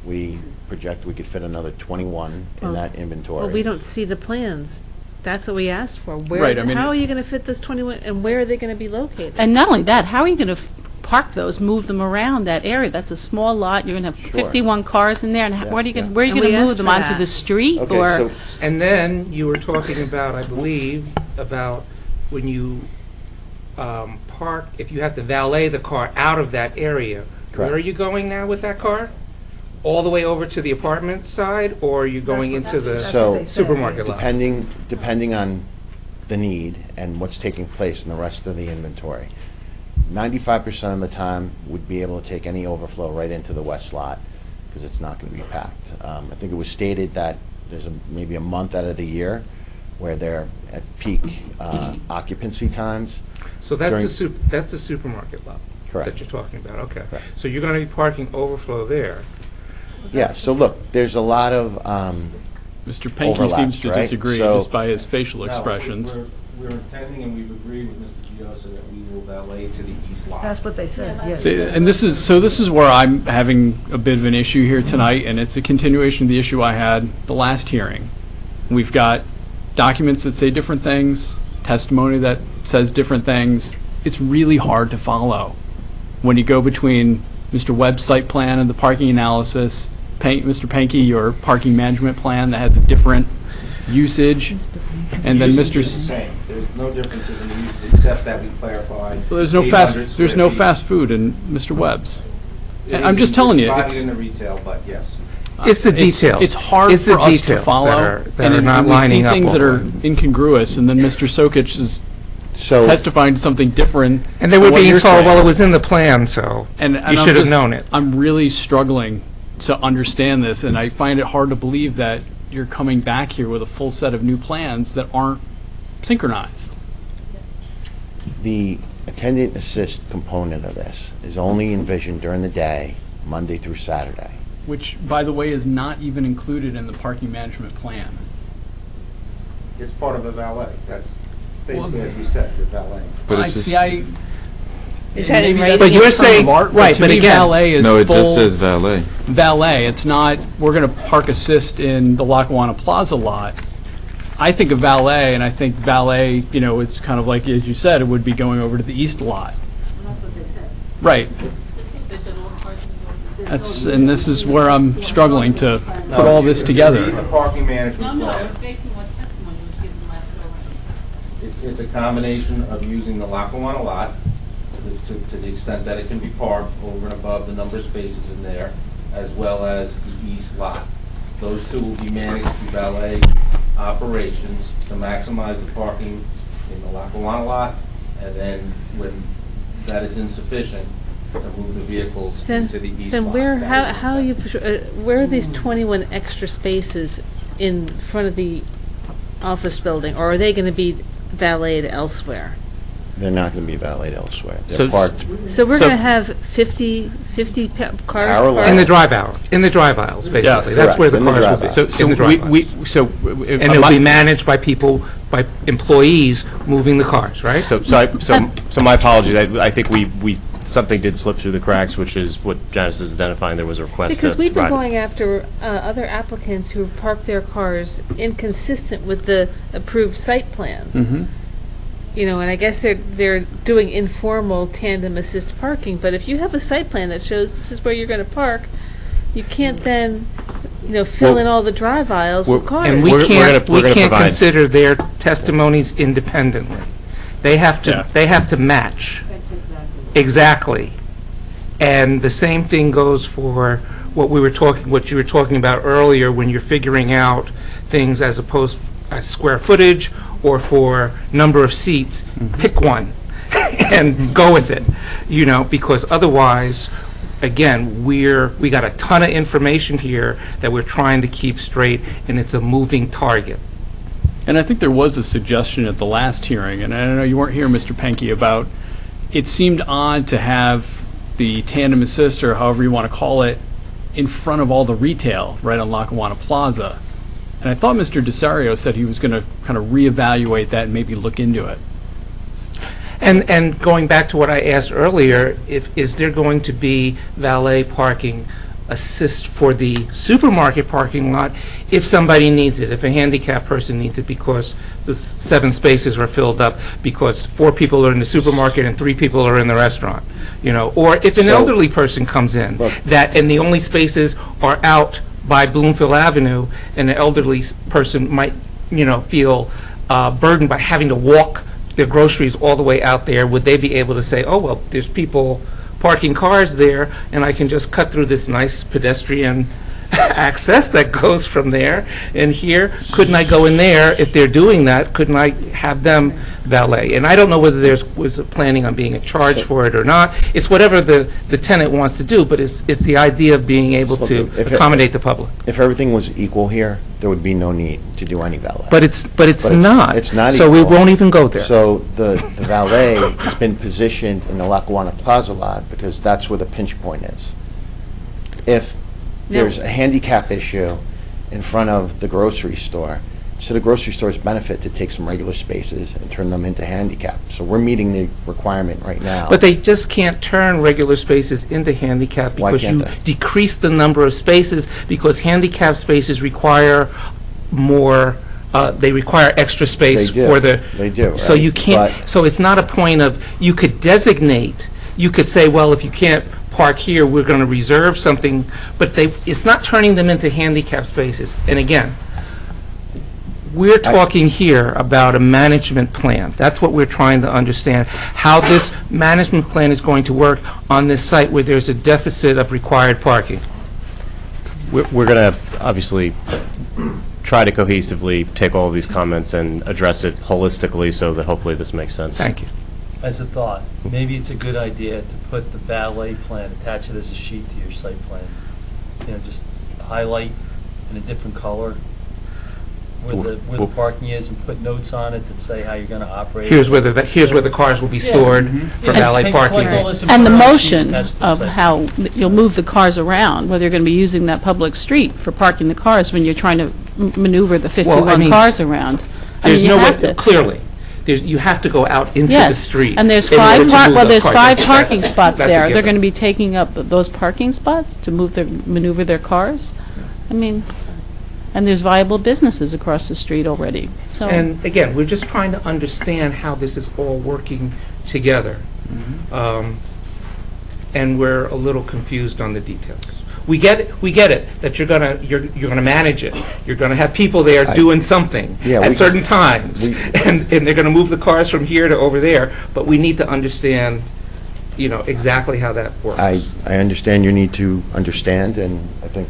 We project we could fit another 21 in
Well-
that inventory.
Well, we don't see the plans. That's what we asked for.
Right, I mean-
How are you going to fit those 21, and where are they going to be located?
And not only that, how are you going to park those, move them around that area? That's a small lot, you're going to have
Sure.
51 cars in there, and
Yeah,
where are you
yeah.
going, where are you
And
going
we
to move
asked
them,
for
onto
that.
the street,
Okay,
or?
so
And then you were talking about, I believe, about when you park, if you have to valet the car out of that area.
Correct.
Where are you going now with that car? All the way over to the apartment side, or are you going into the
So,
supermarket lot?
depending on the need and what's taking place in the rest of the inventory, 95% of the time, we'd be able to take any overflow right into the west lot, because it's not going to be packed. I think it was stated that there's maybe a month out of the year where they're at peak occupancy times.
So that's
during-
that's the supermarket lot?
Correct.
That you're talking about, okay.
Correct.
So you're going to be parking overflow there?
Yeah, so look, there's a lot of
Mr. Pankey
overlaps,
seems to
right?
disagree
So-
just by his facial
No,
expressions.
We're intending, and we've agreed with Mr. Giosa that we will valet to the east lot.
That's what they said, yes.
See, and this is where I'm having a bit of an issue here tonight, and it's a continuation of the issue I had the last hearing. We've got documents that say different things, testimony that says different things. It's really hard to follow when you go between Mr. Webb's site plan and the parking analysis, Mr. Pankey, your parking management plan that has a different usage, and then
Usage
Mr.
is the same. There's no differences in the usage, except that we clarified.
Well, there's no
800
there's
square
no
feet.
fast food in Mr. Webb's.
It
And I'm
is-
just telling you,
It's
it's-
divided in the retail, but yes.
It's the details.
It's hard
It's the
for us to
details
follow,
that are
and
not
we see
lining up
things that
all
are
the way.
incongruous, and then Mr. Sokich is
So
testifying to something different.
And they
than
were
what
being
you're
told,
saying.
well, it was in the plan, so
And
you
I'm
should have
just-
known it.
I'm really struggling to understand this, and I find it hard to believe that you're coming back here with a full set of new plans that aren't synchronized.
the attendant assist component of this is only envisioned during the day, Monday through Saturday.
Which, by the way, is not even included in the parking management plan.
It's part of the valet. That's basically, as we said, the valet.
But
I
it's just-
see, I.
Is that in
maybe
writing?
that's
But you're
a term
saying-
of art,
right,
to
but
me,
again-
valet is
No, it just
full
says valet.
valet. It's not, we're going to park assist in the Lackawanna Plaza lot. I think of valet, and I think valet, it's kind of like, as you said, it would be going over to the east lot.
That's what they said.
Right. And this is where I'm struggling to put all this together.
The parking management plan.
basing what testimony was given last go
It's a combination of using the Lackawanna lot to the extent that it can be parked over and above the number of spaces in there, as well as the east lot. Those two will be managed through valet operations to maximize the parking in the Lackawanna lot, and then when that is insufficient, to move the vehicles into the east lot.
Then where,
That is
how you, where are these 21 extra spaces in front of the office building, or are they going to be valeted elsewhere?
They're not going to be valeted elsewhere. They're
So-
parked.
So we're
So-
going to have 50 cars
Parallel.
parked?
In the drive aisle, in the drive aisles, basically.
Yes.
That's where the
Correct, in the
cars will be.
drive aisle.
In the drive aisles. And it'll be managed by people, by employees moving the cars, right?
So my apologies. I think something did slip through the cracks, which is what Janice is identifying. There was a request to
Because we've been
provide-
going after other applicants who have parked their cars inconsistent with the approved site plan.
Mm-hmm.
And I guess they're doing informal tandem assist parking, but if you have a site plan that shows this is where you're going to park, you can't then, fill in all the drive aisles with cars.
And
We're
we can't
gonna provide-
consider their testimonies independently. They have
Yeah.
to match.
That's exactly.
Exactly. And the same thing goes for what you were talking about earlier when you're figuring out things as opposed as square footage or for number of seats. Pick one and go with it, because otherwise, again, we got a ton of information here that we're trying to keep straight, and it's a moving target.
And I think there was a suggestion at the last hearing, and I know you weren't here, Mr. Penke, about it seemed odd to have the tandem assist, or however you want to call it, in front of all the retail right on Lackawanna Plaza. And I thought Mr. Desario said he was going to kind of reevaluate that and maybe look into it.
And going back to what I asked earlier, is there going to be valet parking assist for the supermarket parking lot if somebody needs it, if a handicapped person needs it because the 7 spaces are filled up because 4 people are in the supermarket and 3 people are in the restaurant, or if an elderly person comes in and the only spaces are out by Bloomfield Avenue and the elderly person might, feel burdened by having to walk their groceries all the way out there, would they be able to say, oh, well, there's people parking cars there, and I can just cut through this nice pedestrian access that goes from there and here? Couldn't I go in there? If they're doing that, couldn't I have them valet? And I don't know whether was planning on being a charge for it or not. It's whatever the tenant wants to do, but it's the idea of being able to accommodate the public.
If everything was equal here, there would be no need to do any valet.
But it's not.
It's not
so
equal.
We won't even go there.
So the valet has been positioned in the Lackawanna Plaza lot because that's where the pinch point is. If there's a handicap issue in front of the grocery store, it's to the grocery store's benefit to take some regular spaces and turn them into handicap. So we're meeting the requirement right now.
But they just can't turn regular spaces into handicap because you decrease the number of spaces, because handicap spaces require more, they require extra space for the...
They do,
So you can't, so it's not a point of, you could designate, you could say, well, if you can't park here, we're going to reserve something, but it's not turning them into handicap spaces. And again, we're talking here about a management plan. That's what we're trying to understand, how this management plan is going to work on this site where there's a deficit of required parking.
We're going to obviously try to cohesively take all of these comments and address it holistically so that hopefully this makes sense.
Thank you.
As a thought, maybe it's a good idea to put the valet plan, attach it as a sheet to your site plan. Just highlight in a different color where the parking is and put notes on it that say how you're going to operate.
Here's where the cars will be stored for valet parking.
And the motion of how you'll move the cars around, whether you're going to be using that public street for parking the cars when you're trying to maneuver the 51 cars around.
There's no way, clearly. You have to go out into the street.
And there's 5 parking spots there. They're going to be taking up those parking spots to maneuver their cars. I mean, and there's viable businesses across the street already. So.
And again, we're just trying to understand how this is all working together. And we're a little confused on the details. We get it that you're gonna manage it. You're gonna have people there doing something at certain times, and they're gonna move the cars from here to over there. But we need to understand, exactly how that works.
I understand your need to understand, and I think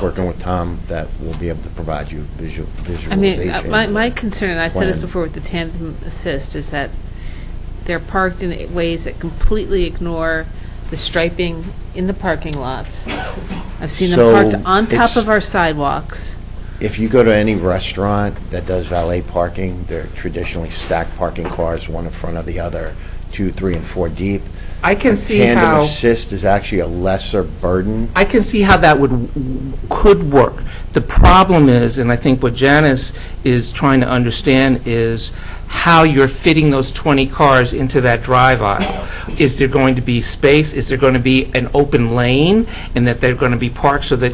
working with Tom that we'll be able to provide you visualization.
I mean, my concern, and I've said this before with the tandem assist, is that they're parked in ways that completely ignore the striping in the parking lots. I've seen them parked on top of our sidewalks.
If you go to any restaurant that does valet parking, they're traditionally stacked parking cars, one in front of the other, 2, 3, and 4 deep.
I can see
how tandem
how
assist is actually a lesser burden.
I can see how that could work. The problem is, and I think what Janice is trying to understand, is how you're fitting those 20 cars into that drive aisle. Is there going to be space? Is there going to be an open lane, and that they're going to be parked so that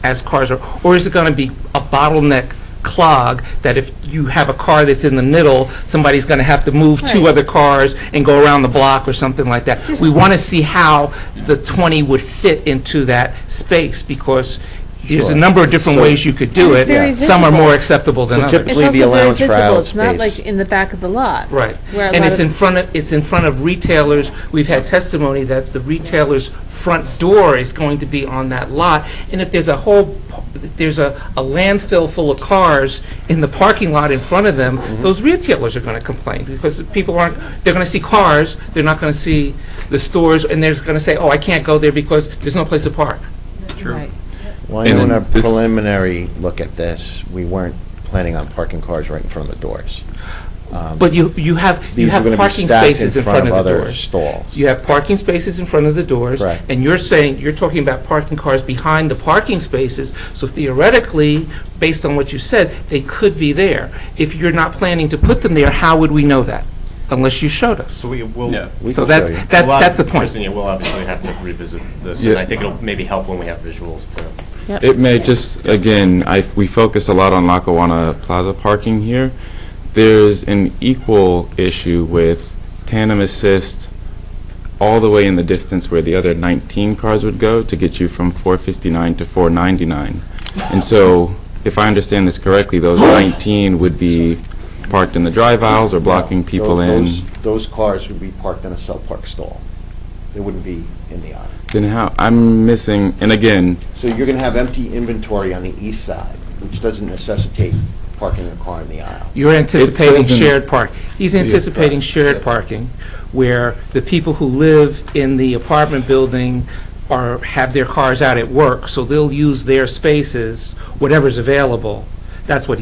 as cars are, or is it going to be a bottleneck clog that if you have a car that's in the middle, somebody's going to have to move 2 other cars and go around the block or something like that? We want to see how the 20 would fit into that space, because there's a
Sure.
number of different
So-
ways you could do
And
it.
it's very
Some are
visible.
more acceptable than
So
others.
typically
It's
the
also very
allowance for
visible.
aisle
It's not like
space.
in the back of the lot.
Right.
Where a
And
lot
it's
of-
in front of retailers. We've had testimony that the retailer's front door is going to be on that lot. And if there's there's a landfill full of cars in the parking lot in front of them, those retailers are going to complain because people they're going to see cars, they're not going to see the stores, and they're going to say, oh, I can't go there because there's no place to park.
True.
Right.
Well, I
And
know in
then
our
this-
preliminary look at this, we weren't planning on parking cars right in front of the doors.
But you have
These are gonna be
parking
stacked in
spaces in
front
front
of
of the
other
doors.
stalls.
You have parking spaces in front of the doors.
Correct.
And you're talking about parking cars behind the parking spaces, so theoretically, based on what you said, they could be there. If you're not planning to put them there, how would we know that? Unless you showed us.
So we will.
Yeah.
We
So
can show you.
that's the point.
Kristen, yeah, we'll obviously have to revisit this,
Yeah.
and I think it'll maybe help when we have visuals to.
Yep.
It may just, again, we focused a lot on Lackawanna Plaza parking here. There's an equal issue with tandem assist all the way in the distance where the other 19 cars would go to get you from 459 to 499. And so, if I understand this correctly, those 19 would be parked in the drive aisles or blocking people in.
Those cars would be parked in a self-park stall. They wouldn't be in the aisle.
Then how, I'm missing, and again,
So you're going to have empty inventory on the east side, which doesn't necessitate parking a car in the aisle.
You're anticipating
says in-
shared park. He's anticipating shared parking, where the people who live in the apartment building have their cars out at work, so they'll use their spaces, whatever's available. That's what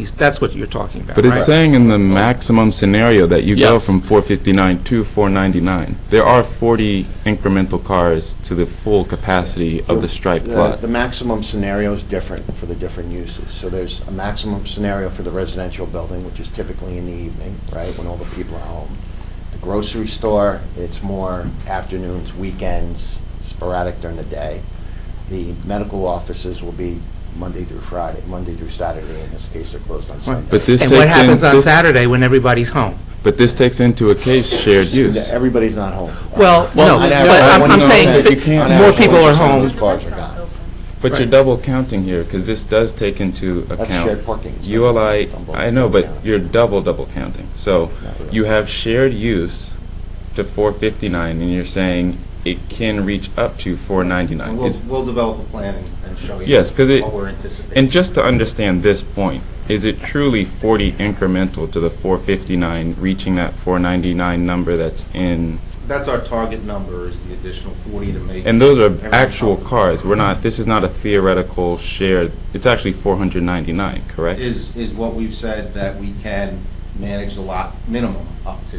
you're talking about,
but it's
right?
saying in the maximum scenario that you go
Yes.
from 459 to 499. There are 40 incremental cars to the full capacity of the striped lot.
The maximum scenario is different for the different uses. So there's a maximum scenario for the residential building, which is typically in the evening, right, when all the people are home. The grocery store, it's more afternoons, weekends, sporadic during the day. The medical offices will be Monday through Saturday. In this case, they're closed on Sunday.
But this
And what
takes in-
happens on
this-
Saturday when everybody's home?
But this takes into a case shared use.
Everybody's not home.
Well, no,
On
but
average,
I'm saying
20%
you can't-
on
more
average,
people are
20% of
home.
those cars are gone.
But you're
Right.
double counting here, because this does take into account.
shared parking. It's
ULI,
double
I know, but
counting.
you're double counting. So you have shared use to 459, and you're saying it can reach up to 499.
And we'll develop a plan and show you
Yes, because
what we're anticipating.
and just to understand this point, is it truly 40 incremental to the 459, reaching that 499 number that's in?
That's our target number, is the additional 40 to make.
And those are
everyone
actual
comfortable.
cars. This is not a theoretical shared, it's actually 499, correct?
Is what we've said that we can manage the lot minimum up to.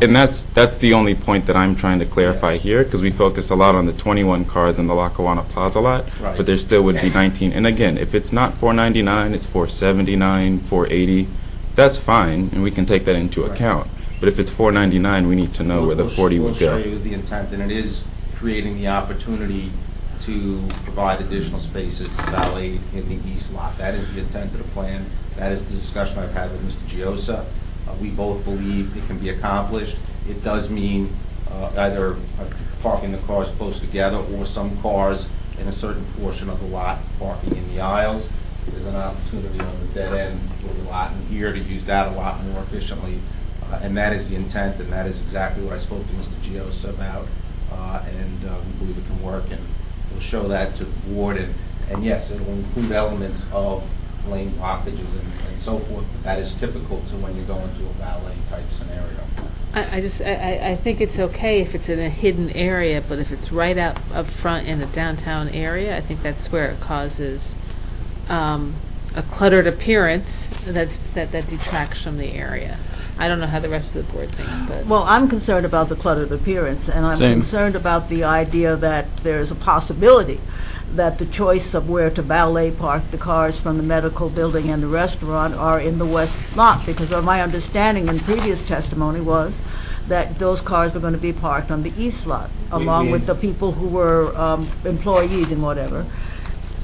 And that's the only point that I'm trying to clarify
Yes.
here, because we focused a lot on the 21 cars in the Lackawanna Plaza lot,
Right.
but there still would be 19. And again, if it's not 499, it's 479, 480, that's fine, and we can take that into
Right.
account. But if it's 499, we need to know where the 40 would go.
We'll show you the intent, and it is creating the opportunity to provide additional spaces to valet in the east lot. That is the intent of the plan. That is the discussion I've had with Mr. Giosa. We both believe it can be accomplished. It does mean either parking the cars close together or some cars in a certain portion of the lot parking in the aisles. There's an opportunity on the dead end of the lot in here to use that a lot more efficiently. And that is the intent, and that is exactly what I spoke to Mr. Giosa about. And we believe it can work, and we'll show that to the board. And yes, it will include elements of lane blockages and so forth. But that is typical to when you go into a valet type scenario.
I think it's okay if it's in a hidden area, but if it's right up front in the downtown area, I think that's where it causes a cluttered appearance that detracts from the area. I don't know how the rest of the board thinks, but.
Well, I'm concerned about the cluttered appearance, and I'm
Same.
concerned about the idea that there's a possibility that the choice of where to valet park the cars from the medical building and the restaurant are in the west lot, because of my understanding in previous testimony was that those cars were going to be parked on the east lot, along with the people who were employees and whatever.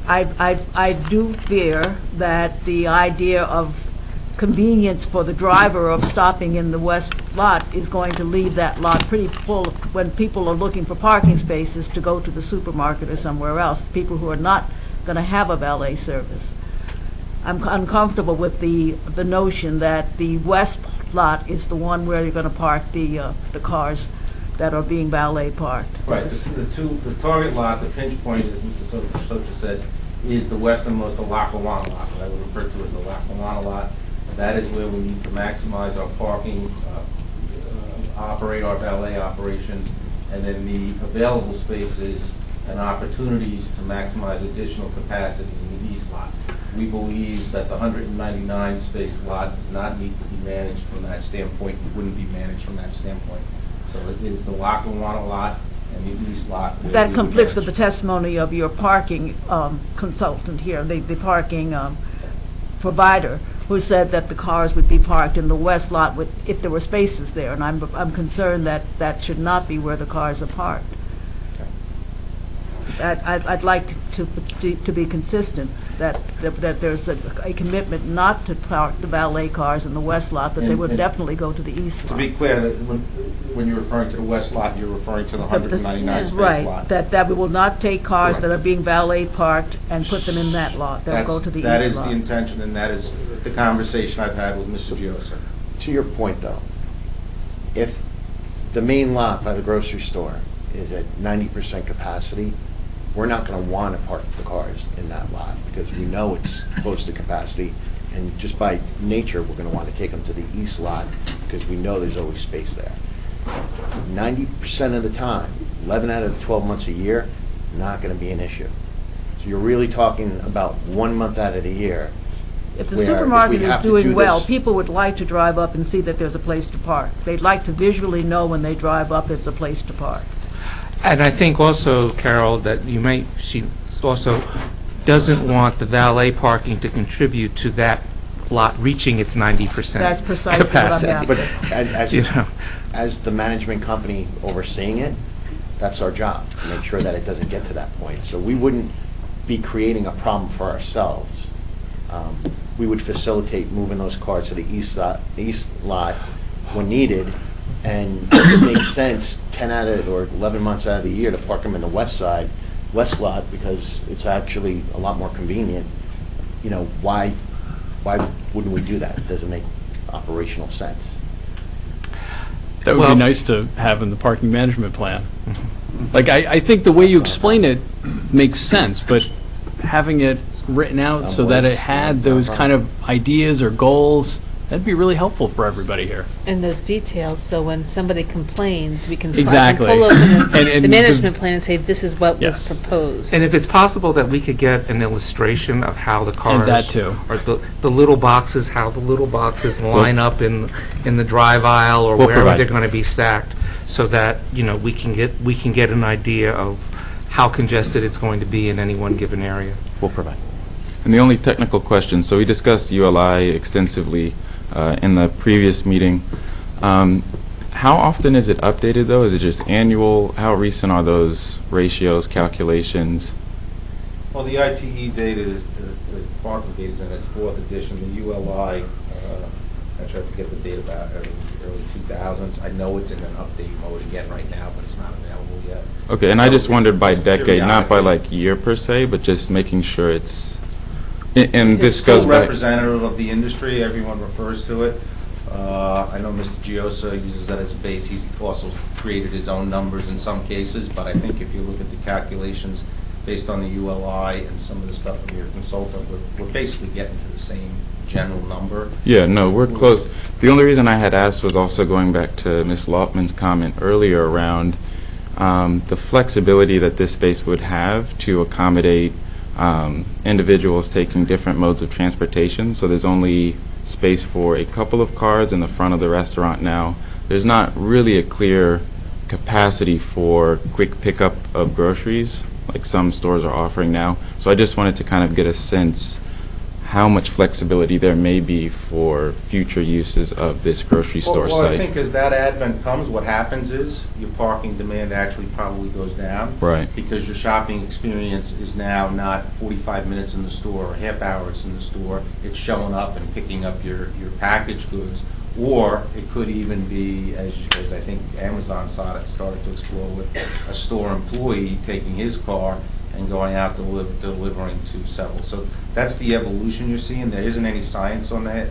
I do fear that the idea of convenience for the driver of stopping in the west lot is going to leave that lot pretty full when people are looking for parking spaces to go to the supermarket or somewhere else. People who are not going to have a valet service. I'm uncomfortable with the notion that the west lot is the one where you're going to park the cars that are being valet parked.
Right, the target lot, the pinch point, as Mr. Socha said, is the westernmost, the Lackawanna lot, what I would refer to as the Lackawanna lot. That is where we need to maximize our parking, operate our valet operations, and then the available spaces and opportunities to maximize additional capacity in the east lot. We believe that the 199 space lot does not need to be managed from that standpoint. It wouldn't be managed from that standpoint. So it is the Lackawanna lot and the east lot. where
That
we
conflicts
would
with the testimony of your parking consultant here, the parking provider, who said that the cars would be parked in the west lot if there were spaces there, and I'm concerned that that should not be where the cars are parked. I'd like to be consistent, that there's a commitment not to park the valet cars in the west lot, that they would definitely go to the east
To
lot.
be clear, that when you're referring to the west lot, you're referring to the 199 space lot.
Right, that we will not take cars that are being valet parked and put them in that lot. They'll go to the east lot.
That is the intention, and that is the conversation I've had with Mr. Giosa.
To your point, though, if the main lot by the grocery store is at 90% capacity, we're not going to want to park the cars in that lot because we know it's close to capacity, and just by nature, we're going to want to take them to the east lot because we know there's always space there. 90% of the time, 11 out of the 12 months a year, not going to be an issue. So you're really talking about 1 month out of the year.
If the
where
supermarket
we
is
have to
doing
do
well,
this-
people would like to drive up and see that there's a place to park. They'd like to visually know when they drive up it's a place to park.
And I think also, Carol, that she also doesn't want the valet parking to contribute to that lot reaching its 90%
That's precisely what I'm
capacity.
after.
But as the management company overseeing it, that's our job, to make sure that it doesn't get to that point. So we wouldn't be creating a problem for ourselves. We would facilitate moving those cars to the east lot when needed, and if it makes sense 10 out of, or 11 months out of the year to park them in the west lot, because it's actually a lot more convenient, why wouldn't we do that? It doesn't make operational sense.
That would be nice to have in the parking management plan. Like, I think the way you explain it makes sense, but having it written out so that it had those kind of ideas or goals, that'd be really helpful for everybody here.
And those details, so when somebody complains, we can
Exactly.
pull open
And
the management plan and say, this is what was
Yes.
proposed.
And if it's possible that we could get an illustration of how the cars...
And that too.
Or the little boxes, how the little boxes line up in the drive aisle or
We'll
wherever
provide.
they're going to be stacked, so that, we can get an idea of how congested it's going to be in any one given area.
We'll provide.
And the only technical question, so we discussed ULI extensively in the previous meeting. How often is it updated, though? Is it just annual? How recent are those ratios, calculations?
Well, the ITE data is, the parking data is in its 4th edition. The ULI, I try to get the data back, early 2000s. I know it's in an update mode again right now, but it's not available yet.
Okay, and I just wondered by
It's
decade, not by
periodic.
year per se, but just making sure it's, and this
It's
goes
still
back.
representative of the industry. Everyone refers to it. I know Mr. Giosa uses that as a base. He's also created his own numbers in some cases, but I think if you look at the calculations based on the ULI and some of the stuff from your consultant, we're basically getting to the same general number.
Yeah, no, we're close. The only reason I had asked was also going back to Ms. Lautman's comment earlier around the flexibility that this space would have to accommodate individuals taking different modes of transportation. So there's only space for a couple of cars in the front of the restaurant now. There's not really a clear capacity for quick pickup of groceries like some stores are offering now. So I just wanted to kind of get a sense how much flexibility there may be for future uses of this grocery store
Well, I
site.
think as that advent comes, what happens is your parking demand actually probably goes down.
Right.
Because your shopping experience is now not 45 minutes in the store or half hours in the store. It's showing up and picking up your packaged goods. Or it could even be, as I think Amazon started to explore with, a store employee taking his car and going out delivering to several. So that's the evolution you're seeing. There isn't any science on that.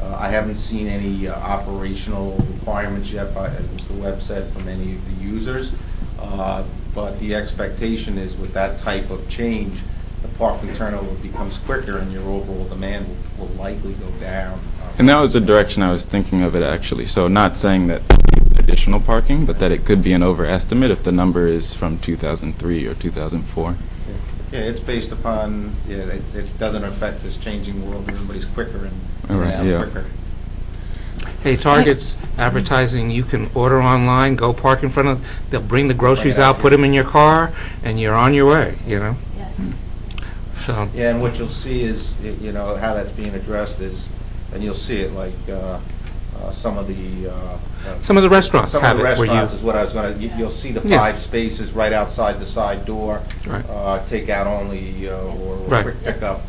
I haven't seen any operational requirements yet, as Mr. Webb said, from any of the users. But the expectation is with that type of change, the parking turnover becomes quicker and your overall demand will likely go down.
And that was the direction I was thinking of it, actually. So not saying that additional parking, but that it could be an overestimate if the number is from 2003 or 2004.
Yeah, it's based upon, it doesn't affect this changing world. Everybody's quicker and
Right,
out
yeah.
quicker.
Hey, Target's advertising, you can order online, go park in front of, they'll bring the groceries out, put them in your car, and you're on your way, you know?
Yes.
So,
Yeah, and what you'll see is, you know, how that's being addressed is, and you'll see it like some of the
restaurants
some
have
of the
it where you-
restaurants is what I was going to. You'll see the
Yeah.
5 spaces right outside the side door.
Right.
Take out only or
Right.
quick pickup,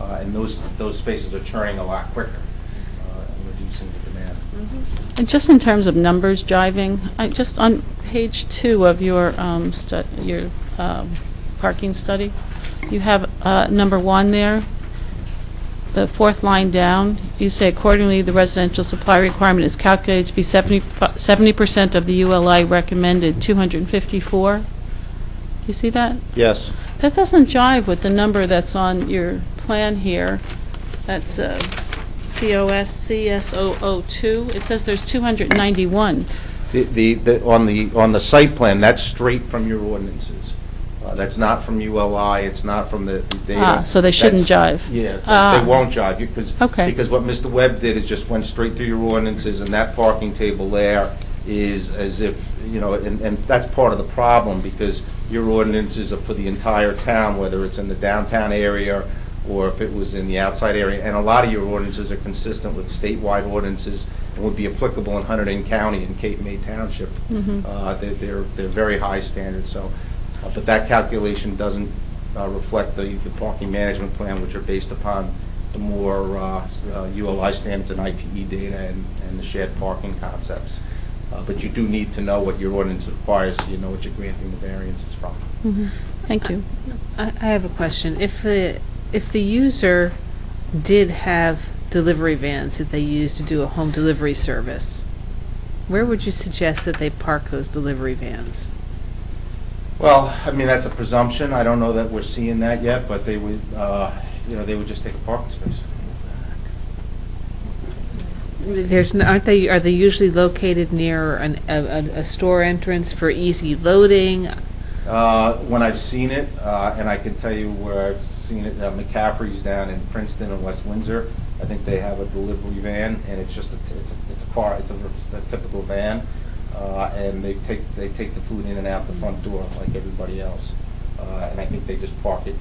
and those spaces are churning a lot quicker and reducing the demand.
And just in terms of numbers driving, just on page 2 of your parking study, you have number 1 there, the 4th line down. You say accordingly, the residential supply requirement is calculated to be 70% of the ULI recommended 254. Do you see that?
Yes.
That doesn't jive with the number that's on your plan here. That's CSO02. It says there's 291.
On the site plan, that's straight from your ordinances. That's not from ULI, it's not from the data.
So they shouldn't jive.
Yeah,
Ah.
they won't jive, because what Mr. Webb did is just went straight through your ordinances, and that parking table there is as if, you know, and that's part of the problem, because your ordinances are for the entire town, whether it's in the downtown area or if it was in the outside area, and a lot of your ordinances are consistent with statewide ordinances and would be applicable in Hunterdon County and Cape May Township. They're very high standards, so. But that calculation doesn't reflect the parking management plan, which are based upon the more ULI standards and ITE data and the shared parking concepts. But you do need to know what your ordinance requires so you know what you're granting the variances from.
Thank you.
I have a question. If the user did have delivery vans that they use to do a home delivery service, where would you suggest that they park those delivery vans?
Well, I mean, that's a presumption. I don't know that we're seeing that yet, but they would, they would just take a parking space.
Are they usually located near a store entrance for easy loading?
When I've seen it, and I can tell you where I've seen it, McCaffrey's down in Princeton and West Windsor. I think they have a delivery van, and it's just it's a car. It's a typical van. And they take the food in and out the front door like everybody else, and I think they just park it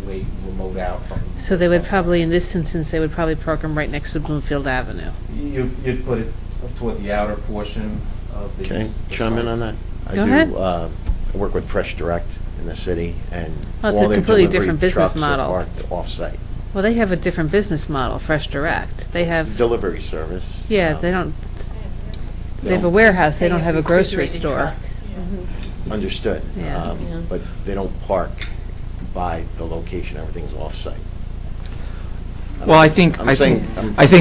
way remote out from.
So they would probably, in this instance, they would probably park them right next to Bloomfield Avenue.
You'd put it toward the outer portion of the.
Can I chime in on that?
Go ahead.
I work with Fresh Direct in the city, and
Well, it's
all
a
their
completely
delivery
different business
trucks
model.
are parked off-site.
Well, they have a different business model, Fresh Direct. They have.
Delivery service.
Yeah, they don't. They have a warehouse. They don't have a grocery store.
Understood.
Yeah.
But they don't park by the location. Everything's off-site.
well, I think
I'm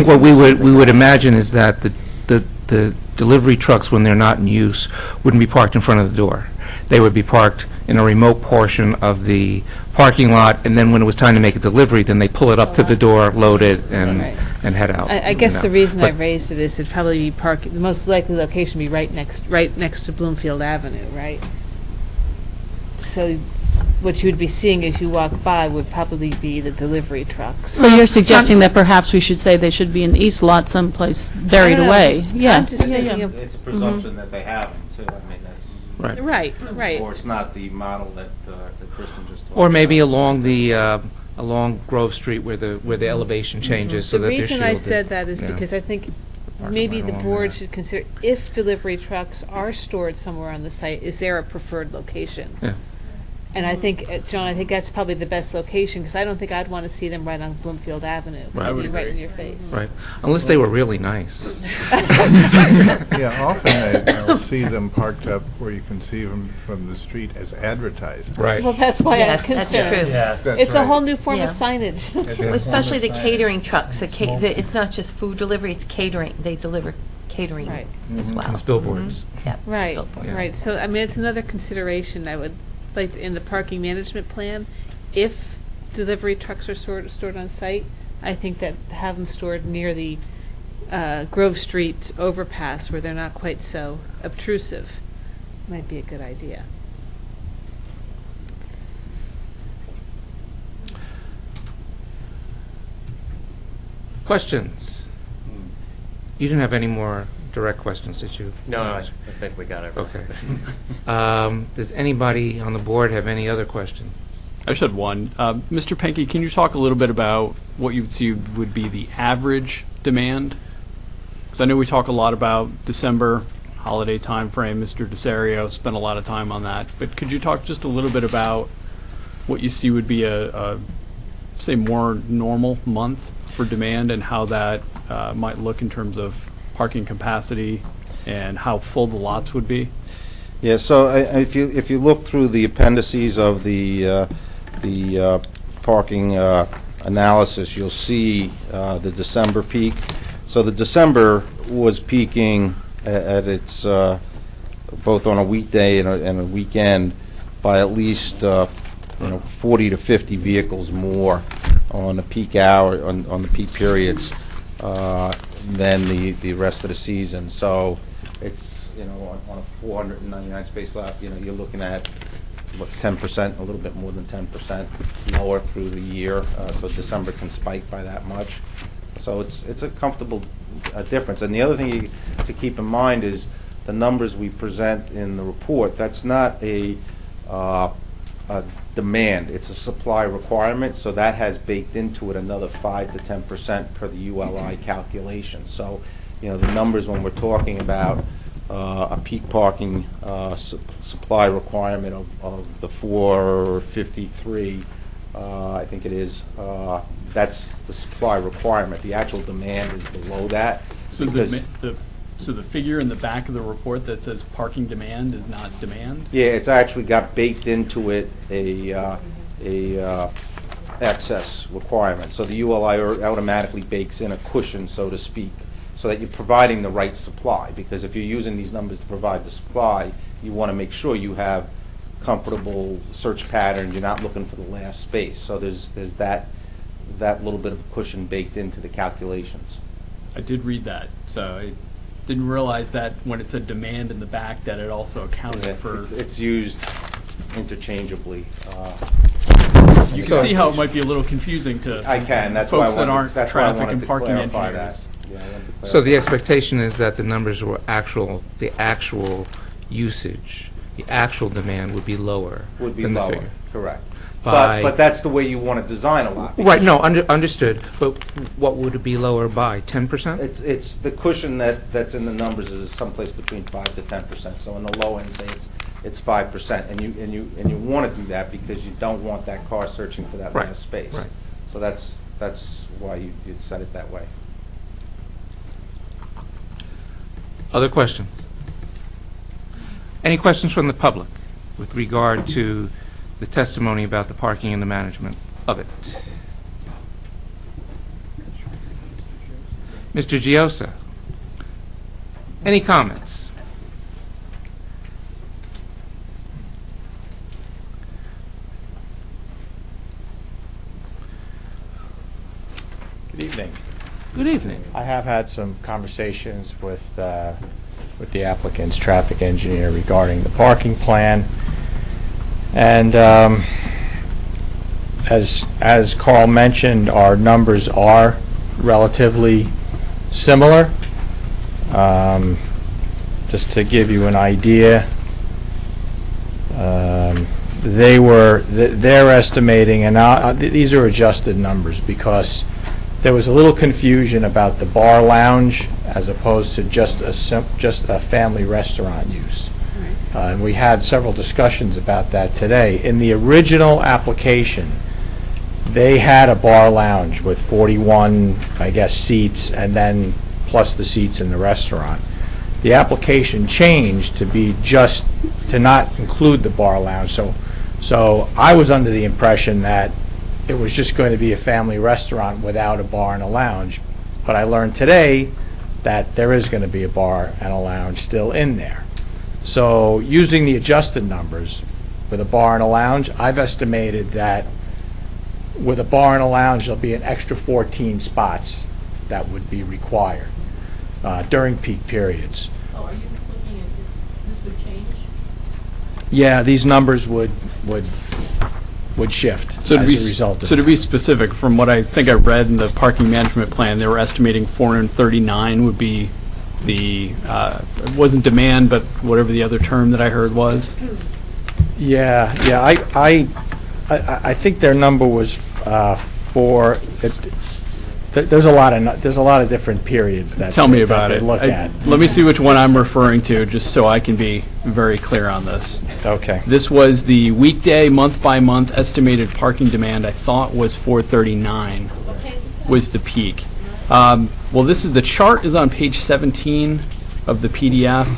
what we would imagine is that the delivery trucks, when they're not in use, wouldn't be parked in front of the door. They would be parked in a remote portion of the parking lot, and then when it was time to make a delivery, then they pull it up to the door, load it, and head out.
I guess
you know.
the reason I
But-
raised it is it'd probably be the most likely location would be right next to Bloomfield Avenue, right? So what you would be seeing as you walk by would probably be the delivery trucks.
So you're suggesting that perhaps we should say they should be in the east lot someplace buried away?
I'm just thinking of.
It's a presumption that they have them too. I mean, that's.
Right.
Or it's not the model that Kristen just talked about.
Or maybe along Grove Street where the elevation changes so
The
that they're
reason
shielded.
I said that is
Yeah.
because I think
Parking
maybe
right
the
along
board
there.
should consider, if delivery trucks are stored somewhere on the site, is there a preferred location?
Yeah.
And I think, John, I think that's probably the best location, because I don't think I'd want to see them right on Bloomfield Avenue. 'Cause
Right. I
it'd
would
be right
agree.
in your face.
Right, unless they were really nice.
Yeah, often I'll see them parked up where you can see them from the street as advertised.
Right.
Well, that's why I was
Yes, that's
concerned.
true.
Yes.
That's
It's a
right.
whole new form of
Yeah.
signage.
It's
Especially the
Signage.
catering trucks.
It's more-
It's not just food delivery, it's catering. They deliver catering
Right.
as well.
It's billboards.
Mhm. Yep, it's
Right,
billboard.
right. So, I mean, it's another consideration I would like in the parking management plan. If delivery trucks are stored on site, I think that have them stored near the Grove Street overpass where they're not quite so obtrusive might be a good idea.
Questions? You didn't have any more direct questions, did you?
No, I think we got it.
Okay. Does anybody on the board have any other questions?
I just had one. Mr. Penke, can you talk a little bit about what you would see would be the average demand? Because I know we talk a lot about December holiday timeframe. Mr. DeSario spent a lot of time on that. But could you talk just a little bit about what you see would be a say, more normal month for demand and how that might look in terms of parking capacity and how full the lots would be?
Yeah, so if you look through the appendices of the parking analysis, you'll see the December peak. So the December was peaking at its both on a weekday and a weekend by at least 40 to 50 vehicles more on the peak hour on the peak periods than the rest of the season. So it's on a 499 space lot, you're looking at what 10%, a little bit more than 10% lower through the year. So December can spike by that much. So it's a comfortable difference. And the other thing to keep in mind is the numbers we present in the report. That's not a demand. It's a supply requirement. So that has baked into it another 5 to 10% per the ULI calculation. So the numbers when we're talking about a peak parking supply requirement of the 453, I think it is. That's the supply requirement. The actual demand is below that.
So the figure in the back of the report that says parking demand is not demand?
Yeah, it's actually got baked into it a excess requirement. So the ULI automatically bakes in a cushion, so to speak, so that you're providing the right supply. Because if you're using these numbers to provide the supply, you want to make sure you have comfortable search pattern. You're not looking for the last space. So there's that little bit of a cushion baked into the calculations.
I did read that, so I didn't realize that when it said demand in the back that it also accounted for.
It's used interchangeably.
You can see how it might be a little confusing to folks that aren't traffic and parking engineers.
So the expectation is that the numbers were the actual usage, the actual demand would be lower
Would be
than
lower,
the figure.
correct. But that's the way you want to design a lot.
Right, no, understood. But what would it be lower by, 10%?
It's the cushion that's in the numbers is someplace between 5 to 10%. So in the low end, say it's 5%, and you want to do that because you don't want that car searching for that
Right,
last space.
right.
So that's why you set it that way.
Other questions? Any questions from the public with regard to the testimony about the parking and the management of it? Mr. Giosa, any comments?
Good evening.
Good evening.
I have had some conversations with the applicant's traffic engineer regarding the parking plan. And as Carl mentioned, our numbers are relatively similar. Just to give you an idea, they're estimating, and these are adjusted numbers because there was a little confusion about the bar lounge as opposed to just a family restaurant use. and we had several discussions about that today. In the original application, they had a bar lounge with 41, I guess, seats, and then plus the seats in the restaurant. The application changed to be just, to not include the bar lounge. So I was under the impression that it was just going to be a family restaurant without a bar and a lounge. But I learned today that there is going to be a bar and a lounge still in there. So using the adjusted numbers with a bar and a lounge, I've estimated that with a bar and a lounge, there'll be an extra 14 spots that would be required during peak periods.
So are you looking at, this would change?
Yeah, these numbers would shift as a result of
So to
that.
be specific, from what I think I read in the parking management plan, they were estimating 439 would be the, it wasn't demand, but whatever the other term that I heard was.
Yeah, I think their number was there's a lot of different periods that
Tell me about it.
look at.
Let me see which one I'm referring to, just so I can be very clear on this.
Okay.
This was the weekday, month-by-month estimated parking demand, I thought was 439 was the peak. Well, the chart is on page 17 of the PDF,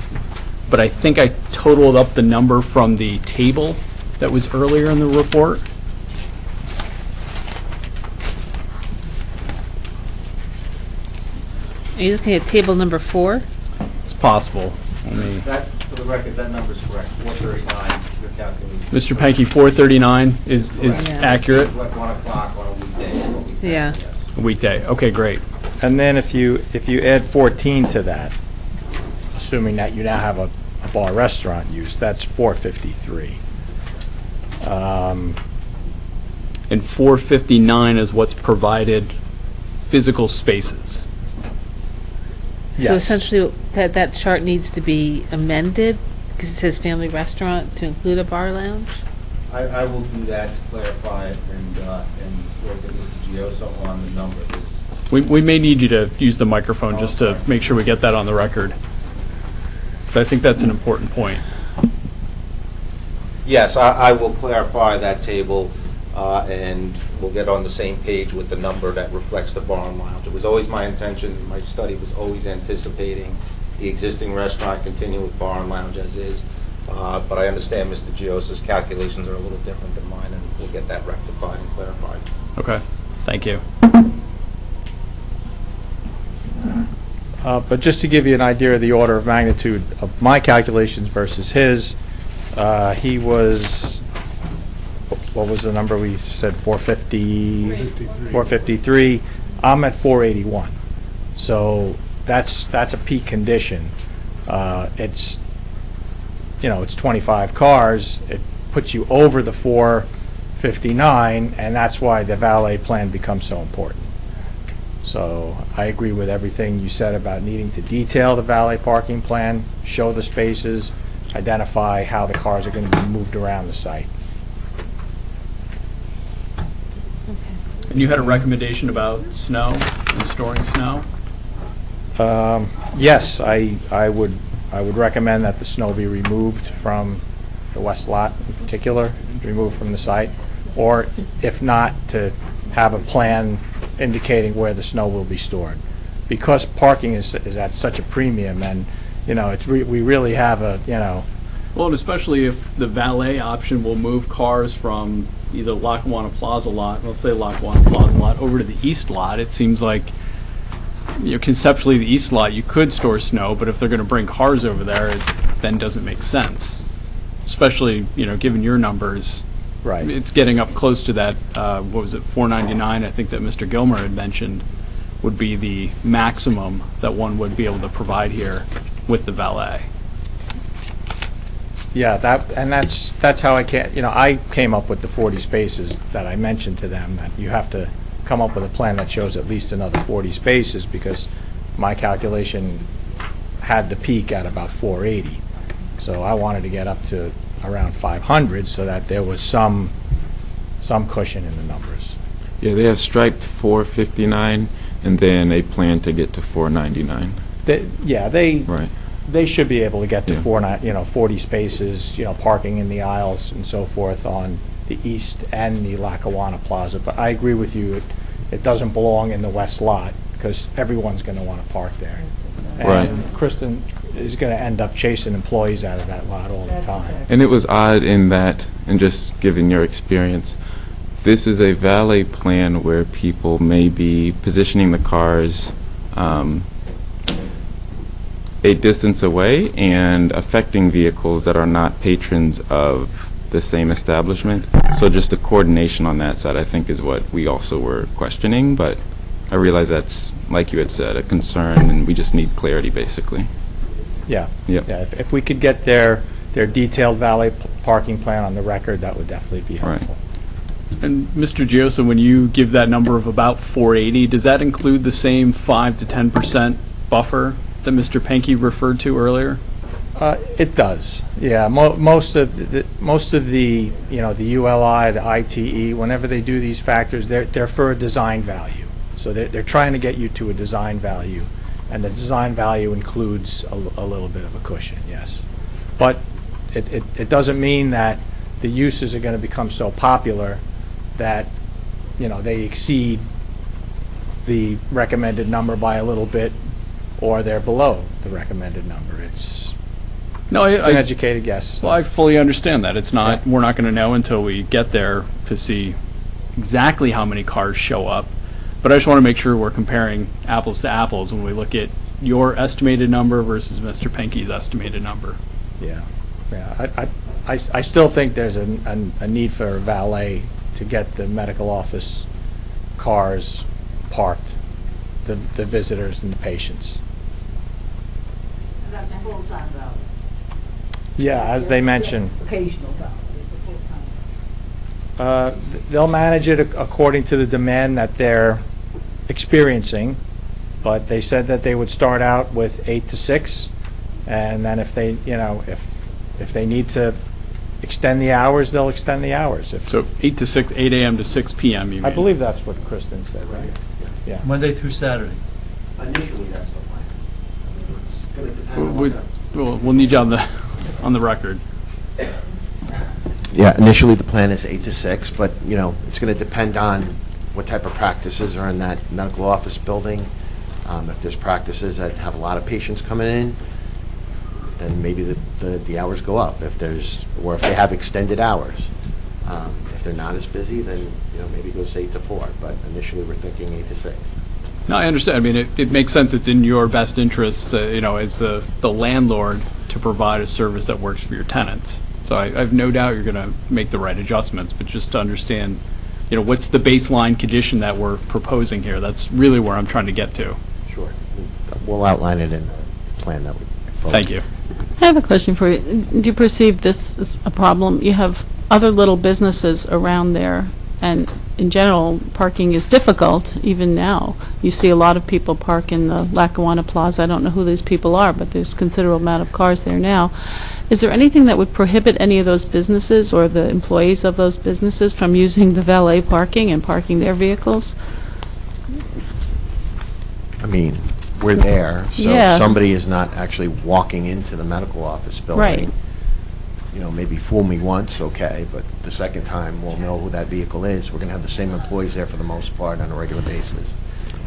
but I think I totaled up the number from the table that was earlier in the report.
Are you looking at table number 4?
It's possible.
That, for the record, that number's correct, 439, your calculation.
Mr. Pankey, 439 is
Yeah.
accurate?
Like 1 o'clock on a weekday, is what we found,
Yeah.
yes.
A weekday, okay, great.
And then if you add 14 to that, assuming that you now have a bar restaurant use, that's 453.
And 459 is what's provided physical spaces.
So
Yes.
essentially, that chart needs to be amended, because it says family restaurant, to include a bar lounge?
I will do that to clarify it and work with Mr. Gioso on the number.
We may need you to use the microphone just to make sure we get that on the record, because I think that's an important point.
Yes, I will clarify that table, and we'll get on the same page with the number that reflects the bar and lounge. It was always my intention, my study was always anticipating the existing restaurant continuing with bar and lounge as is, but I understand Mr. Gioso's calculations are a little different than mine, and we'll get that rectified and clarified.
Okay, thank you.
But just to give you an idea of the order of magnitude of my calculations versus his, he was, what was the number we said, 453? I'm at 481. So that's a peak condition. It's 25 cars. It puts you over the 459, and that's why the valet plan becomes so important. So I agree with everything you said about needing to detail the valet parking plan, show the spaces, identify how the cars are going to be moved around the site.
And you had a recommendation about snow and storing snow?
Yes, I would recommend that the snow be removed from the west lot in particular, removed from the site, or if not, to have a plan indicating where the snow will be stored. Because parking is at such a premium, and, we really have
Well, and especially if the valet option will move cars from either Lackawanna Plaza lot, let's say Lackawanna Plaza lot, over to the east lot, it seems like, conceptually the east lot, you could store snow, but if they're going to bring cars over there, it then doesn't make sense. Especially, given your numbers.
Right.
It's getting up close to that, what was it, 499, I think that Mr. Gilmer had mentioned, would be the maximum that one would be able to provide here with the valet.
Yeah, that's how I came up with the 40 spaces that I mentioned to them, that you have to come up with a plan that shows at least another 40 spaces, because my calculation had the peak at about 480. So I wanted to get up to around 500 so that there was some cushion in the numbers.
Yeah, they have striped 459, and then they plan to get to 499.
They
Right.
they should be able to get to 40 spaces, parking in the aisles and so forth on the east and the Lackawanna Plaza. But I agree with you, it doesn't belong in the west lot, because everyone's going to want to park there.
Right.
And Kristen is going to end up chasing employees out of that lot all the time.
And it was odd in that, and just given your experience, this is a valet plan where people may be positioning the cars a distance away and affecting vehicles that are not patrons of the same establishment. So just the coordination on that side, I think, is what we also were questioning, but I realize that's, like you had said, a concern, and we just need clarity, basically.
Yeah.
Yep.
Yeah. If we could get their detailed valet parking plan on the record, that would definitely be helpful.
And Mr. Giosa, when you give that number of about 480, does that include the same 5 to 10% buffer that Mr. Penke referred to earlier?
It does. Yeah. Most of the the ULI, the ITE, whenever they do these factors, they're for a design value. So they're trying to get you to a design value, and the design value includes a little bit of a cushion, yes. But it doesn't mean that the uses are going to become so popular that, they exceed the recommended number by a little bit, or they're below the recommended number. It's an educated guess.
Well, I fully understand that. It's not, we're not going to know until we get there to see exactly how many cars show up. But I just want to make sure we're comparing apples to apples when we look at your estimated number versus Mr. Penke's estimated number.
Yeah. I still think there's a need for a valet to get the medical office cars parked, the visitors and the patients.
And that's a full-time valet.
Yeah, as they mentioned.
Occasional valet, it's a full-time.
They'll manage it according to the demand that they're experiencing, but they said that they would start out with 8 to 6, and then if they, if they need to extend the hours, they'll extend the hours.
So 8 to 6, 8 a.m. to 6 p.m. you mean?
I believe that's what Kristen said, right? Yeah.
Monday through Saturday.
Initially, that's the plan. It's going to depend on
We'll need you on the record.
Yeah, initially the plan is 8 to 6, but, it's going to depend on what type of practices are in that medical office building. If there's practices that have a lot of patients coming in, then maybe the hours go up. If they have extended hours. If they're not as busy, then, maybe it goes 8 to 4, but initially we're thinking 8 to 6.
No, I understand. I mean, it makes sense. It's in your best interest, as the landlord, to provide a service that works for your tenants. So I have no doubt you're going to make the right adjustments, but just to understand, what's the baseline condition that we're proposing here? That's really where I'm trying to get to.
Sure. We'll outline it in the plan that we forward.
Thank you.
I have a question for you. Do you perceive this as a problem? You have other little businesses around there, and in general, parking is difficult even now. You see a lot of people park in the Lackawanna Plaza. I don't know who these people are, but there's a considerable amount of cars there now. Is there anything that would prohibit any of those businesses or the employees of those businesses from using the valet parking and parking their vehicles?
I mean, we're there, so
Yeah.
somebody is not actually walking into the medical office building.
Right.
Maybe fool me once, okay, but the second time we'll know who that vehicle is. We're going to have the same employees there for the most part on a regular basis.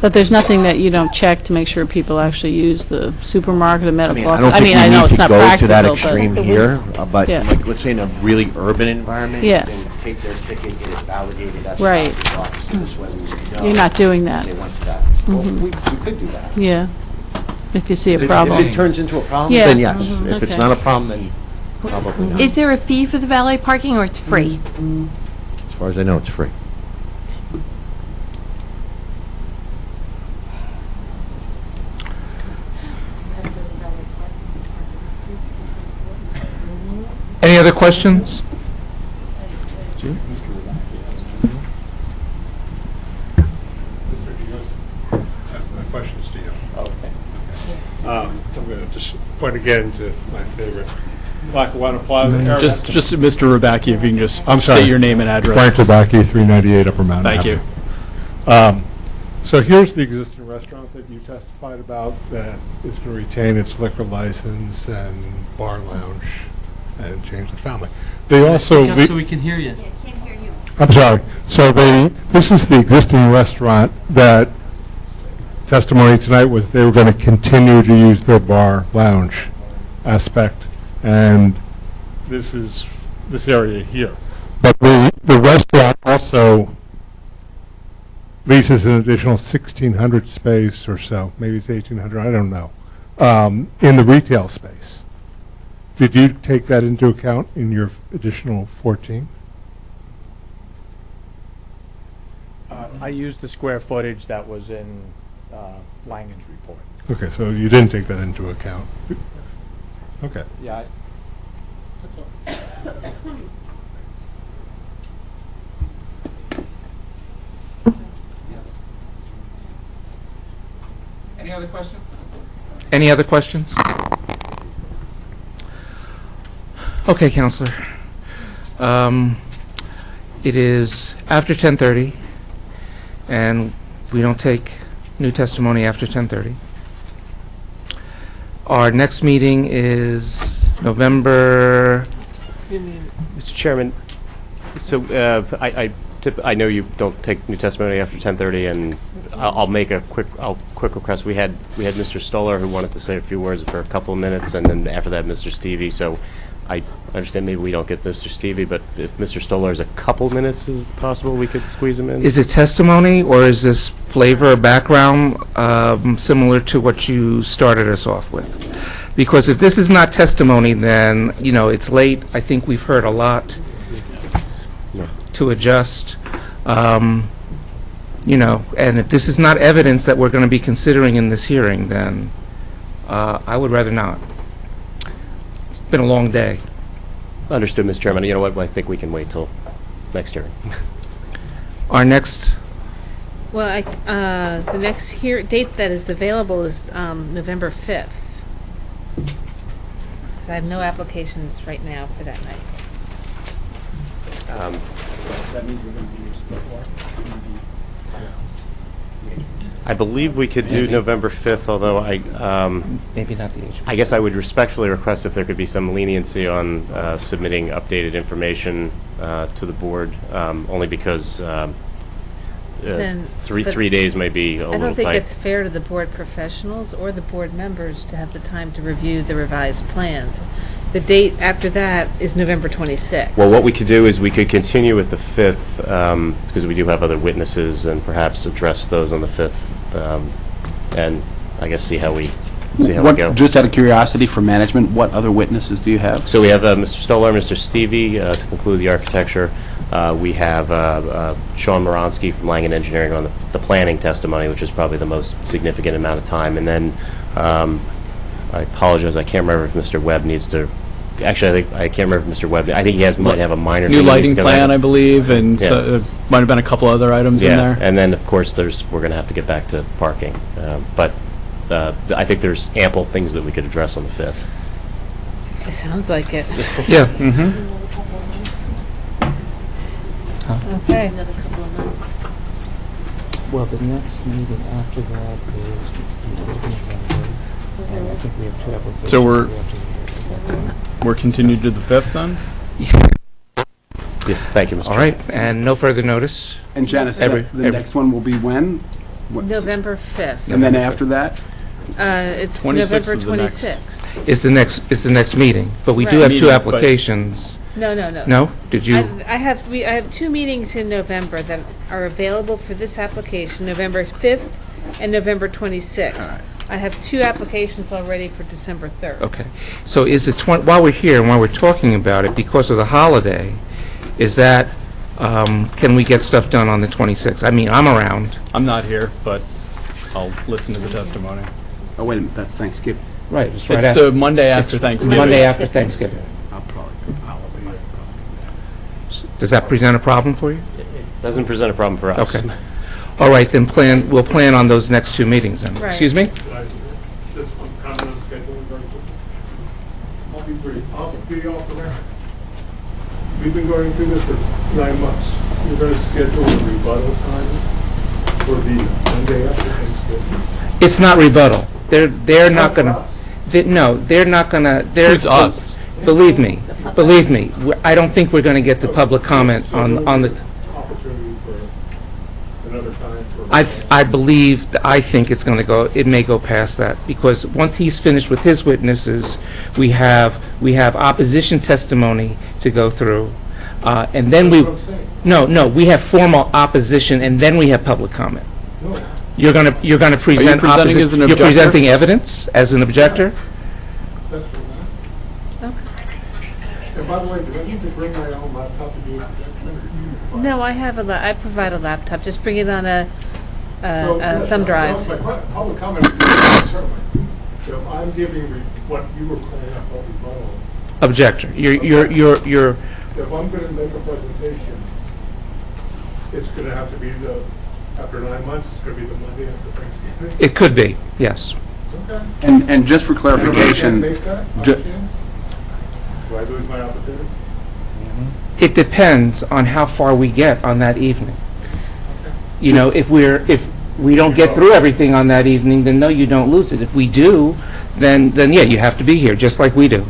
But there's nothing that you don't check to make sure people actually use the supermarket and medical
I
office?
don't think we
I know
need
it's
to
not
go to
practical,
that
but-
extreme here, but
Yeah.
like, let's say in a really urban environment,
Yeah.
they take their ticket, get it validated at the
Right.
doctor's office, and this way we would know
You're not doing that.
They went to that. Well,
Mhm.
we could do that.
Yeah, if you see a
If
problem.
it turns into a problem,
Yeah.
then yes.
Mhm.
If it's
Okay.
not a problem, then probably not.
Is there a fee for the valet parking, or it's free?
As far as I know, it's free.
Any other questions?
My question's to you. Okay. I'm going to just point again to my favorite Lackawanna Plaza area.
Just Mr. Rabacki, if you can just
I'm sorry.
state your name and address.
Frank Rabacki, 398 Upper Mountain
Thank you.
Avenue. So here's the existing restaurant that you testified about that is going to retain its liquor license and bar lounge and change the family. They also...
Speak up so we can hear you.
I'm sorry. So this is the existing restaurant that testimony tonight was they were going to continue to use their bar lounge aspect, and this is this area here. But the restaurant also leases an additional 1,600 space or so, maybe it's 1,800, I don't know, in the retail space. Did you take that into account in your additional 14?
I used the square footage that was in Langen's report.
Okay, so you didn't take that into account. Okay.
Yeah.
Any other questions? Any other questions? Okay, Counselor. It is after 10:30, and we don't take new testimony after 10:30. Our next meeting is November...
Mr. Chairman, so I know you don't take new testimony after 10:30, and I'll make a quick request. We had Mr. Stoller who wanted to say a few words for a couple of minutes, and then after that, Mr. Stevie. So I understand maybe we don't get Mr. Stevie, but if Mr. Stoller is a couple minutes, is it possible we could squeeze him in?
Is it testimony, or is this flavor or background similar to what you started us off with? Because if this is not testimony, then, you know, it's late. I think we've heard a lot to adjust. You know, and if this is not evidence that we're going to be considering in this hearing, then I would rather not. It's been a long day.
Understood, Mr. Chairman. You know what? I think we can wait till next hearing.
Our next...
Well, the next date that is available is November 5th. I have no applications right now for that night.
That means we're going to be still
I believe we could do November 5th, although
maybe not the age.
I guess I would respectfully request if there could be some leniency on submitting updated information to the board, only because three days may be a little tight.
I don't think it's fair to the board professionals or the board members to have the time to review the revised plans. The date after that is November 26th.
Well, what we could do is we could continue with the 5th, because we do have other witnesses, and perhaps address those on the 5th, and I guess see how we go.
Just out of curiosity for management, what other witnesses do you have?
So we have Mr. Stoller, Mr. Stevie to conclude the architecture. We have Sean Moronsky from Langen Engineering on the planning testimony, which is probably the most significant amount of time. And then I apologize, I can't remember if Mr. Webb needs to... Actually, I can't remember if Mr. Webb... I think he might have a minor...
New lighting plan, I believe, and so might have been a couple other items in there.
And then, of course, we're going to have to get back to parking. But I think there's ample things that we could address on the 5th.
It sounds like it.
Yeah.
Okay.
Another couple of months.
Well, the next meeting after that is... I think we have 2 applications.
So we're continued to the 5th then?
Yeah, thank you, Mr.
All right, and no further notice.
And Janice, the next one will be when?
November 5th.
And then after that?
It's
26th
November
is the next.
26th.
It's the next meeting, but we do
Right.
have 2 applications.
No.
No? Did you?
I have 2 meetings in November that are available for this application, November 5th and November 26th. I have 2 applications already for December 3rd.
Okay. So is it, while we're here and while we're talking about it, because of the holiday, is that, can we get stuff done on the 26th? I mean, I'm around.
I'm not here, but I'll listen to the testimony.
Oh, wait a minute, that's Thanksgiving.
Right.
It's the Monday after Thanksgiving.
Monday after Thanksgiving. Does that present a problem for you?
It doesn't present a problem for us.
Okay. All right, then we'll plan on those next 2 meetings then.
Right.
Excuse me?
Just one comment on scheduling very quickly. I'll be brief. I'll be off the record. We've been going through this for 9 months. You're going to schedule a rebuttal time For the Monday after Thanksgiving?
It's not rebuttal. They're not going to, no, they're not going to,
Who's us?
Believe me, I don't think we're going to get to public comment on the,
Opportunity for another time for...
I think it's going to go, it may go past that, because once he's finished with his witnesses, we have opposition testimony to go through, and then we, no, we have formal opposition, and then we have public comment.
No.
You're going to present
presenting as an
You're
objector?
presenting evidence as an objector?
That's what I'm asking. And by the way, do I need to bring my own laptop to do a projection?
No, I provide a laptop. Just bring it on a thumb drive.
Public comment is certainly. So if I'm giving what you were calling a public rebuttal.
Objector. You're
If I'm going to make a presentation, it's going to have to be after 9 months, it's going to be the Monday after Thanksgiving?
It could be, yes.
Okay.
And just for clarification,
Make that on chance? Do I lose my opportunity?
It depends on how far we get on that evening. You know, if we don't get through everything on that evening, then no, you don't lose it. If we do, then yeah, you have to be here, just like we do.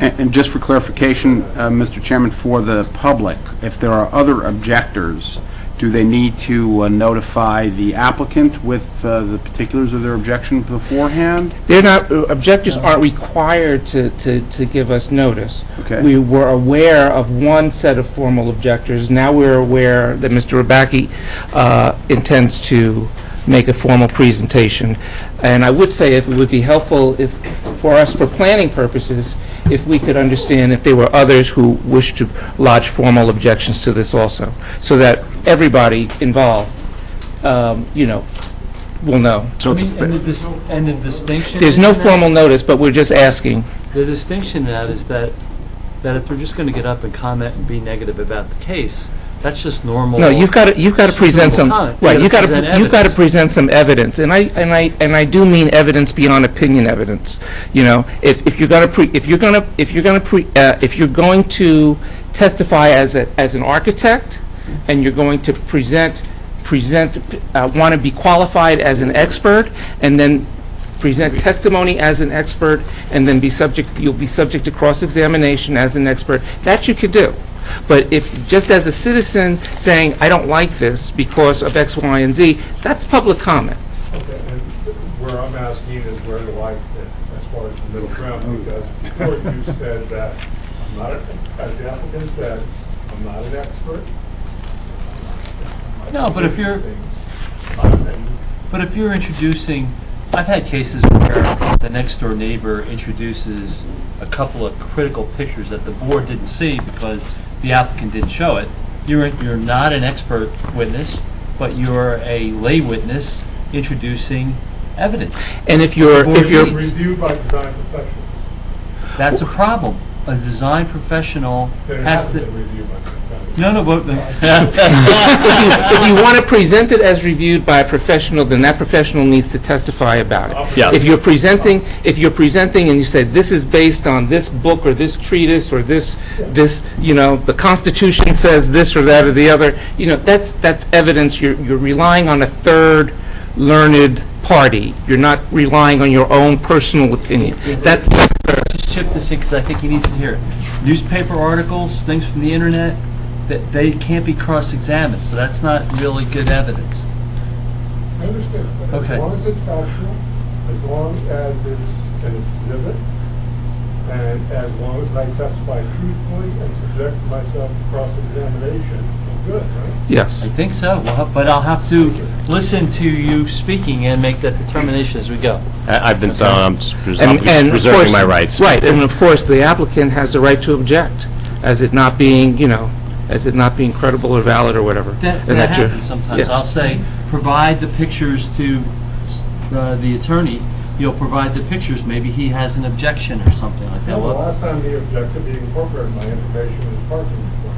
and just for clarification, Mr. Chairman, for the public, if there are other objectors, do they need to notify the applicant with the particulars of their objection beforehand?
They're not, objectors aren't required to give us notice.
Okay.
We were aware of one set of formal objectors. Now we're aware that Mr. Rabaki intends to make a formal presentation. And I would say if it would be helpful if, for us, for planning purposes, if we could understand if there were others who wish to lodge formal objections to this also, so that everybody involved, you know, will know.
So
And the distinction...
There's no
in that-
formal notice, but we're just asking.
The distinction in that is that if they're just going to get up and comment and be negative about the case, that's just normal.
No, you've got to present some,
comment.
right, you've got to
present
present some evidence, and I do mean evidence beyond opinion evidence. You know, if you're going to testify as an architect, and you're going to want to be qualified as an expert, and then present testimony as an expert, and then you'll be subject to cross-examination as an expert, that you could do. But if, just as a citizen saying, I don't like this because of X, Y, and Z, that's public comment.
Okay, and where I'm asking is where do I fit as far as the middle ground? Because before you said that I'm not, as the applicant said, I'm not an expert.
No, but if you're introducing, I've had cases where the next door neighbor introduces a couple of critical pictures that the board didn't see because the applicant didn't show it. You're not an expert witness, but you're a lay witness introducing evidence.
And if you're
Reviewed by design professionals.
That's a problem. A design professional
Then it
has
hasn't
to.
been reviewed by professionals.
No, but.
if you want to present it as reviewed by a professional, then that professional needs to testify about it.
Yes.
If you're presenting and you say this is based on this book or this treatise or this, you know, the Constitution says this or that or the other, you know, that's evidence. You're relying on a third learned party. You're not relying on your own personal opinion. That's
Just chip this in because I think he needs to hear it. Newspaper articles, things from the internet, that they can't be cross-examined, so that's not really good evidence.
I understand, but
Okay.
as long as it's factual, as long as it's an exhibit, and as long as I testify truthfully and subject myself to cross-examination, I'm good, right?
yes.
I think so, but I'll have to listen to you speaking and make that determination as we go.
I've been, so I'm just
And of
reserving
course-
my rights.
Right, and of course, the applicant has the right to object, as it not being, you know, as it not being credible or valid or whatever.
That
And that you're-
happens sometimes.
yes.
I'll say, provide the pictures to the attorney, you'll provide the pictures, maybe he has an objection or something like that.
No, the
Well,
last time he objected, he incorporated my information in his parking report.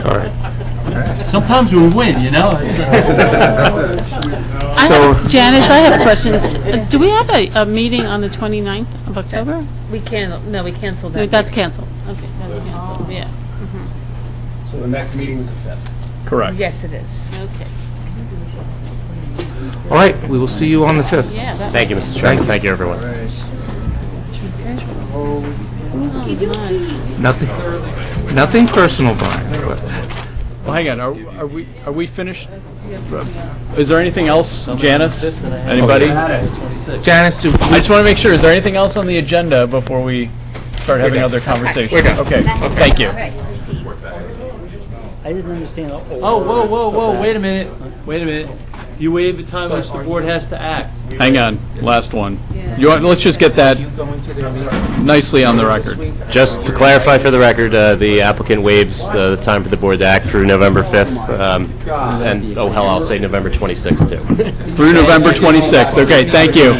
All right.
sometimes we win, you know?
Janice, I have a question. Do we have a meeting on the 29th of October?
We canceled
No,
that.
that's canceled. Okay, that's canceled, yeah.
So the next meeting is the 5th.
Correct.
Yes, it is.
Okay.
All right, we will see you on the 5th.
Yeah. that
Thank you,
was-
Mr. Chairman. Thank you, everyone.
Nothing personal, Brian. but-
Well, hang on, are we finished? Is there anything else, Janice? Anybody?
Janice, do...
I just want to make sure, is there anything else on the agenda before we start having other conversations?
We're done.
Okay, thank you.
I didn't understand. Oh, whoa, wait a minute. You waive the time which the board has to act.
Hang on, last one. Let's just get that nicely on the record.
Just to clarify for the record, the applicant waives the time for the board to act through November 5th, and, oh hell, I'll say November 26th too.
Through November 26th, okay, thank you.